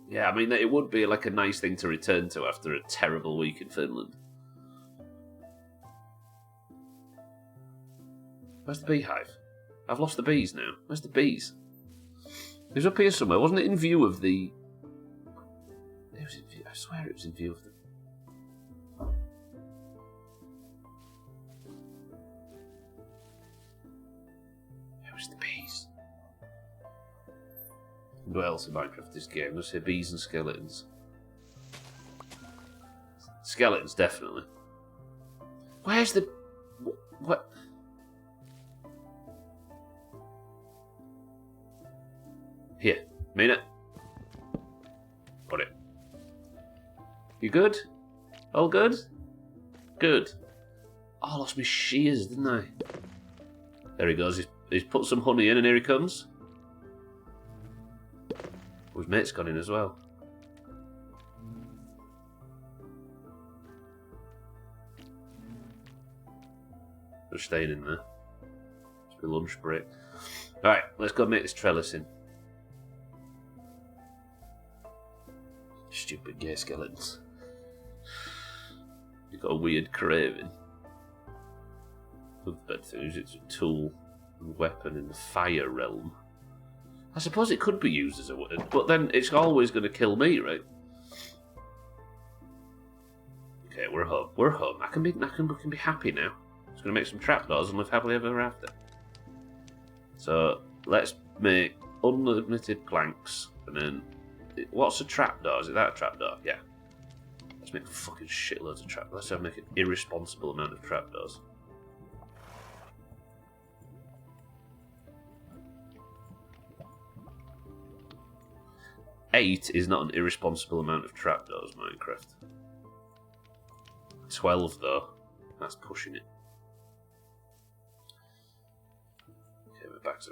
yeah, I mean, it would be like a nice thing to return to after a terrible week in Finland. Where's the beehive? I've lost the bees now. Where's the bees? It was up here somewhere. Wasn't it in view of the... It was in view... I swear it was in view of the... Where's the bees? What else in Minecraft this game? Let's say bees and skeletons. Skeletons, definitely. Where's the... What? Here, mean it. Got it. You good? All good? Good. Oh, I lost my shears, didn't I? There he goes. He's put some honey in and here he comes. Oh, his mate's gone in as well. They're staying in there. It's my lunch break. Alright, let's go make this trellis in. Stupid gay skeletons. You've got a weird craving. Love bed things. It's a tool and weapon in the fire realm. I suppose it could be used as a weapon, but then it's always going to kill me, right? Okay, we're home. We're home. We can be happy now. Just going to make some trapdoors and live happily ever after. So let's make unlimited planks, and then what's a trapdoor? Is it that a trapdoor? Yeah. Let's make fucking shitloads of trapdoors. Let's make an irresponsible amount of trapdoors. Eight is not an irresponsible amount of trapdoors, Minecraft. 12 though. That's pushing it. Okay, we're back to...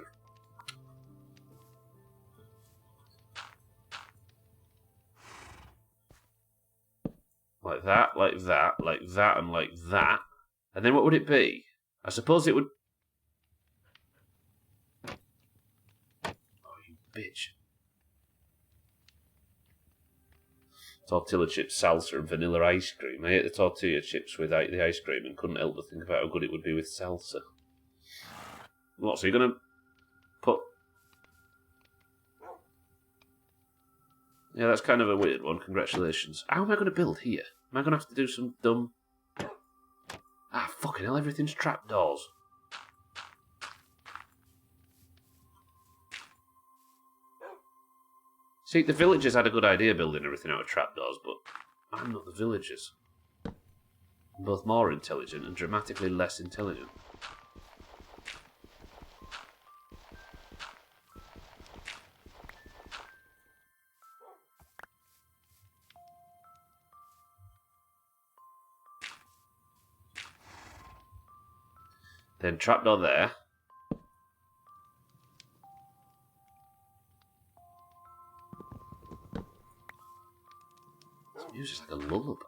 Like that, like that, like that, and like that. And then what would it be? I suppose it would... Oh, you bitch. Tortilla chips, salsa, and vanilla ice cream. I ate the tortilla chips with the ice cream and couldn't help but think about how good it would be with salsa. What, so you're going to put... Yeah, that's kind of a weird one. Congratulations. How am I going to build here? Am I going to have to do some dumb... Ah, fucking hell, everything's trapdoors. See, the villagers had a good idea building everything out of trapdoors, but I'm not the villagers. I'm both more intelligent and dramatically less intelligent. Then trapdoor there. This music's like a lullaby.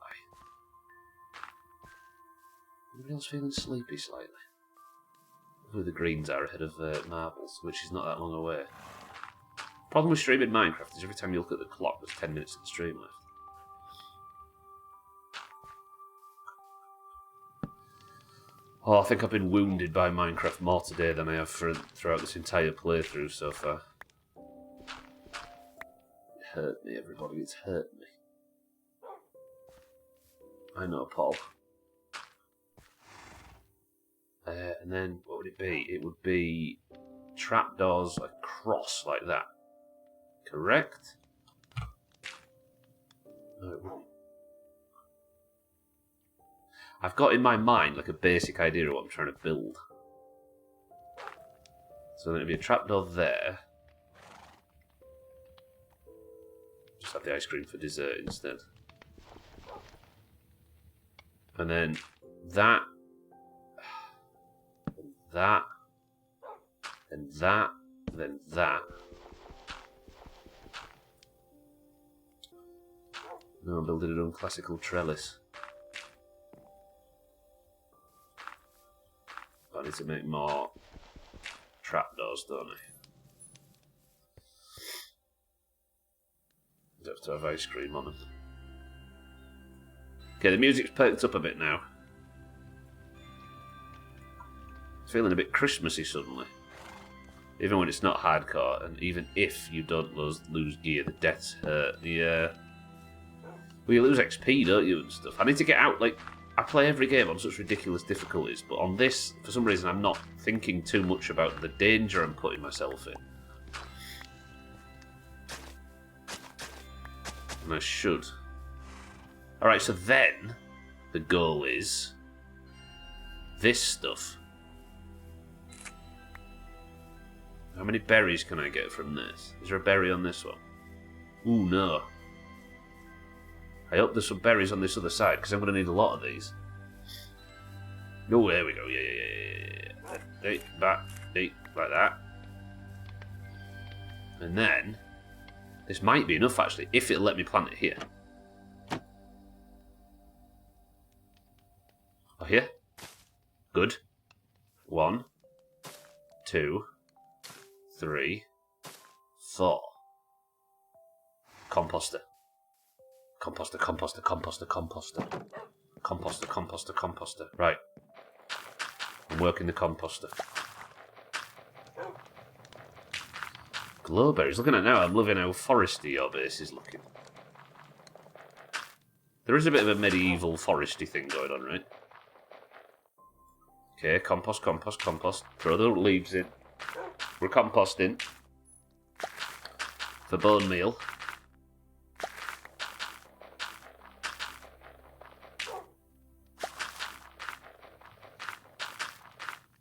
Anybody else feeling sleepy slightly? Who the greens are ahead of marbles, which is not that long away. Problem with streaming Minecraft is every time you look at the clock, there's 10 minutes of the stream left. Oh, I think I've been wounded by Minecraft more today than I have throughout this entire playthrough so far. It hurt me, everybody. It's hurt me. I know, Paul. And then, what would it be? It would be trapdoors across like that. Correct? No, it wouldn't. I've got in my mind like a basic idea of what I'm trying to build. So then it'd be a trapdoor there. Just have the ice cream for dessert instead. And then that, that, and that, then that. No, I'm building an unclassical trellis. I need to make more trapdoors, don't I? I have to have ice cream on them. Okay, the music's perked up a bit now. It's feeling a bit Christmassy suddenly. Even when it's not hardcore, and even if you don't lose gear, the deaths hurt. Yeah. Well, you lose XP, don't you, and stuff. I need to get out, like... I play every game on such ridiculous difficulties, but on this, for some reason, I'm not thinking too much about the danger I'm putting myself in. And I should. Alright, so then, the goal is... this stuff. How many berries can I get from this? Is there a berry on this one? Ooh, no. I hope there's some berries on this other side, because I'm going to need a lot of these. Oh, there we go. Yeah. Back, like that. And then, this might be enough, actually, if it'll let me plant it here. Oh, here. Good. 1, 2, 3, 4. Composter. Composter. Right. I'm working the composter. Glowberries. Looking at now, I'm loving how foresty your base is looking. There is a bit of a medieval foresty thing going on, right? Okay, compost. Throw the leaves in. We're composting. For bone meal.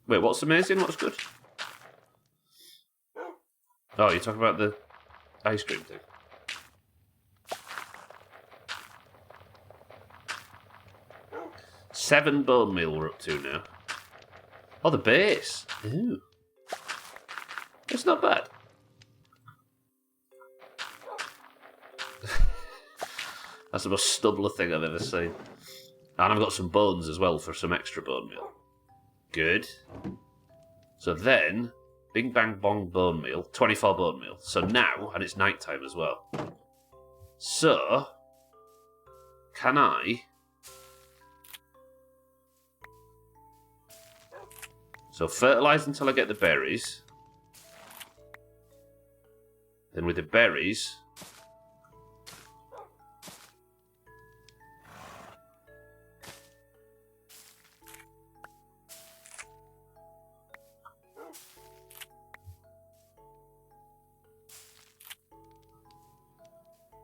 Wait, what's amazing? What's good? Oh, you're talking about the ice cream thing. 7 bone meal we're up to now. Oh, the base. Ooh. It's not bad. That's the most Stubbler thing I've ever seen. And I've got some bones as well for some extra bone meal. Good. So then, bing bang bong bone meal, 24 bone meal. So now, and it's nighttime as well. So, can I... So fertilise until I get the berries. Then with the berries...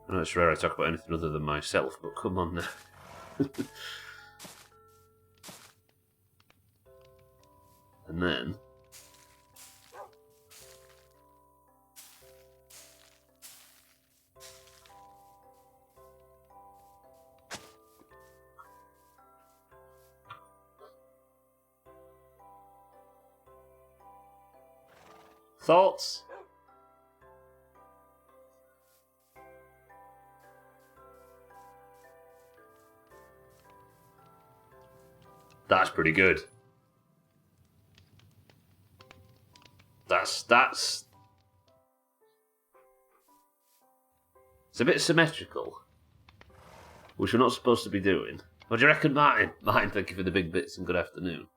I know it's rare I talk about anything other than myself, but come on now. And then... Thoughts? That's pretty good. That's... It's a bit symmetrical, which we're not supposed to be doing. What do you reckon, Martin? Martin, thank you for the big bits and good afternoon.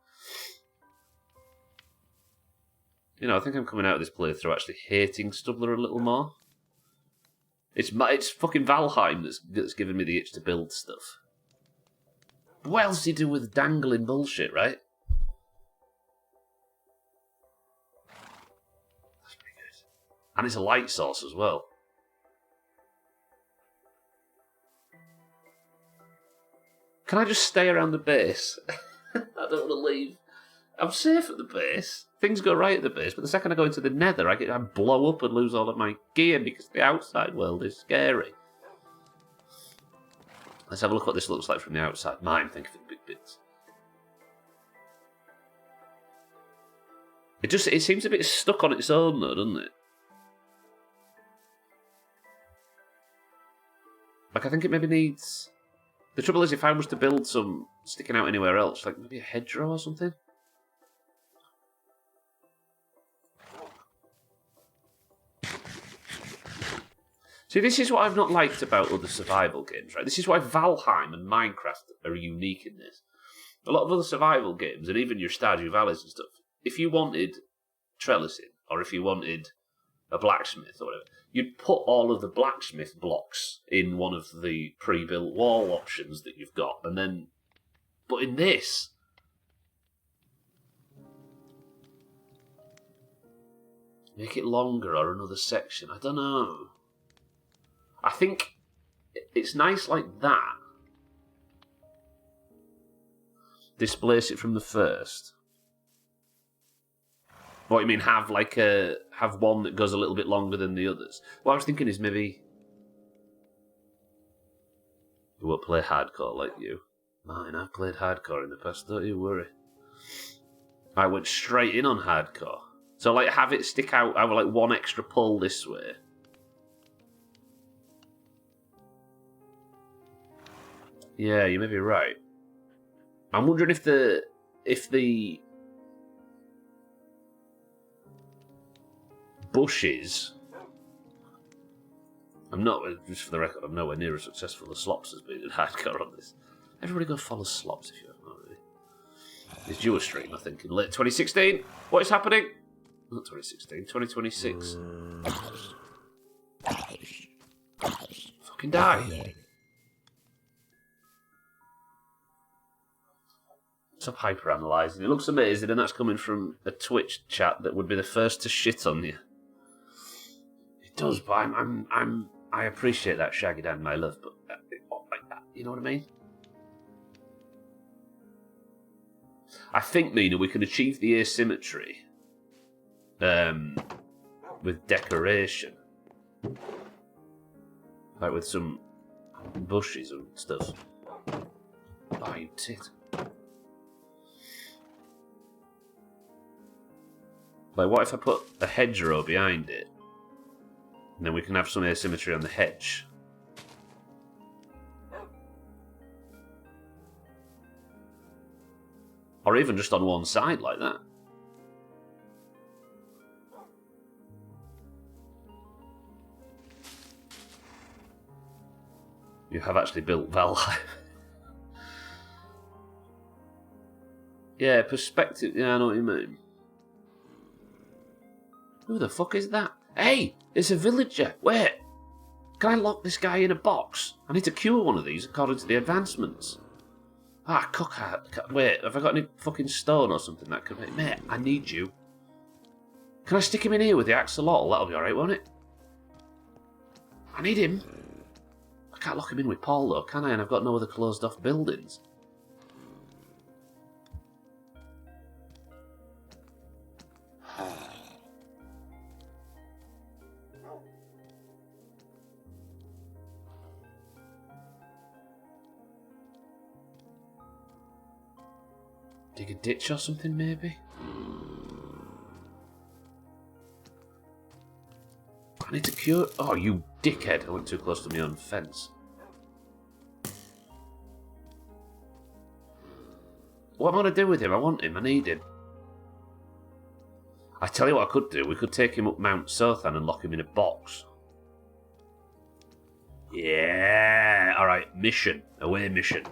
You know, I think I'm coming out of this playthrough actually hating Stubbler a little more. It's fucking Valheim that's giving me the itch to build stuff. What else do you do with dangling bullshit, right? That's pretty good. And it's a light source as well. Can I just stay around the base? I don't want to leave. I'm safe at the base. Things go right at the base, but the second I go into the Nether, I blow up and lose all of my gear because the outside world is scary. Let's have a look what this looks like from the outside. Mine, thank you for the big bits. It seems a bit stuck on its own though, doesn't it? Like, I think it maybe needs... The trouble is, if I was to build some sticking out anywhere else, like maybe a hedgerow or something. See, this is what I've not liked about other survival games, right? This is why Valheim and Minecraft are unique in this. A lot of other survival games, and even your Stardew Valleys and stuff, if you wanted trellising, or if you wanted a blacksmith or whatever, you'd put all of the blacksmith blocks in one of the pre-built wall options that you've got, and then... But in this... Make it longer or another section, I don't know. I think it's nice like that. Displace it from the first. What you mean, have one that goes a little bit longer than the others? What I was thinking is maybe you won't play hardcore like you. Mine, I've played hardcore in the past, don't you worry. I went straight in on hardcore. So like have it stick out, have like one extra pull this way. Yeah, you may be right. I'm wondering if the bushes... I'm not, just for the record, I'm nowhere near as successful as Slops has been in hardcore on this. Everybody go follow Slops if you haven't already. It's due a stream, I think, in late 2016. What is happening? Not 2016, 2026. Fucking die. Stop hyper-analysing. It looks amazing, and that's coming from a Twitch chat that would be the first to shit on you. It does, but I appreciate that, Shaggy Dan, my love, but like that, you know what I mean? I think, Mina, we can achieve the asymmetry with decoration, like with some bushes and stuff. Oh, you tit. Like, what if I put a hedgerow behind it? And then we can have some asymmetry on the hedge. Or even just on one side like that. You have actually built Valheim. Yeah, perspective. Yeah, I know what you mean. Who the fuck is that? Hey, it's a villager. Wait. Can I lock this guy in a box? I need to cure one of these according to the advancements. Ah, wait, have I got any fucking stone or something that could make... Mate, I need you. Can I stick him in here with the axolotl? That'll be alright, won't it? I need him. I can't lock him in with Paul, though, can I? And I've got no other closed-off buildings. Dig a ditch or something, maybe? I need to cure... Oh, you dickhead. I went too close to my own fence. What am I going to do with him? I want him. I need him. I tell you what I could do. We could take him up Mount Sothan and lock him in a box. Yeah. Alright, mission. Away mission.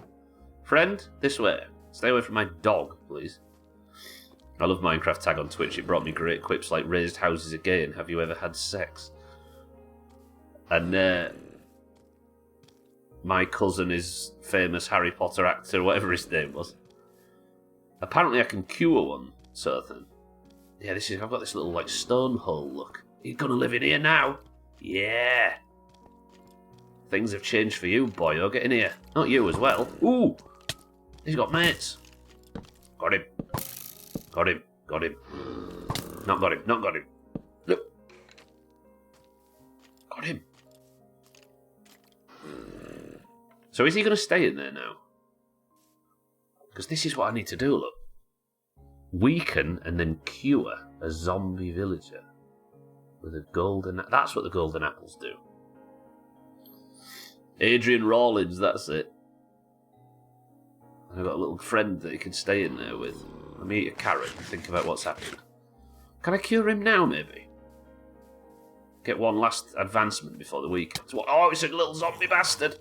Friend, this way. Stay away from my dog, please. I love Minecraft Tag on Twitch. It brought me great quips like raised houses again. Have you ever had sex? And my cousin is famous Harry Potter actor, whatever his name was. Apparently I can cure one, certain. Yeah, I've got this little like stone hole, look. You're gonna live in here now? Yeah. Things have changed for you, boyo. Get in here. Not you as well. Ooh! He's got mates. Got him. Got him. Got him. Not got him. Not got him. Look. Got him. So is he going to stay in there now? Because this is what I need to do, look. Weaken and then cure a zombie villager with a golden... That's what the golden apples do. Adrian Rawlins, that's it. I've got a little friend that he can stay in there with. Let me eat a carrot and think about what's happened. Can I cure him now, maybe? Get one last advancement before the weekend. Oh, it's a little zombie bastard.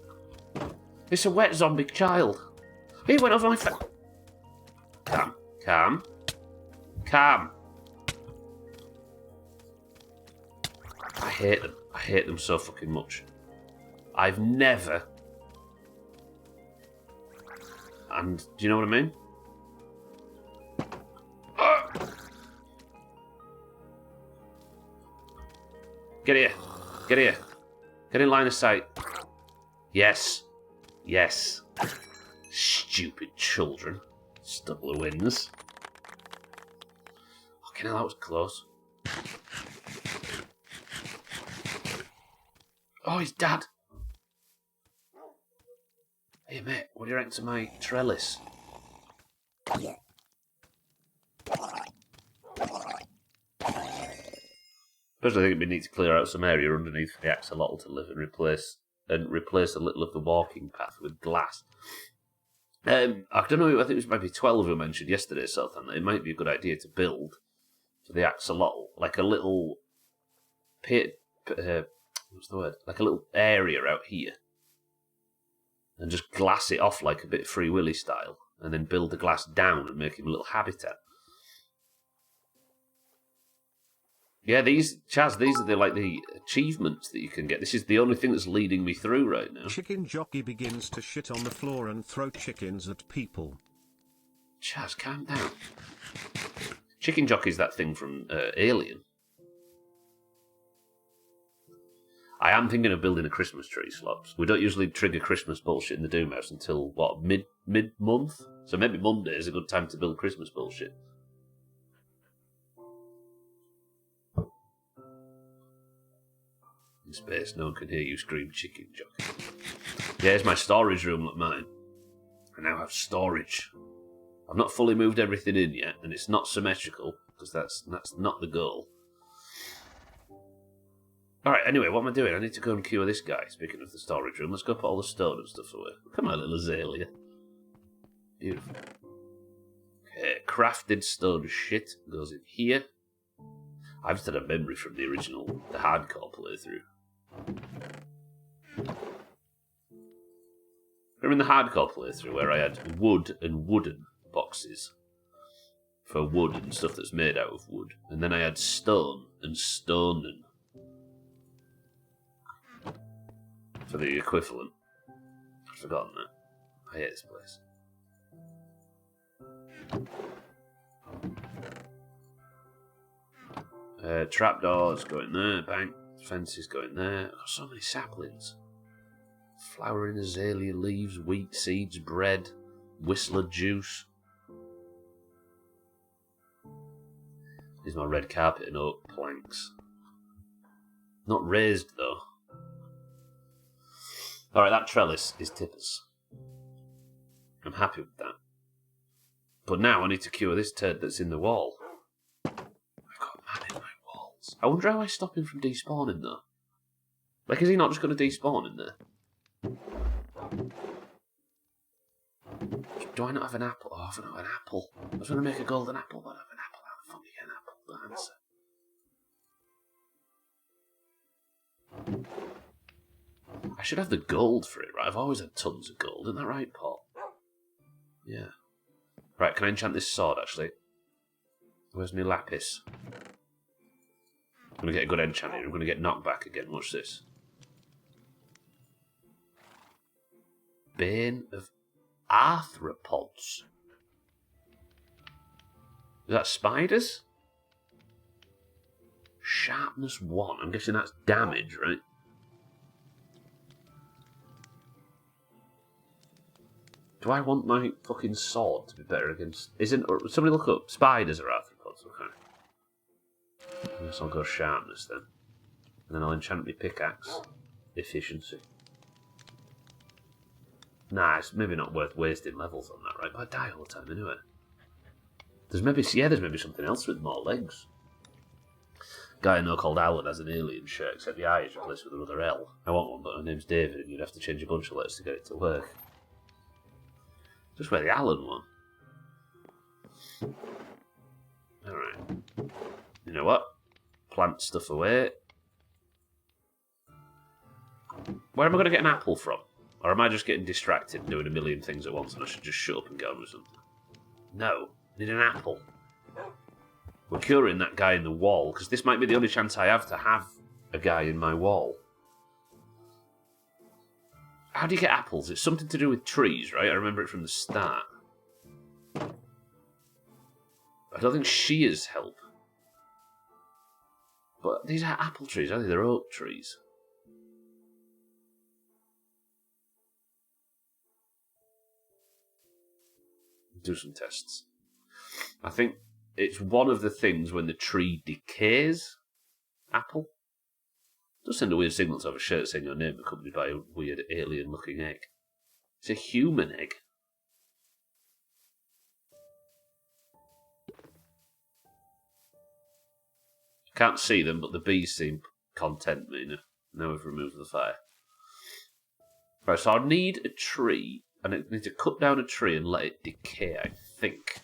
It's a wet zombie child. He went over my face. Calm. Calm. Calm. I hate them. I hate them so fucking much. I've never... And do you know what I mean? Get here. Get here. Get in line of sight. Yes. Yes. Stupid children. Stubbler wins. Okay, now that was close. Oh, he's dead. Hey mate, what do you reckon to my trellis? Especially I think we need to clear out some area underneath the axolotl to live and replace a little of the walking path with glass. I don't know, I think it was maybe 12 who mentioned yesterday, Southern, that it might be a good idea to build for the axolotl like a little what's the word? Like a little area out here. And just glass it off like a bit Free Willy style. And then build the glass down and make him a little habitat. Yeah, Chaz, these are the achievements that you can get. This is the only thing that's leading me through right now. Chicken jockey begins to shit on the floor and throw chickens at people. Chaz, calm down. Chicken jockey's that thing from Alien. I am thinking of building a Christmas tree, Slops. We don't usually trigger Christmas bullshit in the Doomhaus until, what, mid-month? So maybe Monday is a good time to build Christmas bullshit. In space, no one can hear you scream chicken jockey. Yeah, it's my storage room like mine. I now have storage. I've not fully moved everything in yet, and it's not symmetrical. because that's not the goal. Alright, anyway, what am I doing? I need to go and cure this guy, speaking of the storage room. Let's go put all the stone and stuff away. Come on, little azalea. Beautiful. Okay, crafted stone shit goes in here. I've just had a memory from the hardcore playthrough. Remember in the hardcore playthrough where I had wood and wooden boxes for wood and stuff that's made out of wood, and then I had stone and stonen for the equivalent. I've forgotten that. I hate this place. Trapdoors go in there, bank fences go in there. I've got so many saplings. Flowering azalea leaves, wheat seeds, bread, whistler juice. Here's my red carpet and oak planks. Not raised though. Alright, that trellis is tippers. I'm happy with that. But now I need to cure this turd that's in the wall. I've got man in my walls. I wonder how I stop him from despawning though. Like, is he not just going to despawn in there? Do I not have an apple? Oh, I've not got an apple. I was going to make a golden apple, but I have an apple. How the fuck do you get an apple? Don't answer. I should have the gold for it, right? I've always had tons of gold, isn't that right, Paul? Yeah. Right, can I enchant this sword, actually? Where's my lapis? I'm going to get a good enchant here. I'm going to get knocked back again. Watch this. Bane of arthropods. Is that spiders? Sharpness 1. I'm guessing that's damage, right? Do I want my fucking sword to be better against... Somebody look up. Spiders are arthropods, okay. I guess I'll go sharpness then. And then I'll enchant my pickaxe. Efficiency. Nah, it's maybe not worth wasting levels on that, right? But I die all the time anyway. There's maybe something else with more legs. Guy I know called Alan has an alien shirt, except the I is replaced with another L. I want one, but my name's David, and you'd have to change a bunch of letters to get it to work. Just wear the Alan one. Alright. You know what? Plant stuff away. Where am I going to get an apple from? Or am I just getting distracted and doing a million things at once and I should just shut up and get on with something? No. I need an apple. We're curing that guy in the wall, because this might be the only chance I have to have a guy in my wall. How do you get apples? It's something to do with trees, right? I remember it from the start. I don't think shears help. But these are apple trees, aren't they? They're oak trees. Do some tests. I think it's one of the things when the tree decays. Apple. It does send a weird signal to have a shirt saying your name accompanied by a weird alien-looking egg. It's a human egg. Can't see them, but the bees seem content me now we've removed the fire. Right, so I need a tree, and I need to cut down a tree and let it decay, I think.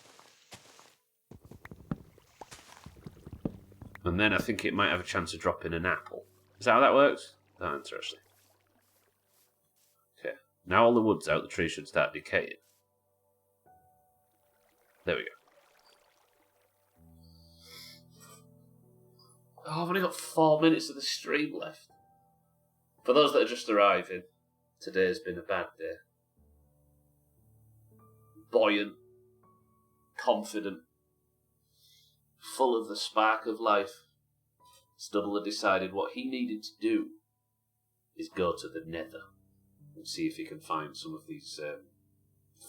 And then I think it might have a chance of dropping an apple. Is that how that works? Oh, interesting. Okay, now all the wood's out, the tree should start decaying. There we go. Oh, I've only got 4 minutes of the stream left. For those that are just arriving, today's been a bad day. Buoyant, confident, full of the spark of life, Stubbler decided what he needed to do is go to the Nether and see if he can find some of these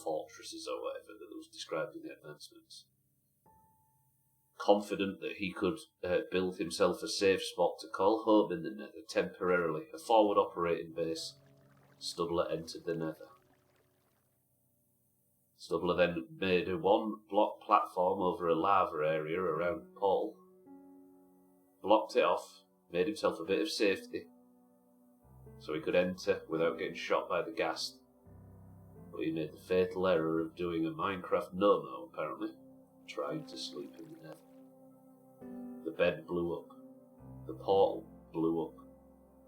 fortresses or whatever that was described in the advancements. Confident that he could build himself a safe spot to call home in the Nether temporarily, a forward operating base, Stubbler entered the Nether. Stubbler then made a one-block platform over a lava area around the pole, blocked it off, made himself a bit of safety, so he could enter without getting shot by the ghast. But he made the fatal error of doing a Minecraft no-no, apparently, trying to sleep in the Nether. The bed blew up. The portal blew up.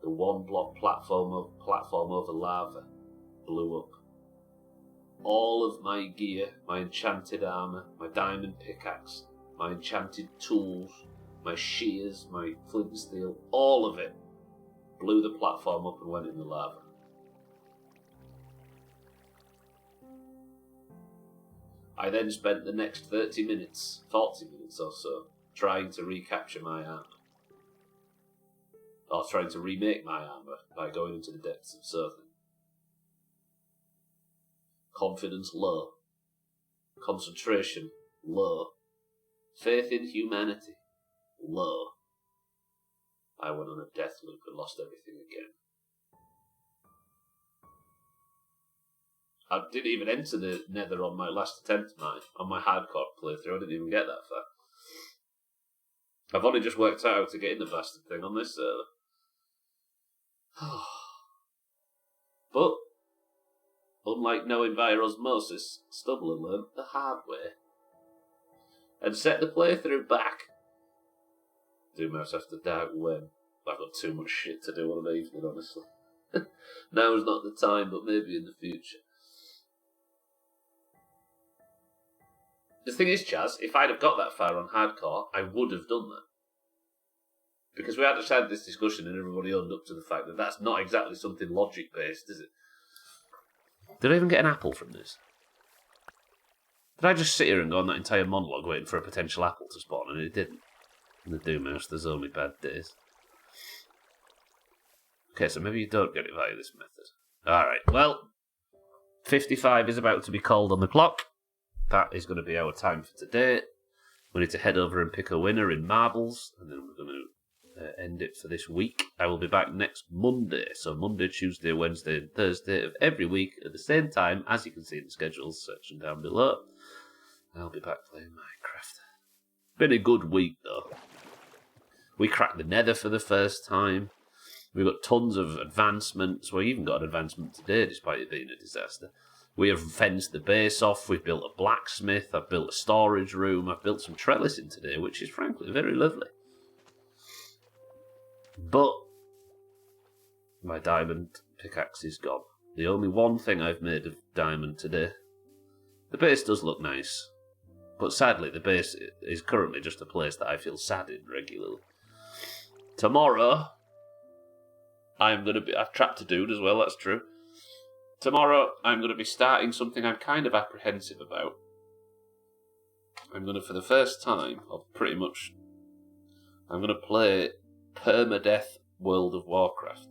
The one-block platform over lava blew up. All of my gear, my enchanted armour, my diamond pickaxe, my enchanted tools, my shears, my flint and steel, all of it blew the platform up and went in the lava. I then spent the next 40 minutes or so, trying to recapture my armour. Or trying to remake my armour by going into the depths of Southern. Confidence low. Concentration low. Faith in humanity low. I went on a death loop and lost everything again. I didn't even enter the Nether on my last attempt, on my hardcore playthrough. I didn't even get that far. I've only just worked out how to get in the bastard thing on this server. But, unlike knowing via osmosis, Stubbler learned the hard way. And set the playthrough back. Doomhaus After Dark when I've got too much shit to do on an evening, honestly. Now's not the time, but maybe in the future. The thing is, Chaz, if I'd have got that far on hardcore, I would have done that. Because we had just had this discussion and everybody owned up to the fact that that's not exactly something logic-based, is it? Did I even get an apple from this? Did I just sit here and go on that entire monologue waiting for a potential apple to spawn, and it didn't? In the Doomhaus, there's only bad days. Okay, so maybe you don't get it via this method. Alright, well, 55 is about to be called on the clock. That is going to be our time for today. We need to head over and pick a winner in marbles, and then we're going to end it for this week. I will be back next Monday, so Monday, Tuesday, Wednesday, and Thursday of every week at the same time, as you can see in the schedules section down below. I'll be back playing Minecraft. Been a good week, though. We cracked the Nether for the first time. We've got tons of advancements. We even got an advancement today, despite it being a disaster. We have fenced the base off. We've built a blacksmith. I've built a storage room. I've built some trellising today, which is frankly very lovely. But my diamond pickaxe is gone. The only one thing I've made of diamond today. The base does look nice, but sadly the base is currently just a place that I feel sad in regularly. Tomorrow, I've trapped a dude as well, that's true. Tomorrow, I'm going to be starting something I'm kind of apprehensive about. I'm going to, for the first time, I'm going to play permadeath World of Warcraft.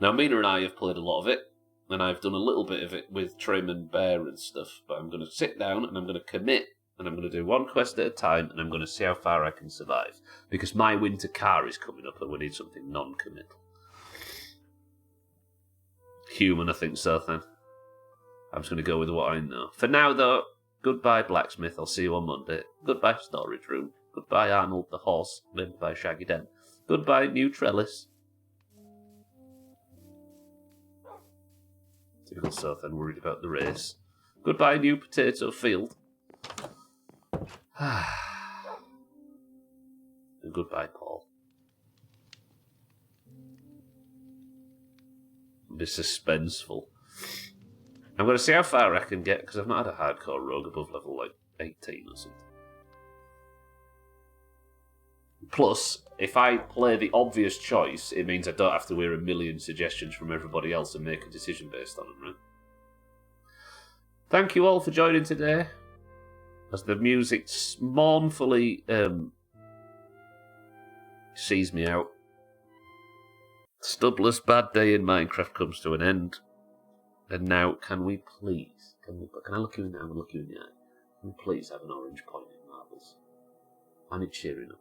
Now, Mina and I have played a lot of it, and I've done a little bit of it with Trim and Bear and stuff, but I'm going to sit down and I'm going to commit, and I'm going to do one quest at a time, and I'm going to see how far I can survive, because my winter car is coming up and we need something non-committal. Human, I think so, then. I'm just going to go with what I know. For now, though, goodbye, blacksmith. I'll see you on Monday. Goodbye, storage room. Goodbye, Arnold the horse, named by Shaggy Den. Goodbye, new trellis. Typical Southend, worried about the race. Goodbye, new potato field. And goodbye, Paul. Be suspenseful. I'm going to see how far I can get, because I've not had a hardcore rogue above level, 18 or something. Plus, if I play the obvious choice, it means I don't have to hear a million suggestions from everybody else and make a decision based on them, right? Thank you all for joining today. As the music mournfully sees me out. Stubbler's bad day in Minecraft comes to an end. And now, can I look you in the eye? I'm going to look you in the eye. Can we please have an orange point in marbles? I need cheering up.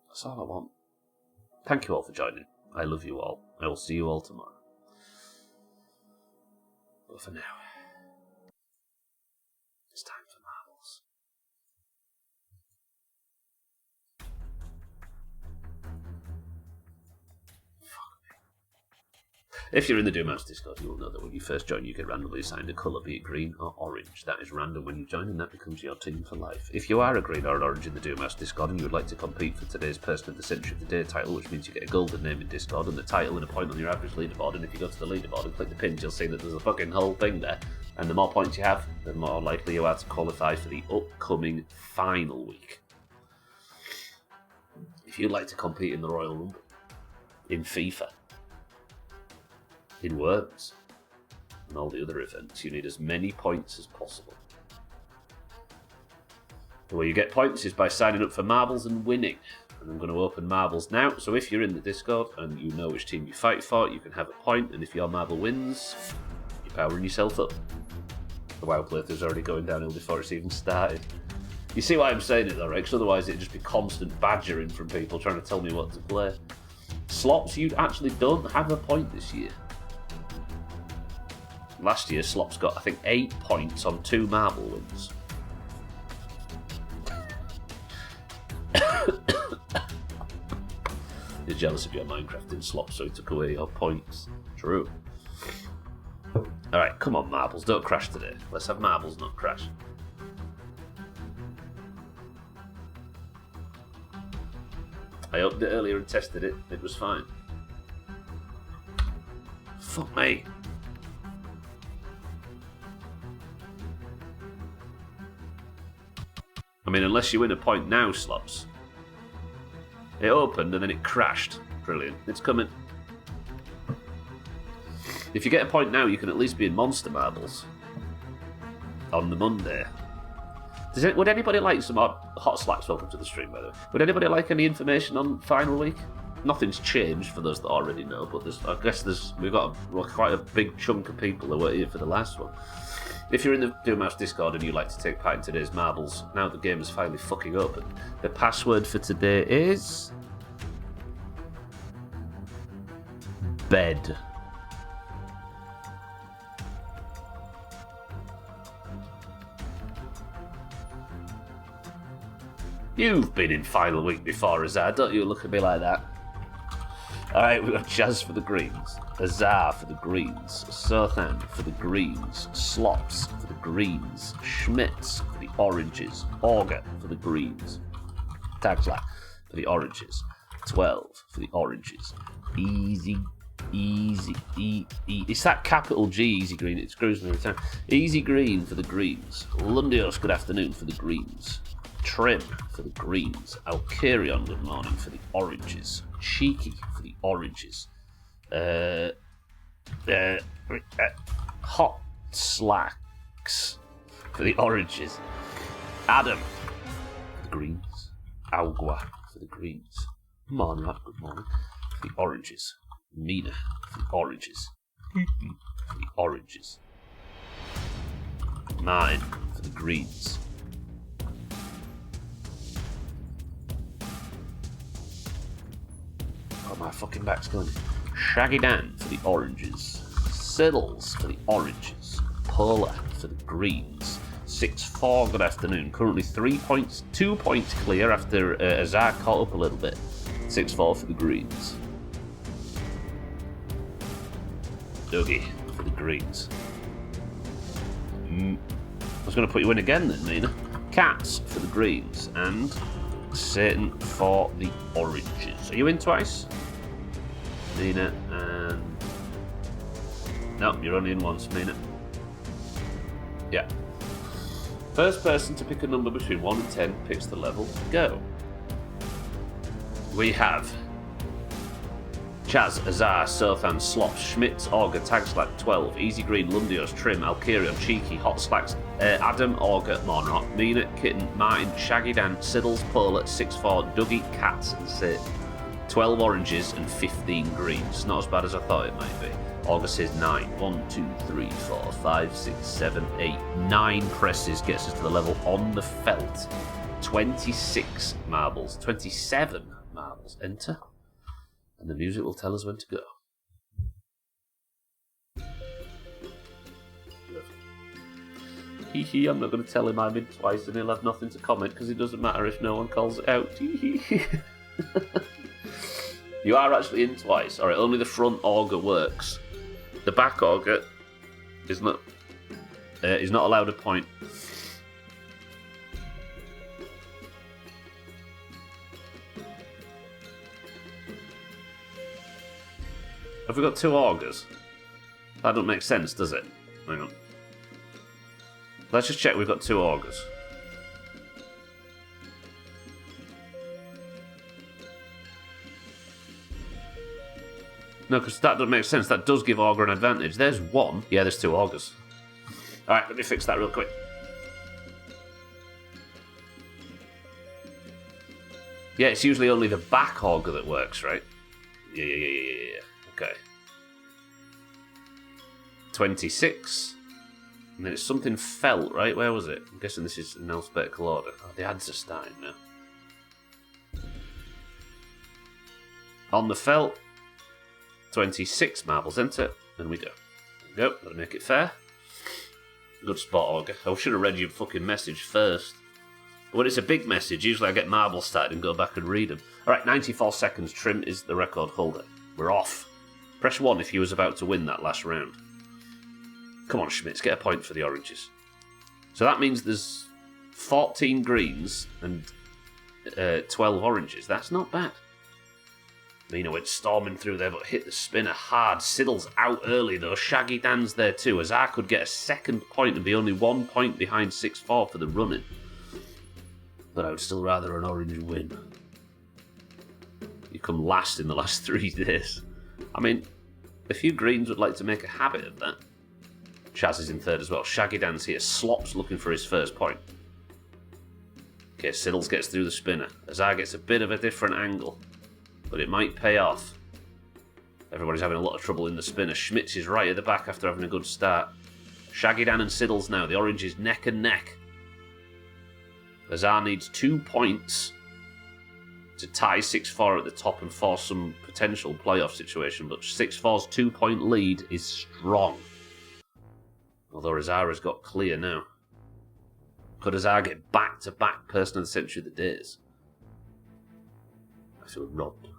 That's all I want. Thank you all for joining. I love you all. I will see you all tomorrow. But for now... If you're in the Doomhaus Discord, you will know that when you first join, you get randomly assigned a colour, be it green or orange. That is random when you join, and that becomes your team for life. If you are a green or an orange in the Doomhaus Discord and you would like to compete for today's Person of the Century of the Day title, which means you get a golden name in Discord and the title and a point on your average leaderboard, and if you go to the leaderboard and click the pins, you'll see that there's a fucking whole thing there. And the more points you have, the more likely you are to qualify for the upcoming final week. If you'd like to compete in the Royal Rumble, in FIFA, in Worms, and all the other events, you need as many points as possible. The way you get points is by signing up for marbles and winning. And I'm going to open marbles now, so if you're in the Discord and you know which team you fight for, you can have a point, and if your marble wins, you're powering yourself up. The WoW playthrough's already going downhill before it's even started. You see why I'm saying it though, right? Because otherwise it'd just be constant badgering from people trying to tell me what to play. Slops, you actually don't have a point this year. Last year, Slops got, I think, 8 points on 2 marble wins. You're jealous of your Minecraft in Slops, so he took away your points. True. Alright, come on, marbles. Don't crash today. Let's have marbles, not crash. I opened it earlier and tested it. It was fine. Fuck me. I mean, unless you win a point now, Slops. It opened and then it crashed. Brilliant. It's coming. If you get a point now, you can at least be in Monster Marbles on the Monday. Would anybody like some hot slacks? Welcome to the stream, by the way. Would anybody like any information on final week? Nothing's changed for those that already know, but I guess we've got quite a big chunk of people that were here for the last one. If you're in the Doomhaus Discord and you'd like to take part in today's marbles, now the game is finally fucking open. The password for today is bed. You've been in final week before, Azar. Don't you look at me like that. Alright, we've got Jazz for the greens, Azar for the greens, Sothan for the greens, Slops for the greens, Schmitz for the oranges, Auger for the greens, Tagslack for the oranges, 12 for the oranges, Easy. It's that capital G, Easy Green, it screws me every time. Easy Green for the greens, Lundios, good afternoon for the greens, Trim for the greens, Alkarion, good morning for the oranges, Cheeky for the oranges, Hot Slacks for the oranges, Adam for the greens, Algua for the greens, Monrad, good morning for the oranges, Mina for the oranges, for the oranges, Mine for the greens, oh, my fucking back's going. Shaggy Dan for the oranges, Siddles for the oranges, Polar for the greens, 6-4, good afternoon. Currently 2 points clear after Azar caught up a little bit. 6-4 for the greens. Dougie for the greens. I was going to put you in again then, Mina. Cats for the greens, and Satan for the oranges. Are you in twice? Mina, and... No, you're only in once, Mina. Yeah. First person to pick a number between 1 and 10 picks the level. Go. We have Chaz, Azar, Sothan, Slops, Schmitz, Auger, Tagslack, 12, Easy Green, Lundios, Trim, Alkarion, Cheeky, Hot Slacks, Adam, Auger, Monrock, Mina, Kitten, Martin, Shaggy Dan, Siddles, Polar, 6-4, Dougie, Cats, and Satan. 12 oranges and 15 greens. Not as bad as I thought it might be. Auger says 9. 1, 2, 3, 4, 5, 6, 7, 8. 9 presses gets us to the level on the felt. 26 marbles. 27 marbles. Enter. And the music will tell us when to go. Hee I'm not going to tell him I'm in twice and he'll have nothing to comment because it doesn't matter if no one calls it out. You are actually in twice. Alright, only the front auger works. the back auger is not allowed a point. Have we got 2 augers? That don't make sense, does it? Hang on. Let's just check we've got 2 augers. No, because that doesn't make sense. That does give auger an advantage. There's 1. Yeah, there's 2 augers. Alright, let me fix that real quick. Yeah, it's usually only the back auger that works, right? Yeah. Okay. 26. And then it's something felt, right? Where was it? I'm guessing this is in alphabetical order. Oh, the ads are starting now. On the felt, 26 marbles, enter, and we go. There we go, gotta make it fair. Good spot, auger. I should have read your fucking message first. When it's a big message, usually I get marbles started and go back and read them. Alright, 94 seconds. Trim is the record holder. We're off. Press 1 if you was about to win that last round. Come on, Schmitz, get a point for the oranges. So that means there's 14 greens and 12 oranges. That's not bad. Mina went storming through there, but hit the spinner hard. Siddle's out early, though. Shaggy Dan's there, too. Azar could get a second point and be only 1 point behind 6-4 for the running. But I would still rather an orange win. You come last in the last 3 days. I mean, a few greens would like to make a habit of that. Chaz is in third as well. Shaggy Dan's here. Slop's looking for his first point. Okay, Siddles gets through the spinner. Azar gets a bit of a different angle, but it might pay off. Everybody's having a lot of trouble in the spinner. Schmitz is right at the back after having a good start. Shaggy Dan and Siddles now. The orange is neck and neck. Azar needs 2 points to tie 6-4 at the top and force some potential playoff situation, but 6-4's 2-point lead is strong. Although Azar has got clear now. Could Azar get back-to-back person of the century of the days? I feel robbed.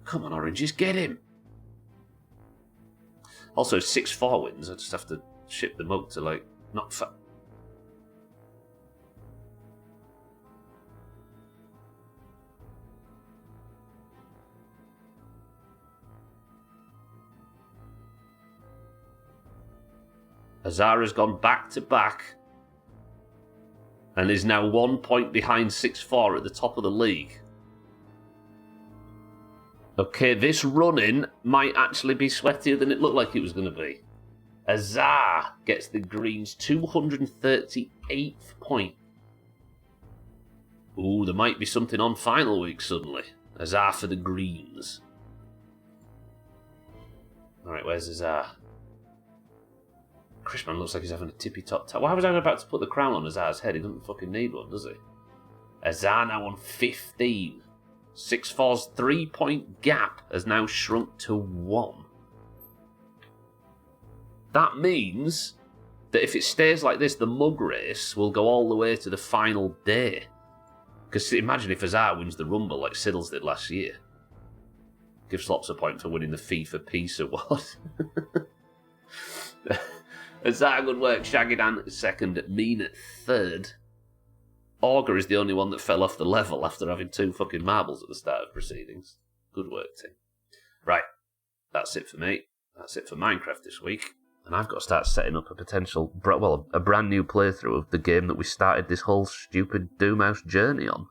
Come on, oranges, get him! Also, 6-4 wins, I just have to ship them up to, like, not fat. Azar has gone back-to-back and is now 1 point behind 6-4 at the top of the league. Okay, this run-in might actually be sweatier than it looked like it was going to be. Azar gets the Greens' 238th point. Ooh, there might be something on final week suddenly. Azar for the Greens. Alright, where's Azar? Chrisman looks like he's having a tippy-top time. Why was I about to put the crown on Azar's head? He doesn't fucking need one, does he? Azar now on 15. 6-4's 3-point gap has now shrunk to 1. That means that if it stays like this, the mug race will go all the way to the final day. Because imagine if Azar wins the Rumble like Siddles did last year. Give Slops a point for winning the FIFA Peace Award. Azar, good work. Shaggy Dan at second. Mean at third. Auger is the only one that fell off the level after having 2 fucking marbles at the start of proceedings. Good work, team. Right, that's it for me. That's it for Minecraft this week. And I've got to start setting up a potential, a brand new playthrough of the game that we started this whole stupid Doomhaus journey on.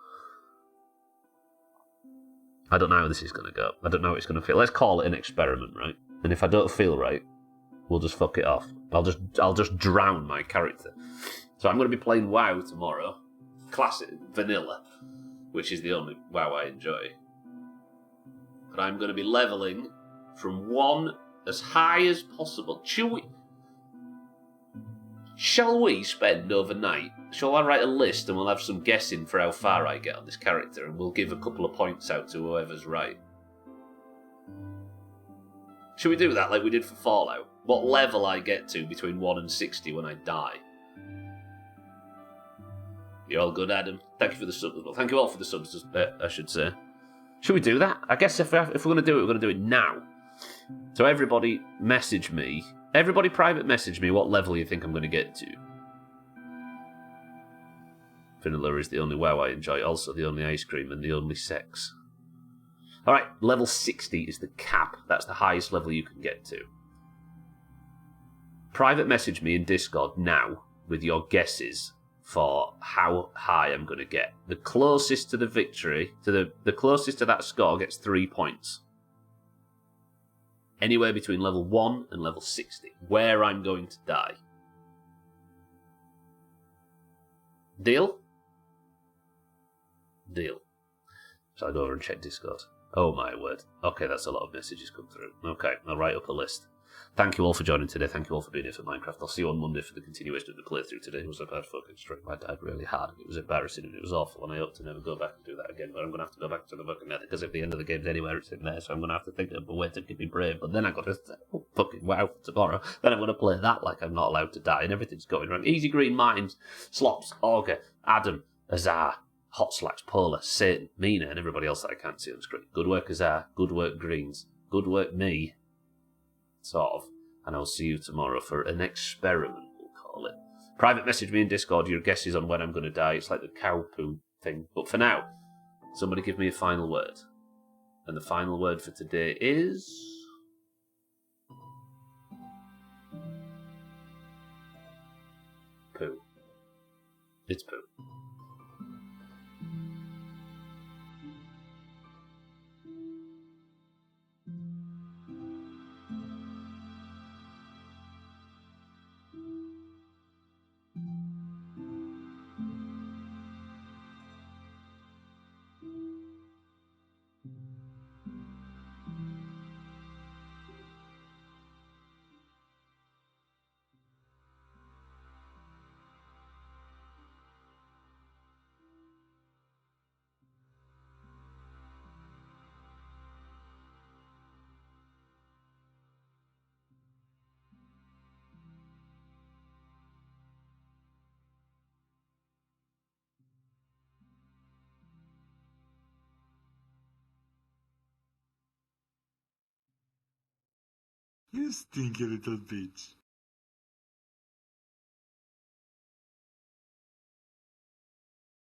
I don't know how this is going to go. I don't know how it's going to feel. Let's call it an experiment, right? And if I don't feel right, we'll just fuck it off. I'll just drown my character. So I'm going to be playing WoW tomorrow. Classic vanilla, which is the only WoW I enjoy. But I'm going to be leveling from 1 as high as possible. Shall we spend overnight? Shall I write a list and we'll have some guessing for how far I get on this character, and we'll give a couple of points out to whoever's right? Should we do that like we did for Fallout? What level I get to between 1 and 60 when I die? You all good, Adam? Thank you for the subs as well. Thank you all for the subs, I should say. Should we do that? I guess if we're going to do it, we're going to do it now. So everybody message me. Everybody private message me what level you think I'm going to get to. Vanilla is the only WoW I enjoy, also the only ice cream and the only sex. Alright, level 60 is the cap. That's the highest level you can get to. Private message me in Discord now with your guesses for how high I'm going to get. The closest to the victory, the closest to that score gets 3 points. Anywhere between level 1 and level 60. Where I'm going to die. Deal? Deal. So I go over and check Discord. Oh my word. Okay, that's a lot of messages come through. Okay, I'll write up a list. Thank you all for joining today. Thank you all for being here for Minecraft. I'll see you on Monday for the continuation of the playthrough today. It was a bad fucking stream. I died really hard. It was embarrassing and it was awful, and I hope to never go back and do that again. But I'm going to have to go back to the fucking Nether, because at the end of the game's anywhere it's in there, so I'm going to have to think of a way to keep me brave. But then I've got to fucking WoW tomorrow. Then I'm going to play that like I'm not allowed to die, and everything's going wrong. Easy Green Minds, Slops, Augur, Adam, Azar, Hot Slacks, Polar, Satan, Mina, and everybody else that I can't see on screen. Good work, Azar. Good work, Greens. Good work, me. Sort of. And I'll see you tomorrow for an experiment, we'll call it. Private message me in Discord your guesses on when I'm going to die. It's like the cow poo thing. But for now, somebody give me a final word. And the final word for today is... poo. It's poo. You stinky little bitch.